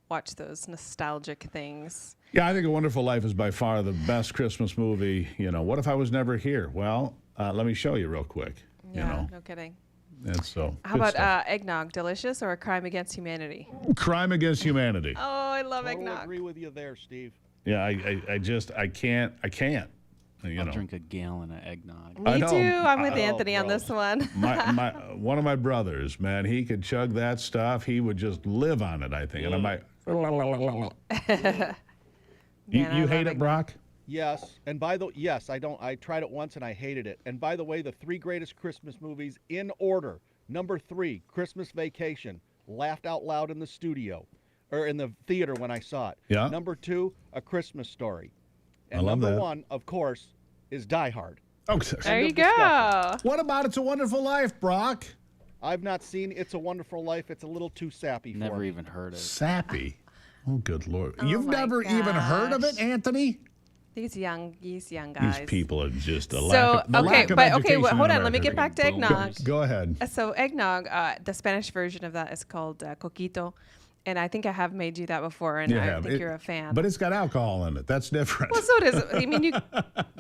Speaker 6: watch those nostalgic things.
Speaker 1: Yeah, I think A Wonderful Life is by far the best Christmas movie. What if I was never here? Well, let me show you real quick.
Speaker 6: Yeah, no kidding.
Speaker 1: And so.
Speaker 6: How
Speaker 1: good
Speaker 6: about
Speaker 1: stuff.
Speaker 6: eggnog? Delicious or a crime against humanity?
Speaker 1: Crime Against Humanity?
Speaker 6: Oh, I love
Speaker 21: Totally
Speaker 6: eggnog.
Speaker 21: agree with you there, Steve.
Speaker 1: Yeah, I can't.
Speaker 22: I'll drink a gallon of eggnog.
Speaker 6: Me too. I'm with Anthony on this one.
Speaker 1: One of my brothers, man, he could chug that stuff. He would just live on it, I think. And I'm like, you hate it, Brock?
Speaker 21: Yes, and yes, I don't. I tried it once and I hated it. And by the way, the 3 greatest Christmas movies in order: number 3, Christmas Vacation, laughed out loud in the studio, or in the theater when I saw it.
Speaker 1: Yeah.
Speaker 21: Number 2, A Christmas Story, and
Speaker 1: I love
Speaker 21: number
Speaker 1: that.
Speaker 21: 1, of course, is Die Hard.
Speaker 1: Oh,
Speaker 6: there you go.
Speaker 1: What about It's a Wonderful Life, Brock?
Speaker 21: I've not seen It's a Wonderful Life. It's a little too sappy for me.
Speaker 22: Never even heard of it.
Speaker 1: Sappy? Oh, good Lord.
Speaker 6: Oh
Speaker 1: You've
Speaker 6: my
Speaker 1: never even heard of it, Anthony?
Speaker 6: These young guys.
Speaker 1: These people are just a
Speaker 6: So
Speaker 1: lack of education
Speaker 6: hold
Speaker 1: in
Speaker 6: on. Let me
Speaker 1: America.
Speaker 6: get back to eggnog.
Speaker 1: Go ahead.
Speaker 6: So eggnog, the Spanish version of that is called coquito, and I think I have made you that before, and
Speaker 1: You
Speaker 6: I
Speaker 1: have.
Speaker 6: think you're a fan.
Speaker 1: But it's got alcohol in it. That's different.
Speaker 6: Well, so it is. I mean, you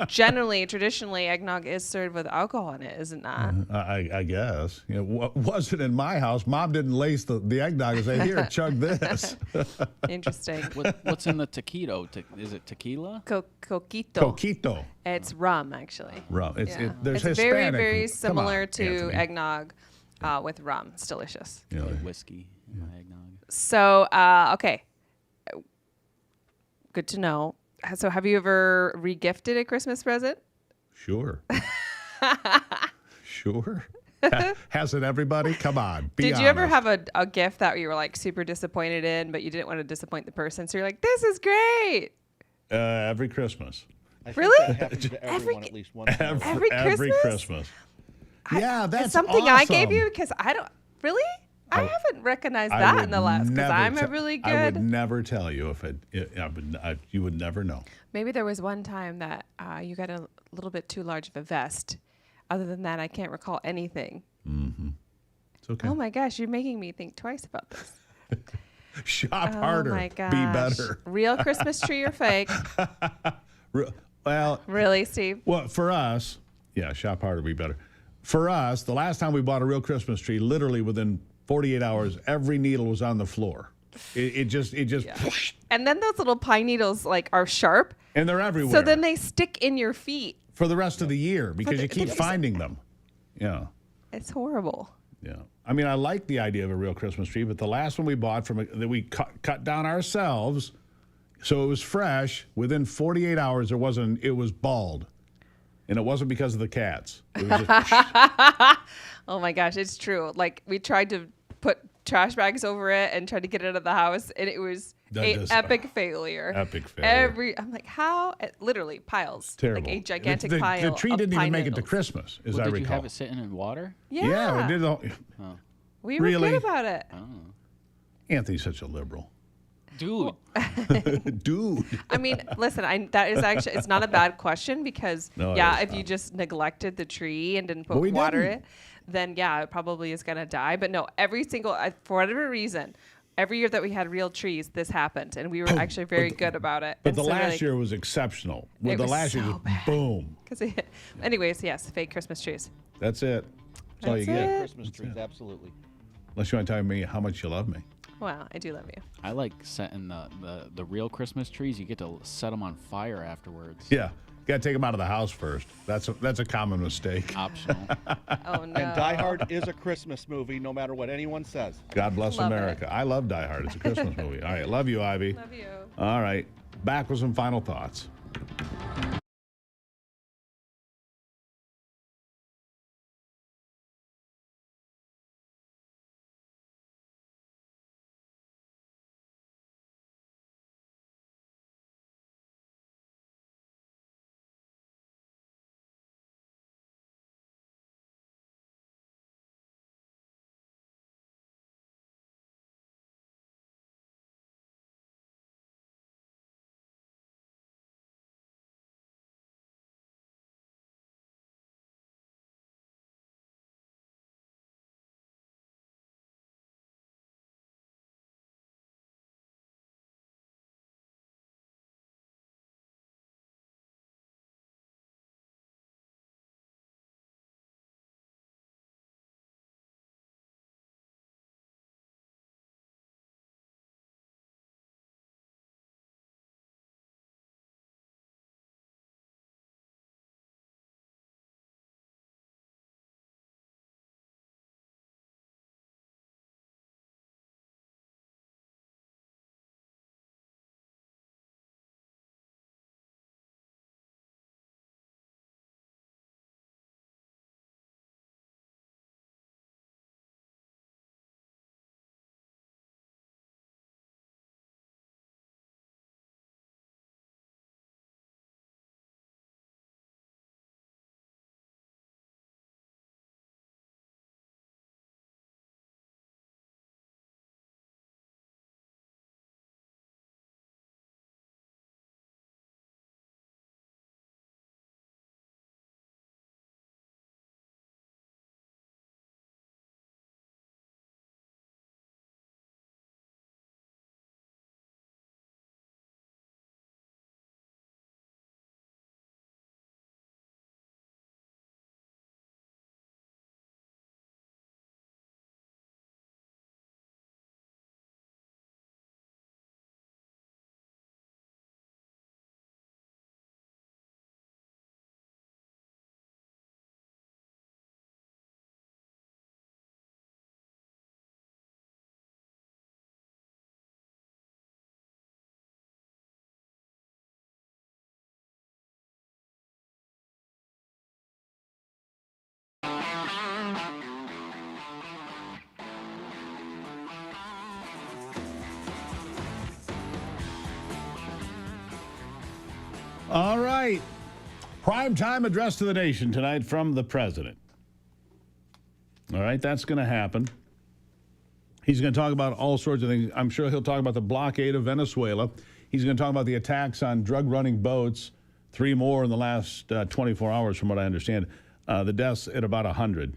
Speaker 6: traditionally, eggnog is served with alcohol in it, is it not?
Speaker 1: I guess. Wasn't in my house. Mom didn't lace the eggnog and say, here, chug this.
Speaker 6: Interesting.
Speaker 22: What's in the taquito? Is it tequila?
Speaker 6: Coquito.
Speaker 1: Coquito.
Speaker 6: It's rum, actually.
Speaker 1: Rum.
Speaker 6: There's
Speaker 1: It's
Speaker 6: very,
Speaker 1: Hispanic.
Speaker 6: very
Speaker 1: Come
Speaker 6: similar
Speaker 1: on,
Speaker 6: to
Speaker 1: Anthony.
Speaker 6: eggnog with rum. It's delicious.
Speaker 22: Like whiskey in my eggnog.
Speaker 6: So, okay. Good to know. So, have you ever regifted a Christmas present?
Speaker 1: Sure. Sure. Hasn't everybody? Come on. Be
Speaker 6: Did you ever
Speaker 1: honest.
Speaker 6: have a gift that you were like super disappointed in, but you didn't want to disappoint the person? So you're like, this is great.
Speaker 1: Every Christmas.
Speaker 21: I think
Speaker 6: Really?
Speaker 21: that happens to everyone at least once. in a while.
Speaker 6: Every
Speaker 1: Christmas. Yeah, that's
Speaker 6: It's something I gave
Speaker 1: awesome.
Speaker 6: you because I don't really. I haven't recognized
Speaker 1: I
Speaker 6: that
Speaker 1: would
Speaker 6: in the last because
Speaker 1: never
Speaker 6: I'm a
Speaker 1: te-
Speaker 6: really good.
Speaker 1: I would never tell you if you would never know.
Speaker 6: Maybe there was one time that you got a little bit too large of a vest. Other than that, I can't recall anything.
Speaker 1: Mm-hmm. It's okay.
Speaker 6: Oh my gosh, you're making me think twice about this.
Speaker 1: Shop harder.
Speaker 6: Oh my gosh.
Speaker 1: Be better.
Speaker 6: Real Christmas tree or fake?
Speaker 1: Well,
Speaker 6: Really, Steve?
Speaker 1: well, for us, yeah, shop harder, be better. For us, the last time we bought a real Christmas tree, literally within 48 hours, every needle was on the floor. It just,
Speaker 6: And then those little pine needles like are sharp.
Speaker 1: and they're everywhere.
Speaker 6: So then they stick in your feet.
Speaker 1: for the rest of the year because you keep finding them. Yeah.
Speaker 6: It's horrible.
Speaker 1: Yeah. I mean, I like the idea of a real Christmas tree, but the last one we bought that we cut down ourselves, so it was fresh. Within 48 hours, it was bald, and it wasn't because of the cats. It was just
Speaker 6: Oh my gosh, it's true. Like we tried to put trash bags over it and tried to get it out of the house, and it was an epic failure.
Speaker 1: Epic failure.
Speaker 6: I'm like, how? Literally piles.
Speaker 1: terrible.
Speaker 6: Like a gigantic
Speaker 1: the
Speaker 6: pile.
Speaker 1: The tree
Speaker 6: of
Speaker 1: didn't
Speaker 6: pine
Speaker 1: even make it to
Speaker 6: needles.
Speaker 1: Christmas, as
Speaker 22: Well,
Speaker 1: I
Speaker 22: did you
Speaker 1: recall.
Speaker 22: have it sitting in water?
Speaker 6: Yeah.
Speaker 1: it did.
Speaker 6: We were
Speaker 1: Really?
Speaker 6: good about it.
Speaker 1: Anthony's such a liberal.
Speaker 22: Dude.
Speaker 1: Dude.
Speaker 6: I mean, listen, that is actually, it's not a bad question because,
Speaker 1: No, it
Speaker 6: yeah,
Speaker 1: is
Speaker 6: if you just neglected the tree and didn't
Speaker 1: But
Speaker 6: put
Speaker 1: we
Speaker 6: water
Speaker 1: didn't.
Speaker 6: it, then yeah, it probably is going to die. But no, for whatever reason, every year that we had real trees, this happened. And we were actually very good about it.
Speaker 1: But
Speaker 6: And
Speaker 1: the
Speaker 6: so we're
Speaker 1: last
Speaker 6: like-
Speaker 1: year was exceptional. Well,
Speaker 6: It
Speaker 1: the
Speaker 6: was
Speaker 1: last year
Speaker 6: so
Speaker 1: just
Speaker 6: bad.
Speaker 1: boom.
Speaker 6: Anyways, yes, fake Christmas trees.
Speaker 1: That's it. That's all you
Speaker 6: That's
Speaker 1: get.
Speaker 6: it.
Speaker 21: Christmas trees, absolutely.
Speaker 1: Unless you want to tell me how much you love me.
Speaker 6: Well, I do love you.
Speaker 22: I like setting the real Christmas trees. You get to set them on fire afterwards.
Speaker 1: Yeah. Got to take them out of the house first. That's a common mistake.
Speaker 22: Optional.
Speaker 6: Oh, no.
Speaker 21: And Die Hard is a Christmas movie, no matter what anyone says.
Speaker 1: God bless
Speaker 6: Love
Speaker 1: America. I love Die Hard. It's a Christmas movie. All right. Love you, Ivy.
Speaker 6: Love you.
Speaker 1: All right. Back with some final thoughts. All right. Primetime address to the nation tonight from the president. All right, that's going to happen. He's going to talk about all sorts of things. I'm sure he'll talk about the blockade of Venezuela. He's going to talk about the attacks on drug-running boats, 3 more in the last 24 hours, from what I understand. The deaths at about 100.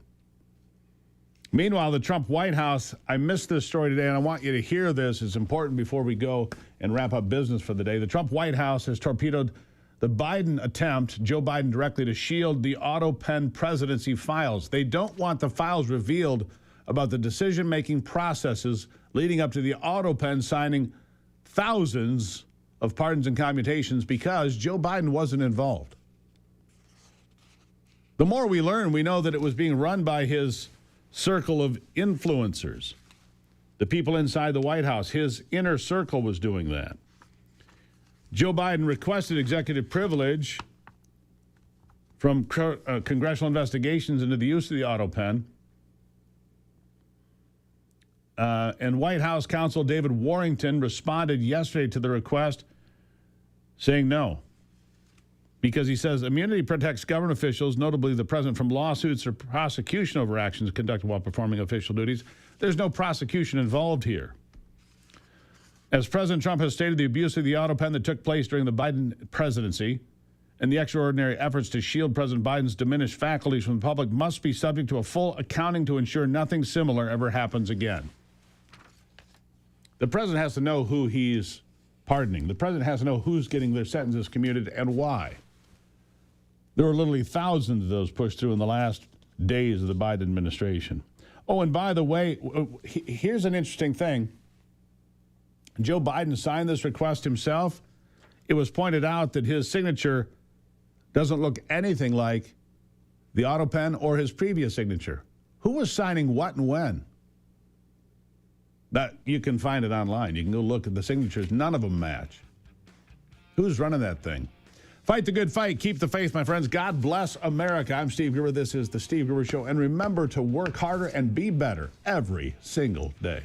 Speaker 1: Meanwhile, the Trump White House, I missed this story today, and I want you to hear this. It's important before we go and wrap up business for the day. The Trump White House has torpedoed the Biden attempt, Joe Biden directly, to shield the AutoPen presidency files. They don't want the files revealed about the decision-making processes leading up to the AutoPen signing thousands of pardons and commutations because Joe Biden wasn't involved. The more we learn, we know that it was being run by his circle of influencers, the people inside the White House. His inner circle was doing that. Joe Biden requested executive privilege from congressional investigations into the use of the AutoPen. And White House counsel David Warrington responded yesterday to the request saying no, because he says immunity protects government officials, notably the president, from lawsuits or prosecution over actions conducted while performing official duties. There's no prosecution involved here. As President Trump has stated, the abuse of the AutoPen that took place during the Biden presidency and the extraordinary efforts to shield President Biden's diminished faculties from the public must be subject to a full accounting to ensure nothing similar ever happens again. The president has to know who he's pardoning. The president has to know who's getting their sentences commuted and why. There were literally thousands of those pushed through in the last days of the Biden administration. Oh, and by the way, here's an interesting thing. Joe Biden signed this request himself. It was pointed out that his signature doesn't look anything like the AutoPen or his previous signature. Who was signing what and when? That you can find it online. You can go look at the signatures. None of them match. Who's running that thing? Fight the good fight. Keep the faith, my friends. God bless America. I'm Steve Gruber. This is the Steve Gruber Show. And remember to work harder and be better every single day.